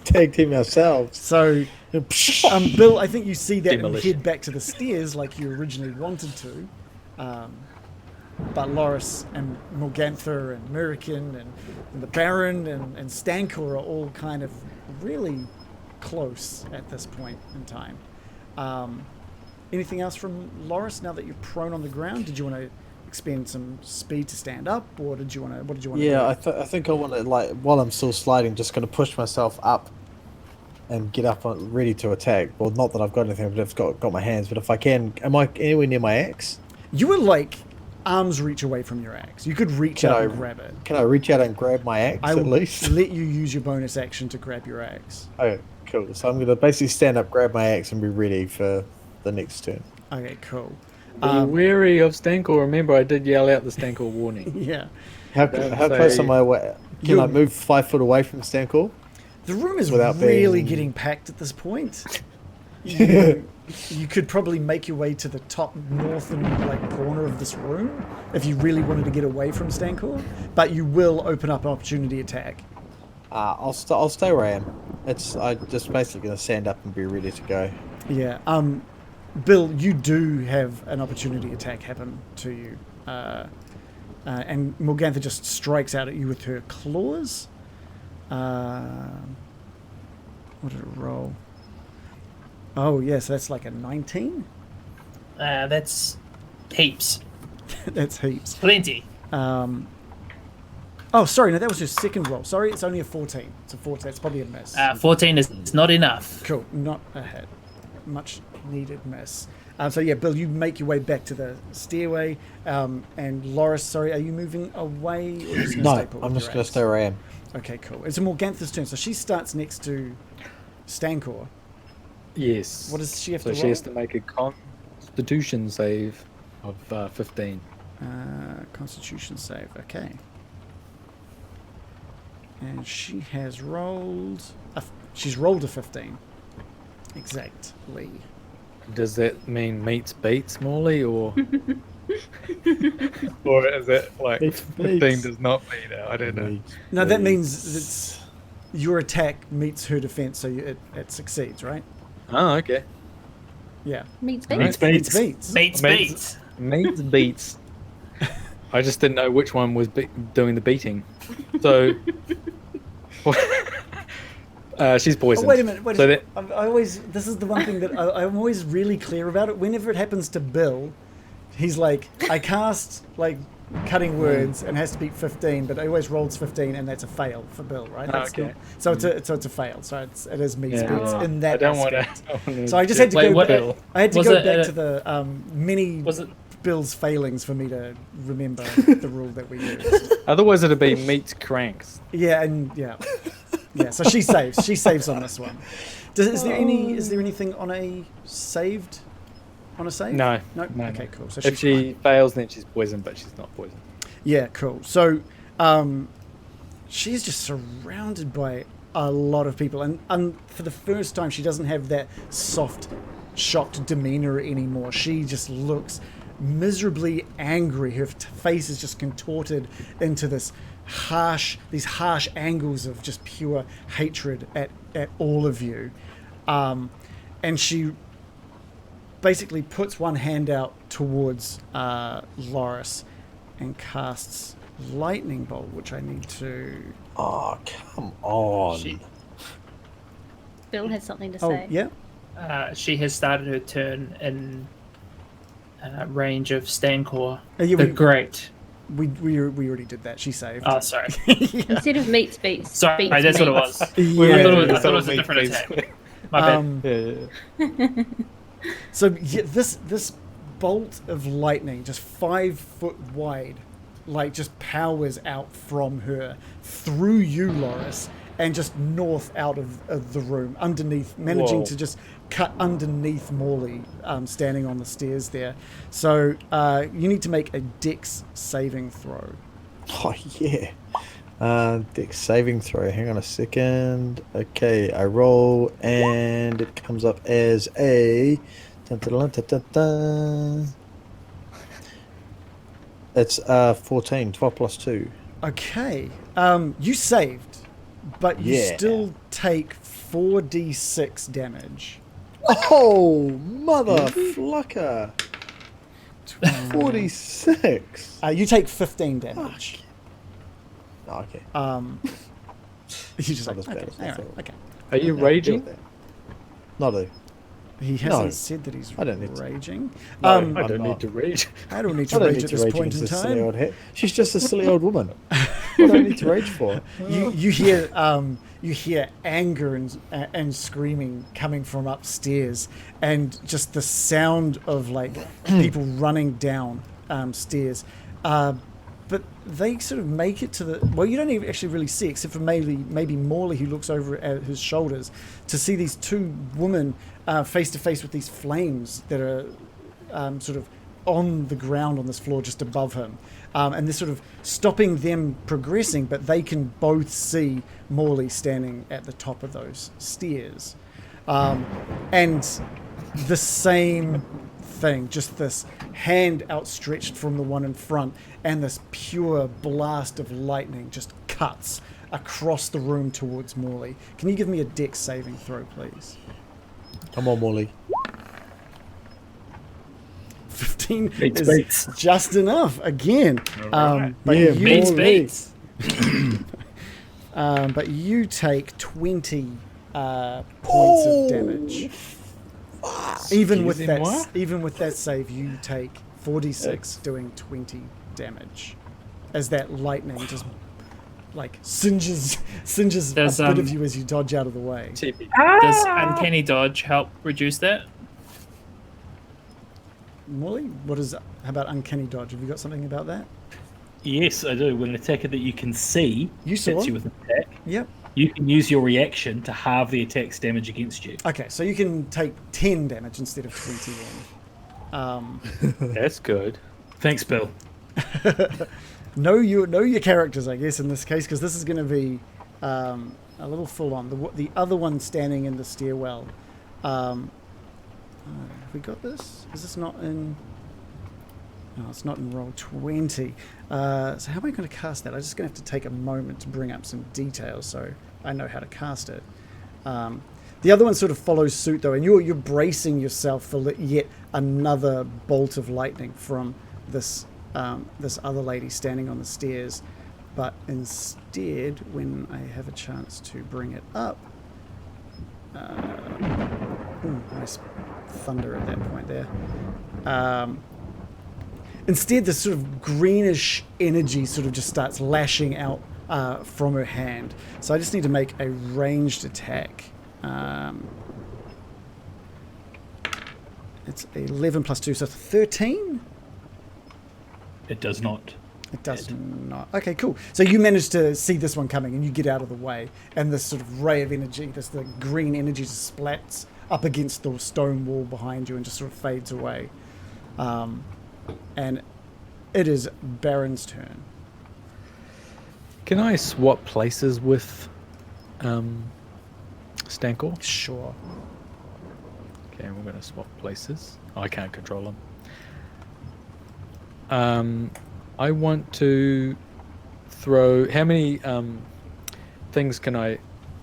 Tag team ourselves. So Bill, I think you see that and Demolition. head back to the stairs like you originally wanted to. But Loris and Morgantha and Murikin and the Baron and Stankor are all kind of really close at this point in time. Anything else from Loris now that you're prone on the ground? Did you want to expend some speed to stand up, or did you want to? What did you want to do? Yeah, I think I want to, like, while I'm still sliding, just going to push myself up and get up ready to attack. Well, not that I've got anything, but I've got my hands. But if I can, am I anywhere near my axe? You were like arm's reach away from your axe. You could reach out and grab it. Can I reach out and grab my axe I at will least? let you use your bonus action to grab your axe. Okay, cool. So I'm going to basically stand up, grab my axe, and be ready for the next turn. Okay, cool. Be wary of Stankor. Remember, I did yell out the Stankor warning. Yeah. How Don't close say- am I away? Can I move 5 foot away from Stankor? The room is Without really being- getting packed at this point. You could probably make your way to the top northern corner of this room if you really wanted to get away from Stankor, but you will open up an opportunity attack. I'll stay where I am. I just basically going to stand up and be ready to go. Yeah. Bill, you do have an opportunity attack happen to you. And Morgantha just strikes out at you with her claws. What did it roll? Oh, yes, that's like a 19. That's heaps. That's heaps. Plenty. Oh, sorry, no, that was your second roll. Sorry, it's only a 14. It's a 14. It's probably a miss. 14 is not enough. Cool, not a hit. Much needed miss. So yeah, Bill, you make your way back to the stairway. And Loris, sorry, are you moving away? Or just gonna No, stay put I'm with just your going to axe? stay where I am. Okay, cool. It's Morgantha's turn, so she starts next to Stankor. Yes. What does she have So to she roll? has to make a Constitution save of 15. Constitution save, okay. And she has rolled... she's rolled a 15. Exactly. Does that mean meets beats, Morley, or or is it like Beats 15 beats. does not beat it? I don't know. No, that means that your attack meets her defense, so it succeeds, right? Oh, okay. Yeah. Meets Right. beats. Meets beats. Beats, Meets- beats. Meets beats. I just didn't know which one was doing the beating. So she's Oh, poisoned. wait a minute. So that I always... This is the one thing that I'm always really clear about it. Whenever it happens to Bill, he's like, I cast, cutting words and has to beat 15, but I always rolls 15, and that's a fail for Bill, right? That's okay. So it's a fail. So it is meets Yeah. beats in I that don't want aspect. to. So I just had to Wait, go what- back. I had to was go it, back to the many Was it? Bill's failings for me to remember the rule that we used. Otherwise, it'd be meets cranks. Yeah, and yeah. So she saves. She saves on this one. Is there anything on a saved? On a save? No. No. No, Okay, no. cool. So If she's she fine. fails, then she's poisoned, but she's not poisoned. Yeah, cool. So, she's just surrounded by a lot of people, and for the first time, she doesn't have that soft, shocked demeanor anymore. She just looks miserably angry. Her face is just contorted into these harsh angles of just pure hatred at all of you, and she basically puts one hand out towards Loris and casts lightning bolt, which I need to... Oh, come on. She, Bill has something to Oh, say. yeah? she has started her turn in range of Stankor. Yeah, The Great. We already did that. She saved. Oh, sorry. Instead of meets beats. Sorry, beats that's what it meets. was. Yeah. I thought it was a different attack. My bad. Um, So yeah, this bolt of lightning, just 5 foot wide, just powers out from her through you, Loris, and just north out of the room, underneath, managing Whoa. to just cut underneath Morley, standing on the stairs there. So you need to make a Dex saving throw. Oh, yeah. Dex saving throw. Hang on a second. Okay, I roll, and it comes up as a... Dun, dun, dun, dun, dun, dun. It's 14, 12 plus 2. Okay. You saved, but you Yeah. still take 4d6 damage. Oh, mother flucker. 46. You take 15 damage. Oh, okay. You just Not like, as bad okay, as I all right, thought. okay. Are you raging? Not a. He hasn't No, said that he's I don't need to. raging. No, I I'm don't not. need to rage. I don't need I to don't rage need at to this rage point in against this silly old time. head. She's just a silly old woman. What do I need to rage for? You hear anger and screaming coming from upstairs, and just the sound of like people running down stairs. But they sort of make it to the... Well, you don't even actually really see, except for maybe Morley, who looks over at his shoulders, to see these two women face to face with these flames that are sort of on the ground on this floor just above him. And they're sort of stopping them progressing, but they can both see Morley standing at the top of those stairs. And the same thing, just this hand outstretched from the one in front, and this pure blast of lightning just cuts across the room towards Morley. Can you give me a dex saving throw, please? Come on, Morley. 15 Beats, is beats. just enough again. Alright. But Yeah, you, Beats, Morley. beats. but you take 20 points of damage. Even with Excusez-moi? that, even with that save, you take 46, doing 20 damage, as that lightning just like singes Does, a bit of you as you dodge out of the way. TP. Does Uncanny Dodge help reduce that? Molly, how about uncanny dodge? Have you got something about that? Yes, I do. When an attacker that you can see You saw hits him. you with an attack, Yep. you can use your reaction to halve the attack's damage against you. Okay, so you can take 10 damage instead of 20 then. That's good. Thanks, Bill. Know your characters, I guess, in this case, because this is going to be a little full on. The other one standing in the stairwell. Have we got this? Is this not in? No, it's not in roll 20. So how am I going to cast that? I'm just going to have to take a moment to bring up some details so I know how to cast it. The other one sort of follows suit though, and you're bracing yourself for yet another bolt of lightning from this this other lady standing on the stairs. But instead, when I have a chance to bring it up, nice thunder at that point there. Instead, this sort of greenish energy sort of just starts lashing out from her hand. So I just need to make a ranged attack. It's 11 plus 2, so 13? It does not. It does not. Okay, cool. So you manage to see this one coming and you get out of the way, and this sort of ray of energy, the green energy just splats up against the stone wall behind you and just sort of fades away. And it is Baron's turn. Can I swap places with Stankor? Sure. Okay, we're going to swap places. I can't control them. I want to throw... How many things can I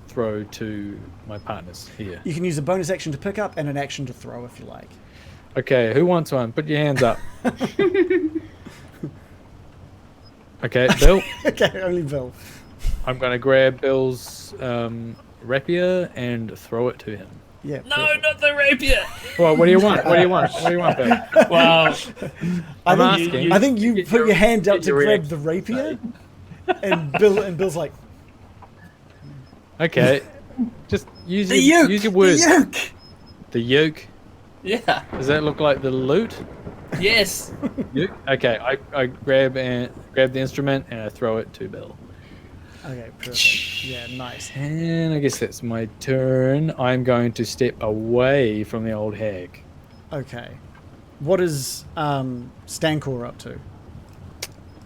throw to my partners here? You can use a bonus action to pick up and an action to throw if you like. Okay, who wants one? Put your hands up. Okay, Bill. Okay, only Bill. I'm going to grab Bill's rapier and throw it to him. Yeah. No, perfect. not the rapier. Well, what do you want? What do you want? What do you want, Bill? Well, I'm I think, asking. I think you Get put your hand out get to your grab reaction. the rapier, and Bill's like, Okay, just use the your yoke. use your words. The yoke. The yoke. Yeah. Does that look like the loot? Yes. Yoke. Okay, I grab the instrument and I throw it to Bill. okay, perfect. Yeah, nice. And I guess that's my turn. I'm going to step away from the old hag. Okay. What is Stankor up to?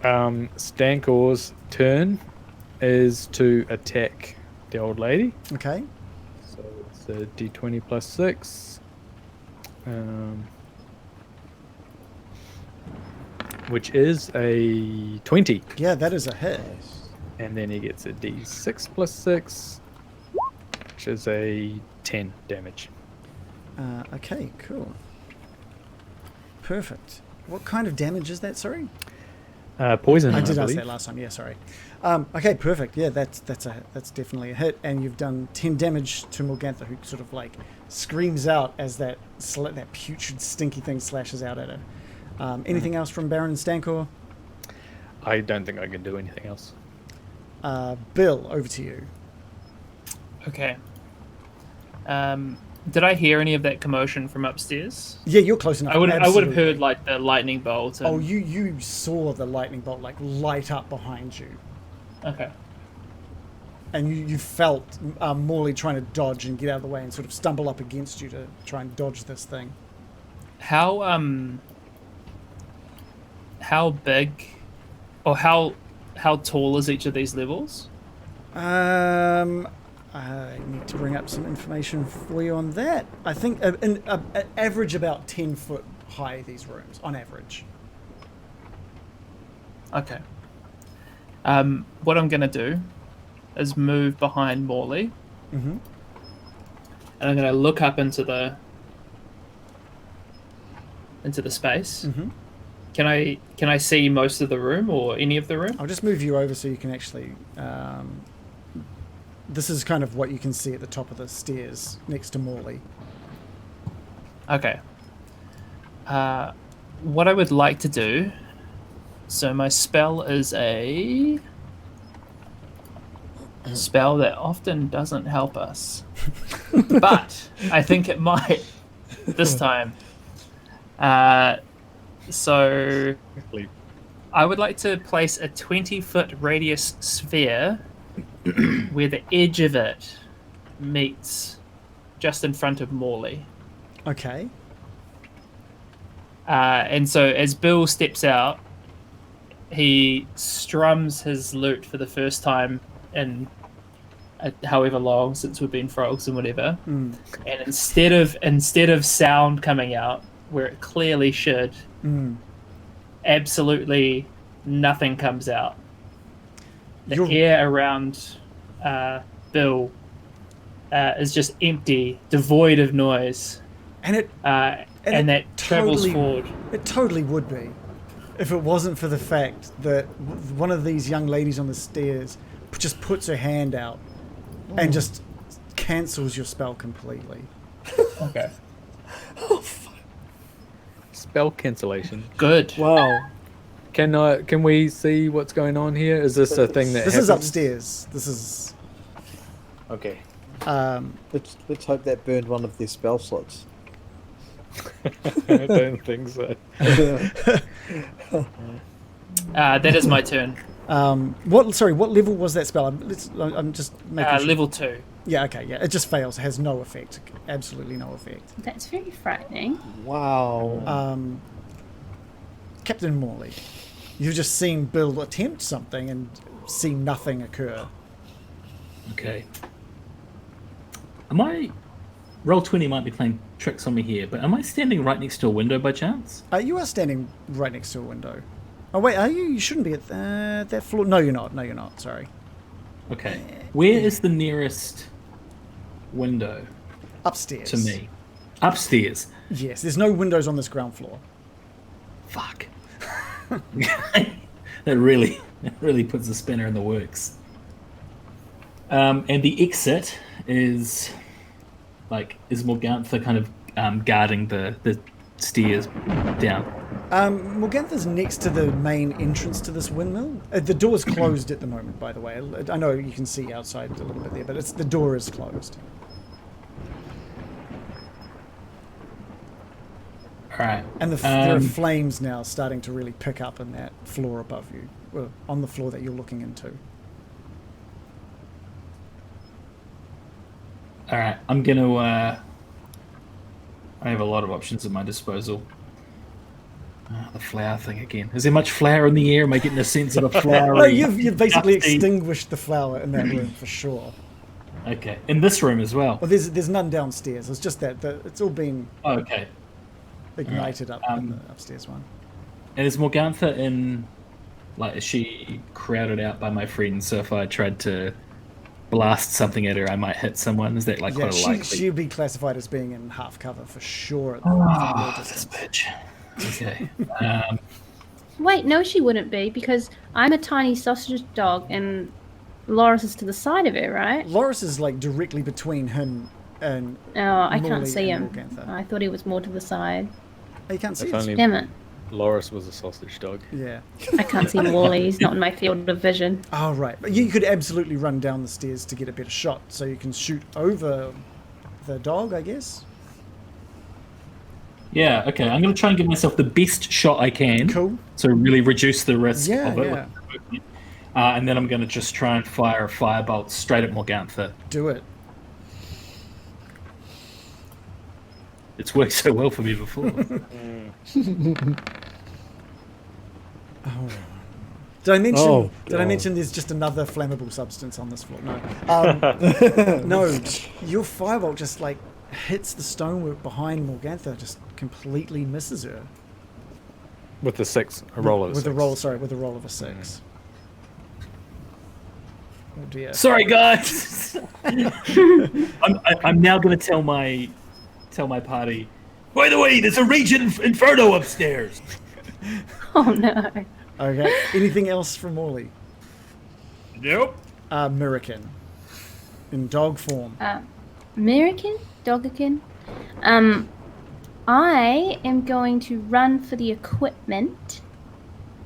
Stankor's turn is to attack the old lady. Okay. So it's a d20 plus 6. Which is a 20. Yeah, that is a hit. And then he gets a d6 plus 6. which is a 10 damage. Okay, cool. Perfect. What kind of damage is that, sorry? Poison, I did ask believe. that last time, yeah, sorry. Okay, perfect. Yeah, that's definitely a hit. And you've done 10 damage to Morgantha, who sort of like screams out as that putrid, stinky thing slashes out at her. Anything else from Baron Stankor? I don't think I can do anything else. Bill, over to you. Okay. Did I hear any of that commotion from upstairs? Yeah, you're close enough. I would have absolutely. heard like the lightning bolt. And... Oh, you saw the lightning bolt like light up behind you. Okay. And you felt Morley trying to dodge and get out of the way and sort of stumble up against you to try and dodge this thing. How big or how tall is each of these levels? I need to bring up some information for you on that. I think an average about 10 foot high, these rooms, on average. Okay. What I'm going to do is move behind Morley. Mm-hmm. And I'm going to look up into the space. Mm-hmm. Can I see most of the room or any of the room? I'll just move you over so you can actually... this is kind of what you can see at the top of the stairs next to Morley. Okay. What I would like to do... So my spell is a spell that often doesn't help us. But I think it might this time. So I would like to place a 20-foot radius sphere where the edge of it meets just in front of Morley. Okay. And so as Bill steps out, he strums his lute for the first time in however long since we've been frogs and whatever. Mm. And instead of sound coming out where it clearly should, absolutely nothing comes out. The air around Bill is just empty, devoid of noise, and that travels forward. It totally would be, if it wasn't for the fact that one of these young ladies on the stairs just puts her hand out and just cancels your spell completely. Okay. Spell cancellation. Good. Wow. Can we see what's going on here? Is this a thing that This happens? is upstairs. This is... Okay. Let's hope that burned one of their spell slots. I don't think so. That is my turn. What level was that spell? I'm just making sure. Level 2. Yeah, okay, yeah. It just fails. It has no effect. Absolutely no effect. That's very frightening. Wow. Captain Morley, you've just seen Bill attempt something and see nothing occur. Okay. Roll20 might be playing tricks on me here, but am I standing right next to a window by chance? You are standing right next to a window. Oh, wait, are you? You shouldn't be at that floor. No, you're not. No, you're not. Sorry. Okay. Where is the nearest window Upstairs. to me? Upstairs. Yes, there's no windows on this ground floor. Fuck. that really puts a spinner in the works. And the exit is Morgantha kind of guarding the stairs down? Morgantha's next to the main entrance to this windmill. The door's closed at the moment, by the way. I know you can see outside a little bit there, but the door is closed. Alright. And there are flames now starting to really pick up in that floor above you. Well, on the floor that you're looking into. Alright, I'm gonna I have a lot of options at my disposal. The flower thing again. Is there much flour in the air? Am I getting a sense of a flowery... No, you've basically dusty... extinguished the flower in that room for sure. Okay. In this room as well? Well, there's none downstairs. It's just that it's all been okay. ignited up in the upstairs one. And is Morgantha in... Like, is she crowded out by my friends? So if I tried to blast something at her, I might hit someone. Is that like Yeah, quite a likely? she'd be classified as being in half cover for sure. At the Oh, this this bitch. Okay. Wait, no, she wouldn't be because I'm a tiny sausage dog and Loris is to the side of it, right? Loris is like directly between him and. Oh, I Morley can't see and him. Morgantha. I thought he was more to the side. Oh, you can't see If us. only Damn it. Loris was a sausage dog. Yeah. I can't see Morley. He's not in my field of vision. Oh, right. But you could absolutely run down the stairs to get a better shot, so you can shoot over the dog, I guess. Yeah, okay. I'm going to try and give myself the best shot I can. Cool. So really reduce the risk Yeah, of it. yeah. And then I'm going to just try and fire a firebolt straight at Morgantha. Do it. It's worked so well for me before. Did I mention? Oh, did I God. mention there's just another flammable substance on this floor? No. No. Your firebolt just like hits the stonework behind Morgantha, just completely misses her. With the six, a roll of a with six. a roll. Sorry, with a roll of a 6. Oh dear. Sorry, guys. I'm now going to tell my party. By the way, there's a raging inferno upstairs. Oh no. Okay. Anything else from Morley? Nope. American. In dog form. American? Dogakin? I am going to run for the equipment,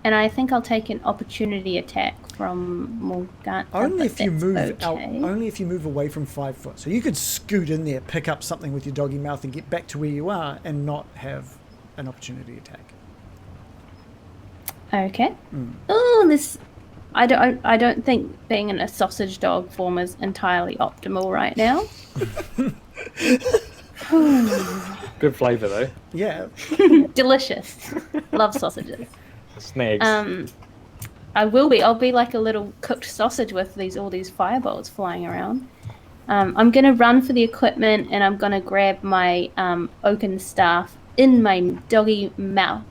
and I think I'll take an opportunity attack from Morgantha. Only but if you that's move okay. only if you move away from 5 foot. So you could scoot in there, pick up something with your doggy mouth, and get back to where you are, and not have an opportunity attack. Okay. Oh, this. I don't think being in a sausage dog form is entirely optimal right now. Good flavour though. Yeah. Delicious. Love sausages. Snags. I'll be like a little cooked sausage with all these fireballs flying around. I'm gonna run for the equipment and I'm gonna grab my oaken staff in my doggy mouth.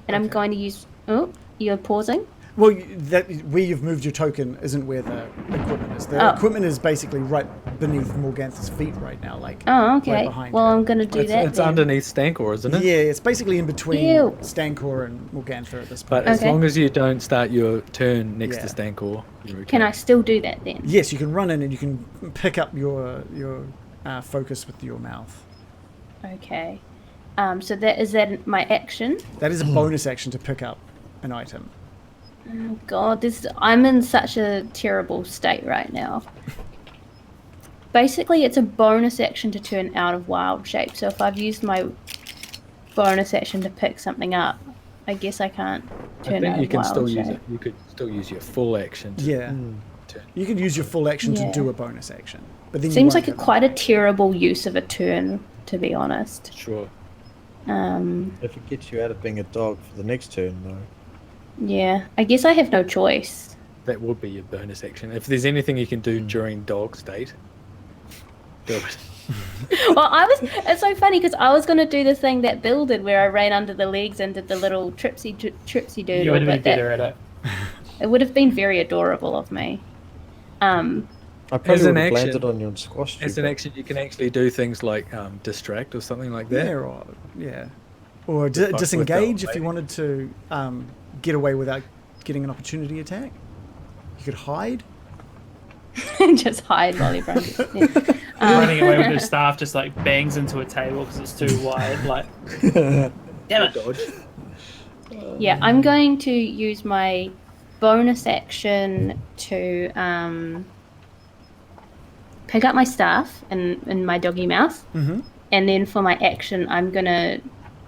And I'm going to use. Oh, you're pausing? Well, where you've moved your token isn't where the equipment is. The equipment is basically right beneath Morgantha's feet right now, like. Oh, okay. Right behind Well, her. I'm gonna do that. It's then. underneath Stankor, isn't it? Yeah, it's basically in between Ew. Stankor and Morgantha at this point. But as Okay. long as you don't start your turn next Yeah. to Stankor, you're okay. Can I still do that then? Yes, you can run in and you can pick up your focus with your mouth. Okay. So that my action. That is a bonus action to pick up an item. Oh God, I'm in such a terrible state right now. Basically, it's a bonus action to turn out of wild shape. So if I've used my bonus action to pick something up, I guess I can't I turn think out you of can wild still shape. use it. You could still use your full action. To Yeah. turn. You could use your full action Yeah. to do a bonus action. But then Seems you like quite a terrible use of a turn, to be honest. Sure. If it gets you out of being a dog for the next turn, though. Yeah, I guess I have no choice. That would be your bonus action. If there's anything you can do during dog state, do it. Well, it's so funny because I was going to do the thing that Bill did where I ran under the legs and did the little tripsy doodle. You would have been but that- better at it. It would have been very adorable of me. I As probably an would have action- landed on your squash. As an action, you can actually do things like distract or something like Yeah, that. or fuck with disengage that, if you maybe. wanted to get away without getting an opportunity attack. You could hide. Just hide while he runs. Yeah. Running away with his staff just like bangs into a table because it's too wide. Like, damn it. Dodge. Yeah, I'm going to use my bonus action to pick up my staff in my doggy mouth. Mm-hmm. And then for my action, I'm going to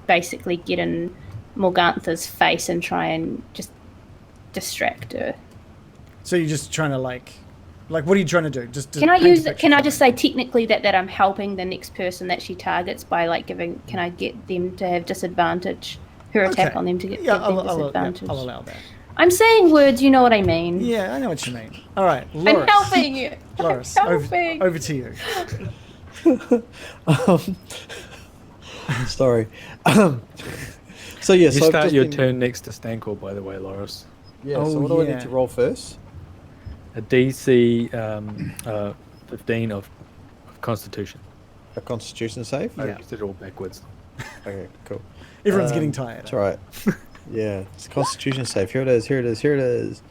basically get in Morgantha's face and try and just distract her. So you're just trying to like what are you trying to do? Just Can I paint a use? picture Can I for just say technically that I'm helping the next person that she targets by like giving? Can I get them to have disadvantage? Her me. attack Okay. on them to get Yeah, give them I'll disadvantage. allow that. I'm saying words. You know what I mean. Yeah, I know what you mean. All right, I'm Loris. helping you. Loris, I'm over, helping. over to you. Sorry. So yeah, You so I've start just your been- turn next to Stankor, by the way, Loris. Yeah. Oh, So what do I yeah. need to roll first? a DC 15 of Constitution. A Constitution save. Yeah. I did it all backwards. Okay, cool. Everyone's getting tired. That's all right. Yeah, it's a Constitution save. Here it is. Here it is. Here it is.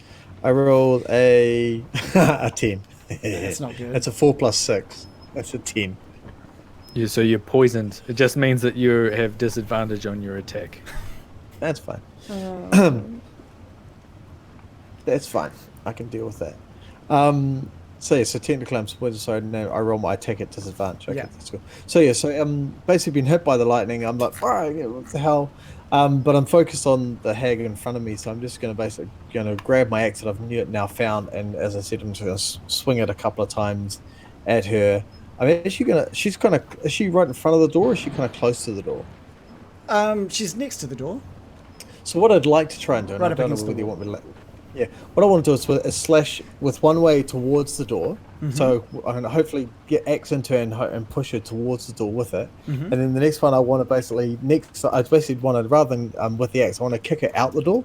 I rolled a a 10. That's not good. That's a 4 plus 6. That's a 10. Yeah, so you're poisoned. It just means that you have disadvantage on your attack. That's fine. That's fine. I can deal with that. So technically I'm supposed to, sorry, no, I roll my attack at disadvantage. Okay, Yeah. that's good. So yeah, so basically been hit by the lightning. I'm like, oh, yeah, what the hell? But I'm focused on the hag in front of me, so I'm just going to basically grab my axe that I've now found, and as I said, I'm just going to swing it a couple of times at her. I mean, is she right in front of the door, or is she kind of close to the door? She's next to the door. So what I'd like to try and do, and Right I up don't know against the whether you wall. want me to what I want to do is slash with one way towards the door. So I'm going to hopefully get axe into her and push her towards the door with it. And then the next one I want to rather than with the axe, I want to kick her out the door.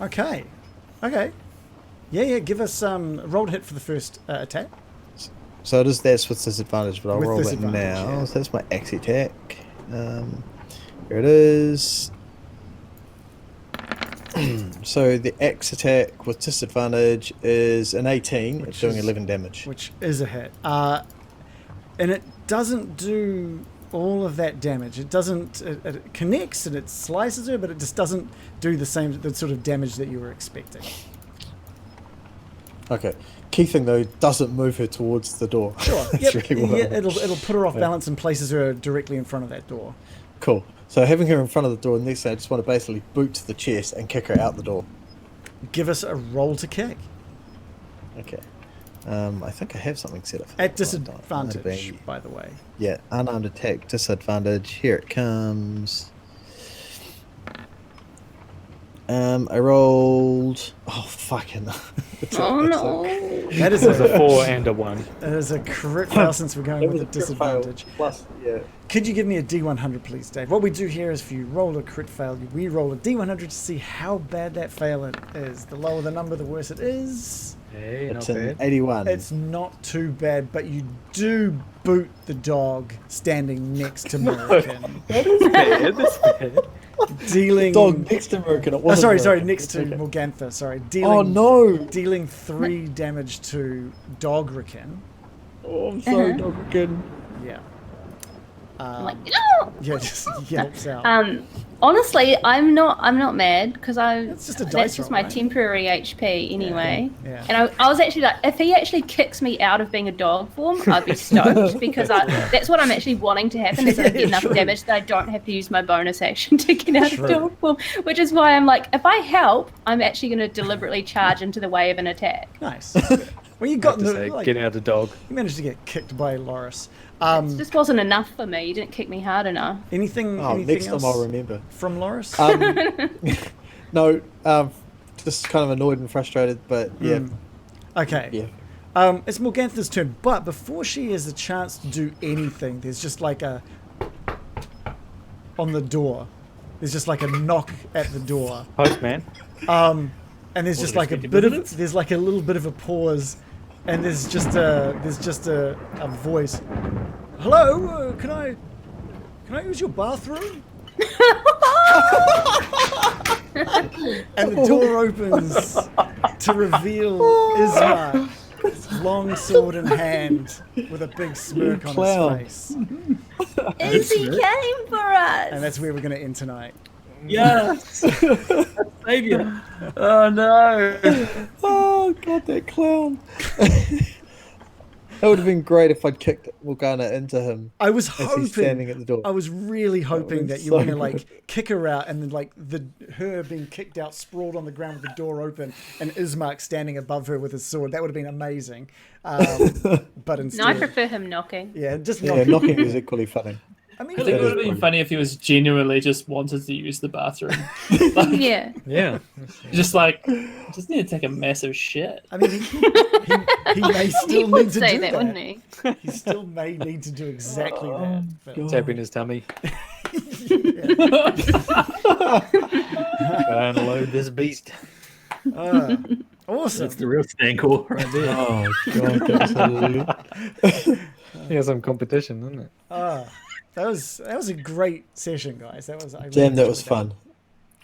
Okay. Yeah. Give us roll to hit for the first attack. So that's with disadvantage, but I'll With roll that disadvantage, now. yeah. So that's my axe attack. Here it is. So the axe attack with disadvantage is an 18. It's doing 11 damage. Which is a hit. And it doesn't do all of that damage. It doesn't. It connects and it slices her, but it just doesn't do the sort of damage that you were expecting. Okay. Key thing though, doesn't move her towards the door. Sure. That's Yep. really what I Yeah, want. it'll put her off balance and places her directly in front of that door. Cool. So having her in front of the door, next thing I just want to basically boot to the chest and kick her out the door. Give us a roll to kick Okay. I think I have something set up. For at that, don't I? disadvantage, That'd be- by the way. Yeah, unarmed attack, disadvantage. Here it comes. I rolled. Oh, fucking. Oh no. That is It was a a 4 and a 1. that is a crit fail since we're going with a disadvantage. Plus, yeah. Could you give me a D100, please, Dave? What we do here is if you roll a crit fail, we roll a D100 to see how bad that fail it is. The lower the number, the worse it is. Hey, not It's an bad. 81. It's not too bad, but you do boot the dog standing next to American, That's bad. dealing. Dog next to American. It Oh, wasn't sorry, American. next to It's okay. Morgantha. Sorry, Oh no! dealing 3 damage to Dogrikin. Oh, I'm sorry, Uh-huh. dog again. Yeah. I'm like, no. Yeah, just yelps out. Honestly, I'm not mad because It's just a dice that's just roll, my right? temporary HP anyway. Yeah. And I was actually like, if he actually kicks me out of being a dog form, I'd be stoked because that's what I'm actually wanting to happen is that I get enough True. damage that I don't have to use my bonus action to get out True. of dog form. Which is why I'm like, if I help, I'm actually going to deliberately charge into the way of an attack. Nice. Well, you got To say, get out the dog. you managed to get kicked by Loris. It just wasn't enough for me. You didn't kick me hard enough. Anything? Oh, anything next else time I'll remember. from Loris? No, just kind of annoyed and frustrated, but yeah, Okay. yeah. It's Morgantha's turn, but before she has a chance to do anything, there's just like a on the door. There's just like a knock at the door, Postman. and there's just like a expecting bit of minutes? there's like a little bit of a pause, and there's just a voice. Hello, can I use your bathroom? And the door opens to reveal Isma, long sword in hand, with a big smirk on clown. his face. Izzy came for us. And that's where we're going to end tonight. Yes! Savior! Oh no! Oh god, that clown! That would have been great if I'd kicked Morgana into him I was as he's standing hoping, at the door. I was really hoping been that you so were going to like good. kick her out, and then like her being kicked out, sprawled on the ground with the door open, and Ismark standing above her with his sword. That would have been amazing. But instead, No, I prefer him knocking. yeah, just Yeah, not. knocking is equally funny. I mean, I think it That would have is been funny. funny if he was genuinely just wanted to use the bathroom. Yeah. Yeah. Just like, just need to take a massive shit. I mean, he may still He need would to say do that, that. wouldn't he? He still may need to do exactly that. But- Tapping his tummy. Unload this beast. Awesome. That's the real Stancore right there. Oh god, that's Yeah, some competition, isn't it? That was a great session, guys. That was I really damn, that was enjoyed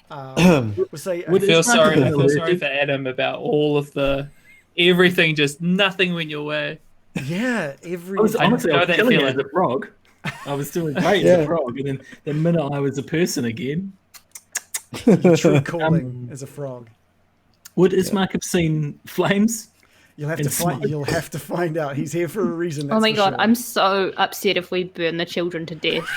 fun. We'll say Would I feel It's not sorry. gonna I feel hurt sorry you. for Adam about all of the everything. Just nothing went your way. yeah, I was I honestly I know was that killing it feeling. as a frog. I was doing great as Yeah. a frog, and then the minute I was a person again, your true calling as a frog. would Ismark have seen flames? You'll have And to find. smoke. You'll have to find out. He's here for a reason. Oh that's my for god, sure. I'm so upset if we burn the children to death.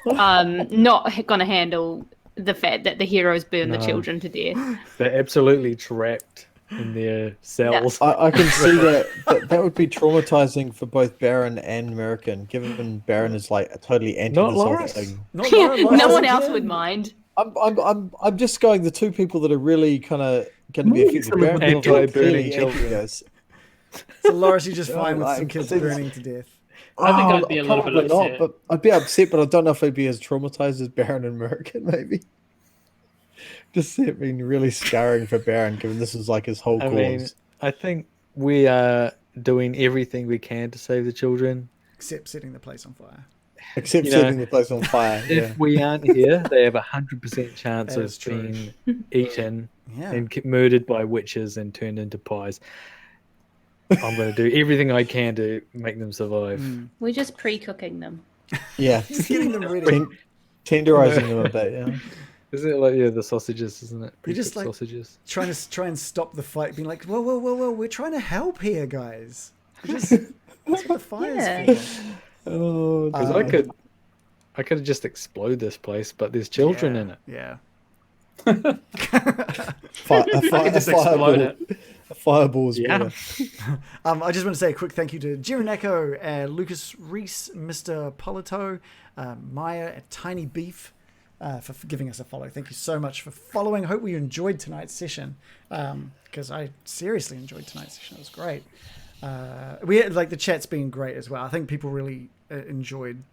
Not gonna handle the fact that the heroes burn the No. children to death. They're absolutely trapped in their cells. I can see that would be traumatizing for both Baron and American, given Baron is like totally anti Not this whole Loris. thing. Not Laura, No Laura one else again. would mind. I'm just going the two people that are really kind of going to be Maybe affected. some Baron of is the clearly burning children. anti-ghost. So Loris, you're just No, fine with some like, kids it's- burning to death. I think I'd be a little bit probably upset. not, but I'd be upset, but I don't know if I'd be as traumatized as Baron and American, maybe. Just see it being really scarring for Baron, given this is like his whole I cause. mean, I think we are doing everything we can to save the children. Except setting the place on fire. Except you know, setting the place on fire. Yeah. If we aren't here, they have 100% chance That of is true. being eaten Yeah. and murdered by witches and turned into pies. I'm going to do everything I can to make them survive. We're just pre-cooking them. Yeah. Just getting them ready. Tenderizing them a bit, yeah. Isn't it like the sausages, isn't it? You're just Pre-cooked like- sausages. Try and stop the fight, being like, whoa, we're trying to help here, guys. Just that's what the fire's Yeah. for. Oh, Because I could just explode this place, but there's children in it. Yeah. Just explode it. A fireball's Yeah. better. I just want to say a quick thank you to Jireneko, Lucas Reese, Mr. Polito, Maya, Tiny Beef, for giving us a follow. Thank you so much for following. Hope you enjoyed tonight's session, because I seriously enjoyed tonight's session. It was great. We had, like, the chat's been great as well. I think people really enjoyed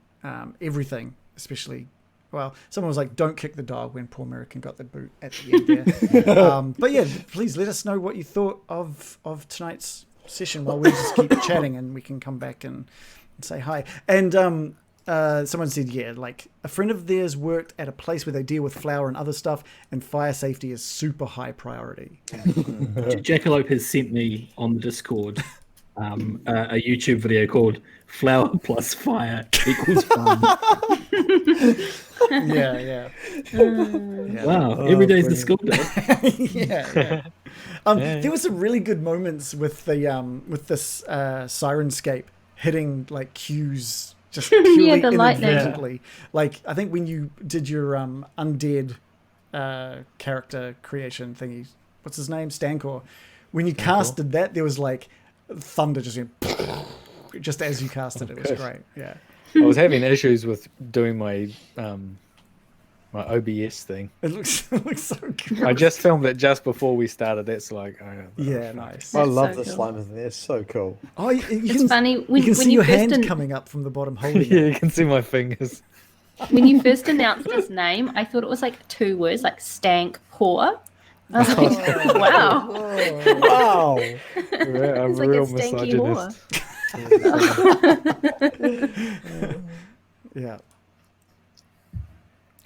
everything, especially. Well, someone was like, "Don't kick the dog" when poor American got the boot at the end there. But yeah, please let us know what you thought of tonight's session while we just keep chatting, and we can come back and say hi. And someone said, yeah, like a friend of theirs worked at a place where they deal with flour and other stuff, and fire safety is super high priority. Jackalope has sent me on the Discord a YouTube video called "Flour plus Fire equals Fun." Yeah. Wow, every day's the school day. Yeah. There were some really good moments with the with this Sirenscape hitting like cues just purely the lightning. inadvertently. Like I think when you did your undead character creation thingy, what's his name, Stancor. When you casted that, there was like thunder just went just as you casted it. It was great. Yeah. I was having issues with doing my my OBS thing. It looks so good. I just filmed it just before we started. That's like, Yeah, nice. I love so the cool. slime in there. It's so cool. Oh, you It's can, funny you when can see you your first hand coming up from the bottom holding yeah, it. you can see my fingers. when you first announced his name, I thought it was like 2 words, like stank whore. I was like, wow. Wow. Yeah, I'm It's a like a real stanky misogynist. Yeah.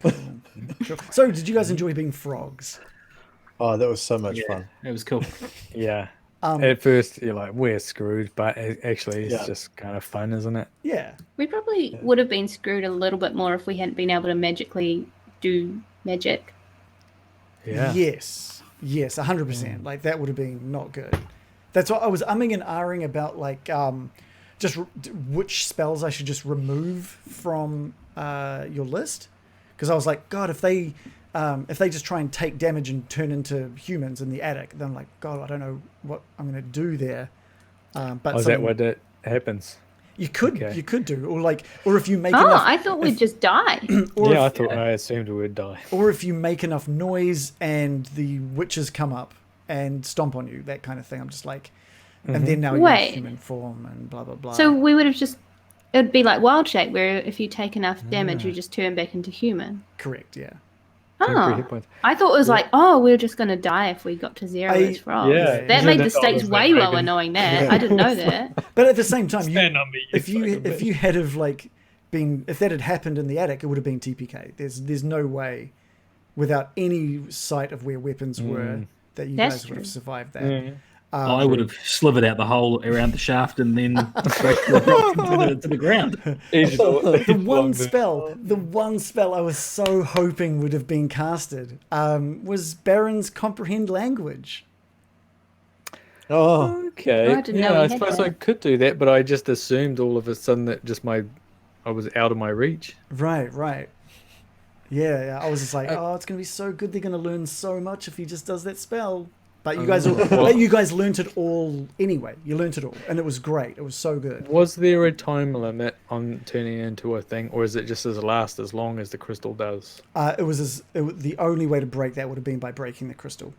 Cool. So, did you guys enjoy being frogs? Oh, that was so much Yeah, fun. it was cool. Yeah. Um, At first, you're like, we're screwed, but actually, it's Yeah. just kind of fun, isn't it? yeah. We probably would have been screwed a little bit more if we hadn't been able to magically do magic. Yeah. Yes. Yes, 100%. Like, that would have been not good. That's what I was umming and ahhing about, like, just which spells I should just remove from your list. Because I was like, God, if they just try and take damage and turn into humans in the attic, then I'm like, God, I don't know what I'm going to do there. But Oh, is that what that happens? you could Okay. do, or if you make Oh, enough, I thought we'd just die. or Yeah, if, I assumed we would die. or if you make enough noise and the witches come up and stomp on you, that kind of thing. I'm just like, and then now you're in Wait. human form and blah blah blah. So we would have just, it would be like wild shape, where if you take enough damage, you just turn back into human. correct, yeah. Temporary Oh, hit points. I thought it was like, oh, we're just going to die if we got to zero as frogs. yeah, That yeah, made the that's stakes always way been lower Raven. knowing that. I didn't know that. But at the same time, Stand on me, you if fucking you bitch. had have like been, if that had happened in the attic, it would have been TPK. There's no way, without any sight of where weapons were, that you That's guys would have true. survived that. Mm. I would have slivered out the hole around the shaft and then dragged the rock to the ground. The one spell I was so hoping would have been casted was Baron's Comprehend Language. Oh, Okay. I didn't know yeah, we I had suppose that. I could do that, but I just assumed all of a sudden that just I was out of my reach. Right. Yeah, I was just like, oh, it's going to be so good. They're going to learn so much if he just does that spell. But you guys, you guys learnt it all anyway. You learnt it all, and it was great. It was so good. Was there a time limit on turning it into a thing, or is it just as long as the crystal does? The only way to break that would have been by breaking the crystal.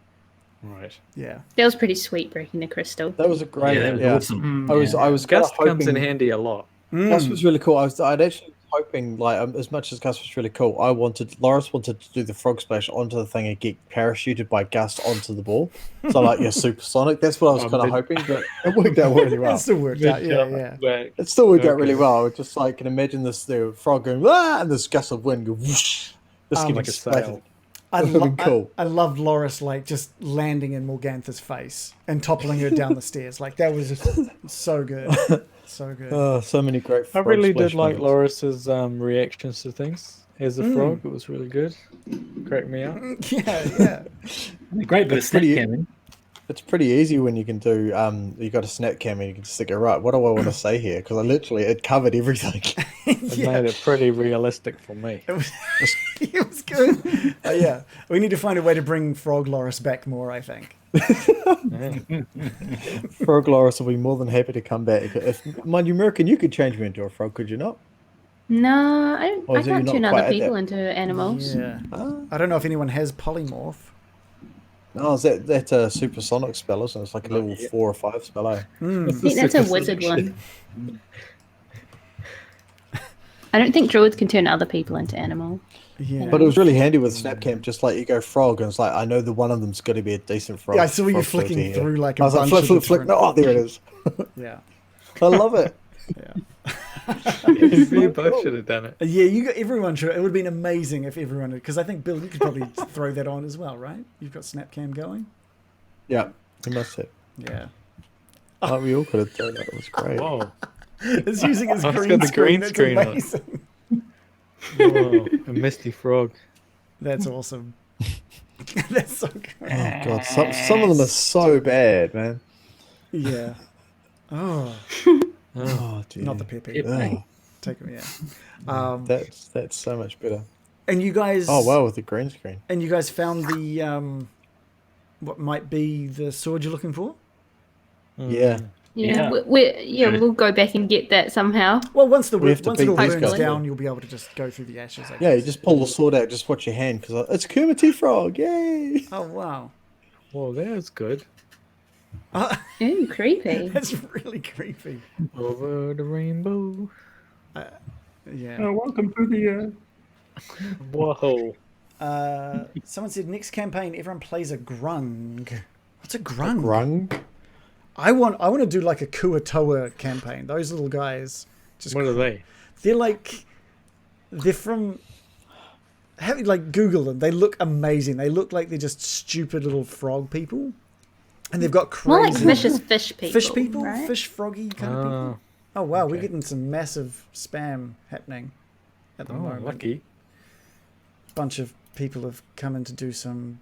Right. Yeah. That was pretty sweet breaking the crystal. that was a great. Yeah, that was awesome. I was kind of Gust comes in hoping. handy a lot. Gus was really cool. I'd actually hoping, like, as much as Gus was really cool, Loris wanted to do the frog splash onto the thing and get parachuted by Gus onto the ball. So, like, supersonic. That's what I was kind of hoping, but it worked out really well. It still worked out. Yeah. It still worked out really well. Just like, can imagine the frog going, ah, and this gust of wind go whoosh. This Um, Like a sail. Cool. I loved Loris like just landing in Morgantha's face and toppling her down the stairs. Like that was just so good, so good. Oh, so many great. I frog really splash did like moments. Loris's reactions to things as a frog. It was really good. Cracked me up. Yeah. Great bit of snap pretty- camming. It's pretty easy when you can do. You got a snap cam and you can just think, right, what do I want to say here? Because it covered everything. It made it pretty realistic for me. It was good. Yeah, we need to find a way to bring Frog Loris back more. I think. Frog Loris will be more than happy to come back. If mind you, American, you could change me into a frog, could you not? No, I Or I is it can't you're turn not other quite at people that- into animals. Yeah. I don't know if anyone has polymorph. Oh, is that's a supersonic spell, isn't it? It's like a level 4 or 5 spell, eh? I think that's a wizard one. I don't think druids can turn other people into animals. Yeah. But it was really handy with Snapcamp, just like you go frog, and it's like, I know the one of them's got to be a decent frog. Yeah, I saw you frog flicking here. through like I a was like, bunch flick, of flick, flick. different- No, there it is. Yeah. I love it. You both should have done it. Yeah, everyone should. It would have been amazing if everyone, because I think Bill, you could probably throw that on as well, right? You've got Snapcam going. Yeah, you must have. Yeah. Oh, we all could have done that. It was great. Whoa. It's using his Oh, it's green got the screen. green That's screen on it. amazing. Whoa. A misty frog. That's awesome. That's so good. Oh god, some of them are so bad, man. Yeah. Oh, Oh, dear. not the Pepe. Oh, Take it. Yeah. that's so much better. And you guys. Oh wow, with the green screen. And you guys found the what might be the sword you're looking for? Yeah. Yeah, Yeah. we'll go back and get that somehow. Well, once We have to once it all beat these burns guys. down, you'll be able to just go through the ashes. I Yeah, you guess. just pull the sword out, just watch your hand, because it's Kermit T. Frog, yay! Oh wow, Whoa, that was good. Ooh, creepy. that's really creepy. Over the rainbow. Yeah. Welcome to the. Whoa. Someone said next campaign everyone plays a grung. What's a grung? Grung? I want to do like a Kuatoa campaign. Those little guys. Just What are they? they're from. Have you like Google them? They look amazing. They look like they're just stupid little frog people, and they've got crazy More like vicious fish people. right? fish froggy kind of people. Oh wow, we're getting some massive spam happening at the moment. Lucky. Bunch of people have come in to do some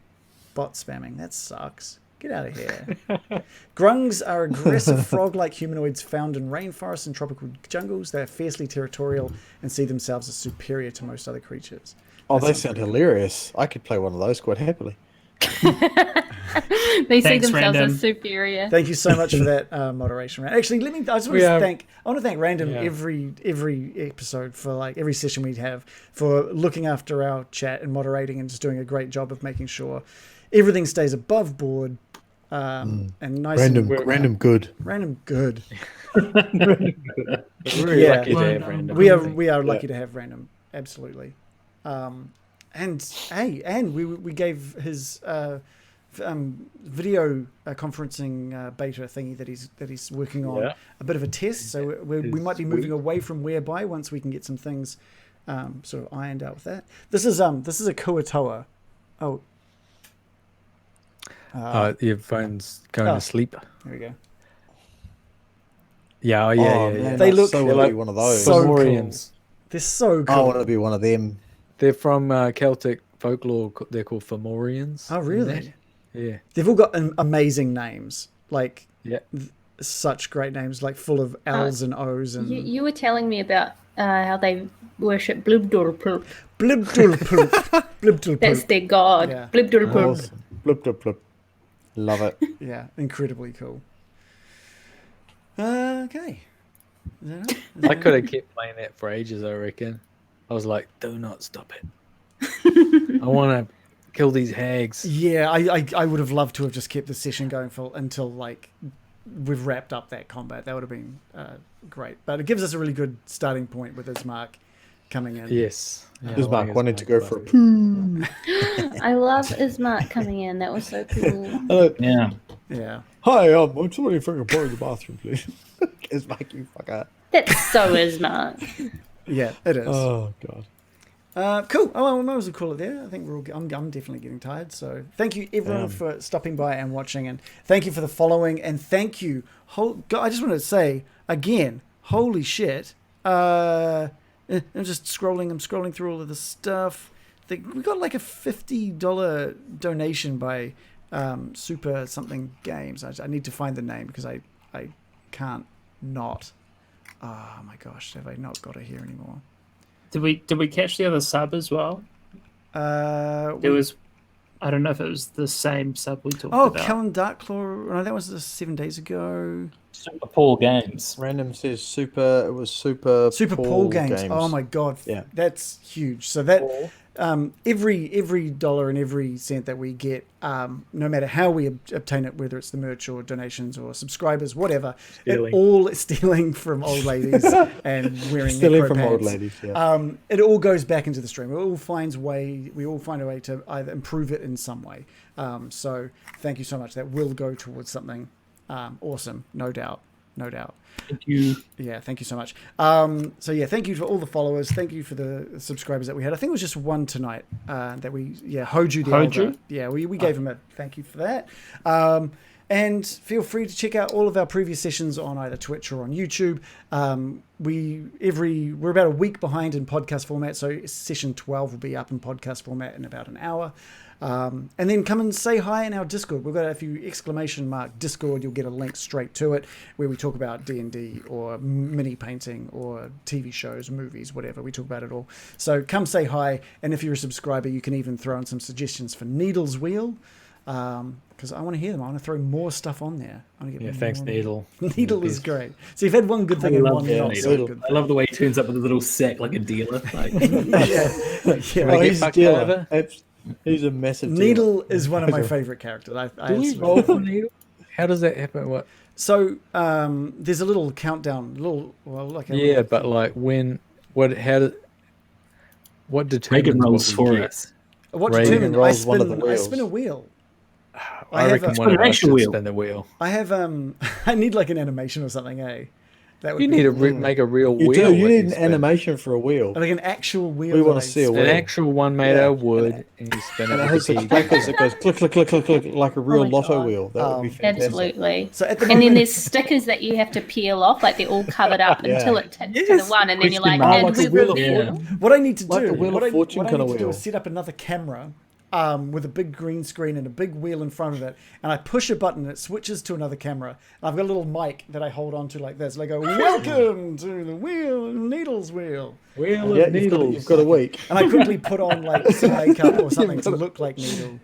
bot spamming. That sucks. Get out of here. Grungs are aggressive frog-like humanoids found in rainforests and tropical jungles. They are fiercely territorial and see themselves as superior to most other creatures. Oh, they sound hilarious. I could play one of those quite happily. They see Thanks, themselves Random. as superior. Thank you so much for that moderation. Actually, I just want to thank. I want to thank Random every episode for like every session we have for looking after our chat and moderating and just doing a great job of making sure everything stays above board and nice. Random good. Random good. We're really Yeah. lucky to have random. We are lucky to have Random. Absolutely. we gave his video conferencing beta thingy that he's working on a bit of a test. So we might be moving away from whereby once we can get some things sort of ironed out with that. This is a Kuatoa. Oh. Your phone's going to sleep. There we go. Yeah, Man, They I look so want to be one of those. so Fomorians. They're so cool. I want to be one of them. They're from Celtic folklore. They're called Fomorians. Oh, really? Yeah. They've all got amazing names. Like, Yeah. such great names, like full of L's and O's. And You were telling me about how they worship Blibdurpurp. Blibdulpulp. Blibdulpulp. That's their god. Yeah. Blibdurpurp. Awesome. Bloop, bloop, bloop. Love it. Yeah, incredibly cool. Okay. Is that it? I could have kept playing that for ages, I reckon. I was like, do not stop it. I want to kill these hags. Yeah, I would have loved to have just kept the session going until like we've wrapped up that combat. That would have been great. But it gives us a really good starting point with Ismark coming in. Yes. Yeah, Ismark wanted to go for a poo. I love Ismark coming in. That was so cool. Yeah. Yeah. Hi, I'm somebody fucking borrow the bathroom, please. Ismark, you fucker. That's so Ismark. Yeah, it is. Oh god. Cool. Oh, well, we might as well call it there. I think we're all. I'm definitely getting tired. So thank you everyone for stopping by and watching, and thank you for the following, and thank you. I just want to say again, holy shit. I'm just scrolling. I'm scrolling through all of the stuff. We got like a $50 donation by Super something Games. I need to find the name because I can't not. Oh my gosh, have I not got it here anymore? Did we catch the other sub as well? There was, I don't know if it was the same sub we talked about. Kellen Darklaw. No, that was 7 days ago. Super Paul Games. Random says super. It was super. Super Paul Games. Oh my god, Yeah. that's huge. So that every dollar and every cent that we get, no matter how we obtain it, whether it's the merch or donations or subscribers, whatever, it all is stealing from old ladies and wearing Stealing necro from old pants. ladies. Yeah. It all goes back into the stream. We all find a way to either improve it in some way. So thank you so much. That will go towards something awesome, no doubt. Thank you. Yeah, thank you so much. So yeah, thank you for all the followers. Thank you for the subscribers that we had. I think it was just one tonight that we Hoju the Elder. Yeah, we gave him a thank you for that. And feel free to check out all of our previous sessions on either Twitch or on YouTube. We're about a week behind in podcast format, so session 12 will be up in podcast format in about an hour. And then come and say hi in our Discord. We've got, if you exclamation mark Discord, you'll get a link straight to it where we talk about D&D or mini painting or TV shows, movies, whatever. We talk about it all. So come say hi. And if you're a subscriber, you can even throw in some suggestions for Needle's Wheel. Because I want to hear them. I want to throw more stuff on there. I want to get Thanks, more. Needle. Needle is great. So you've had one good thing and one not so good. I love the way he turns up with a little sack like a dealer. Like, Oh, he's a dealer. He's a massive dealer. Needle is one of my favorite characters. Do we roll for Needle? How does that happen? What? So there's a little countdown, But like when, what determines Reagan rolls what we for get? us. What Reagan determined? rolls one of the I wheels. spin a wheel. I reckon one of us should spin the wheel. I have I need like an animation or something, eh? That would You be need to make a real You wheel. do. You when need an spin. animation for a wheel. like an actual wheel. We that wanna I see a spin. wheel. An actual one made out of wood, and you spin And it it with has the such key. crackers that goes click, click, click, click, click, like a real my lotto God. wheel. That would be fantastic. Absolutely. So at the And then moment, there's stickers that you have to peel off, like they're all covered up until it tips to the one, and then you're like, mark. and Like a we wheel of reveal. what I need to Like do, the Wheel of what I Fortune need kind of to do wheel. is set up another camera with a big green screen and a big wheel in front of it, and I push a button, it switches to another camera, and I've got a little mic that I hold on to like this, and I go, "Welcome to the Needle's Wheel," Wheel Yeah, of needles. you've got a week. and I quickly put on like some makeup or something to look like Needle.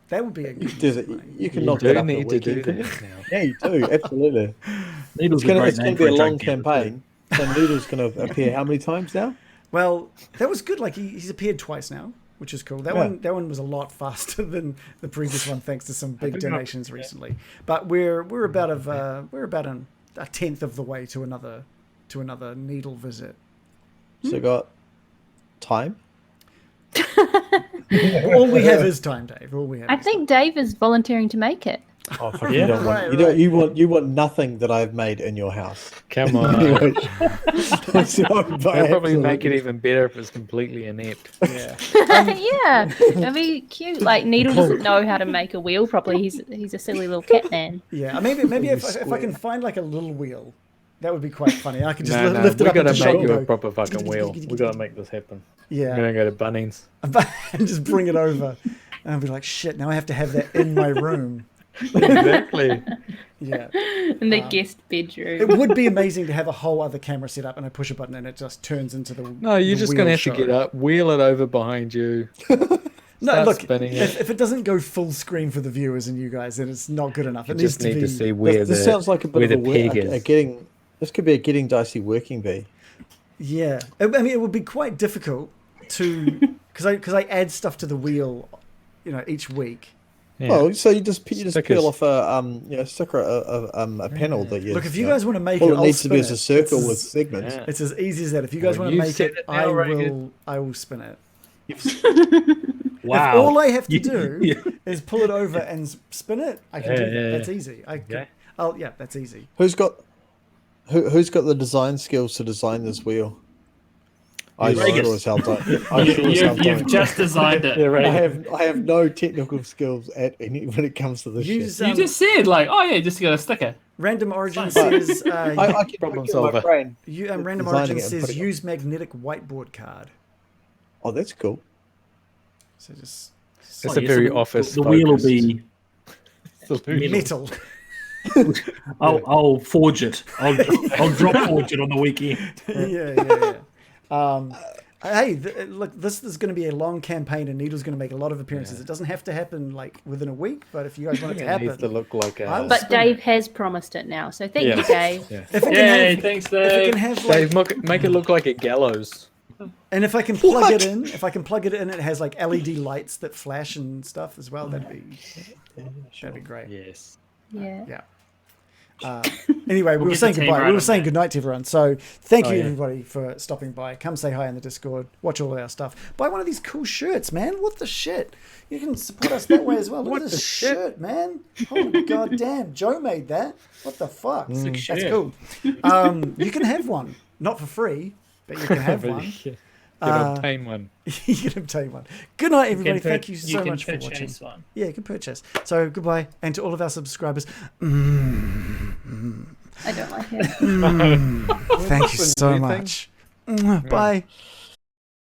That would be a good. Do that. You can You knock do that up in a need to week. do You can- that now. Yeah, you do. Absolutely. Needle's It's going to be a long campaign. campaign. So Noodle's going to appear how many times now? Well, that was good. Like he's appeared twice now, which is cool. That one was a lot faster than the previous one, thanks to some big donations recently. But we're about a tenth of the way to another Needle visit. So got time? All we have is time, Dave. All we have. I is think Dave is volunteering to make it. Oh, fuck, Yeah. you don't want, Right, you don't, right. you want nothing that I've made in your house. Come on. They'll They'll probably make it even better if it's completely inept. Yeah. Yeah, that'd be cute. Like Needle doesn't know how to make a wheel properly. He's a silly little cat man. Yeah. Maybe if I can find like a little wheel, that would be quite funny. I could just No, lift it we up into gotta shot make and you a go, proper fucking wheel. We gotta make this happen. I'm yeah, gonna go to Bunnings. and just bring it over, and I'll be like, shit. Now I have to have that in my room. Exactly. Yeah. In the guest bedroom. It would be amazing to have a whole other camera set up and I push a button and it just turns into the. No, you're the just wheel gonna have show. to get up, wheel it over behind you. No, Start look, spinning if it doesn't go full screen for the viewers and you guys, then it's not good enough. It You needs just to need be. to see where This sounds like a where bit of the a, peg a is. getting. This could be a getting dicey working bee. Yeah, I mean, it would be quite difficult to because I add stuff to the wheel, each week. Yeah. Well, so you just Stickers. peel off a sticker, a panel that you. Look, if you guys want to make all it, it I'll needs to be spin is a it. circle It's with as- segments. Yeah. It's as easy as that. If you guys Well, want to you've make said it, it now, Reagan. I will spin it. Wow. If all I have to You- do yeah. is pull it over and spin it, I can do that. Yeah, That's yeah. easy. Okay. That's easy. Who's got the design skills to design this wheel? I Reagan. sure as hell don't. I sure as hell You've don't. just designed it. Yeah, I right. have no technical skills when it comes to this Use shit. You just said like, oh yeah, just got a sticker. Random Origin Fine. says I can Problem picture in my solver. brain. Random designing Origin it and says putting it- use magnetic whiteboard card. Oh, that's cool. So just It's Oh, a yeah, very so office. The wheel will be. Solution. metal. I'll forge it. I'll drop forge it on the weekend. yeah. Hey, look, this is going to be a long campaign, and Needle's going to make a lot of appearances. It doesn't have to happen like within a week, but if you guys want it to It needs happen, to look like I'll a. But spin Dave has promised it now, so thank Yeah. you, Dave. Yeah. if it can Yay, have, thanks, if it Dave. can have like, Dave, make it look like a gallows. and if I can plug it in, it has like LED lights that flash and stuff as well. That'd be great. Yes. Yeah. Yeah. Anyway, we were get saying the team goodbye. right We were on saying that. goodnight to everyone. So thank you, yeah. everybody, for stopping by. Come say hi in the Discord. Watch all of our stuff. Buy one of these cool shirts, man. What the shit? You can support us that way as well. Look What at the this shit? shirt, man. Holy goddamn. Joe made that. What the fuck? That's shirt. cool. You can have one. Not for free, but you can have one. You can obtain one. You can obtain one. Good night, everybody. Thank you so can much for watching. purchase one. Yeah, you can purchase. So goodbye. And to all of our subscribers, I don't like it. thank you so New thing? much. Bye.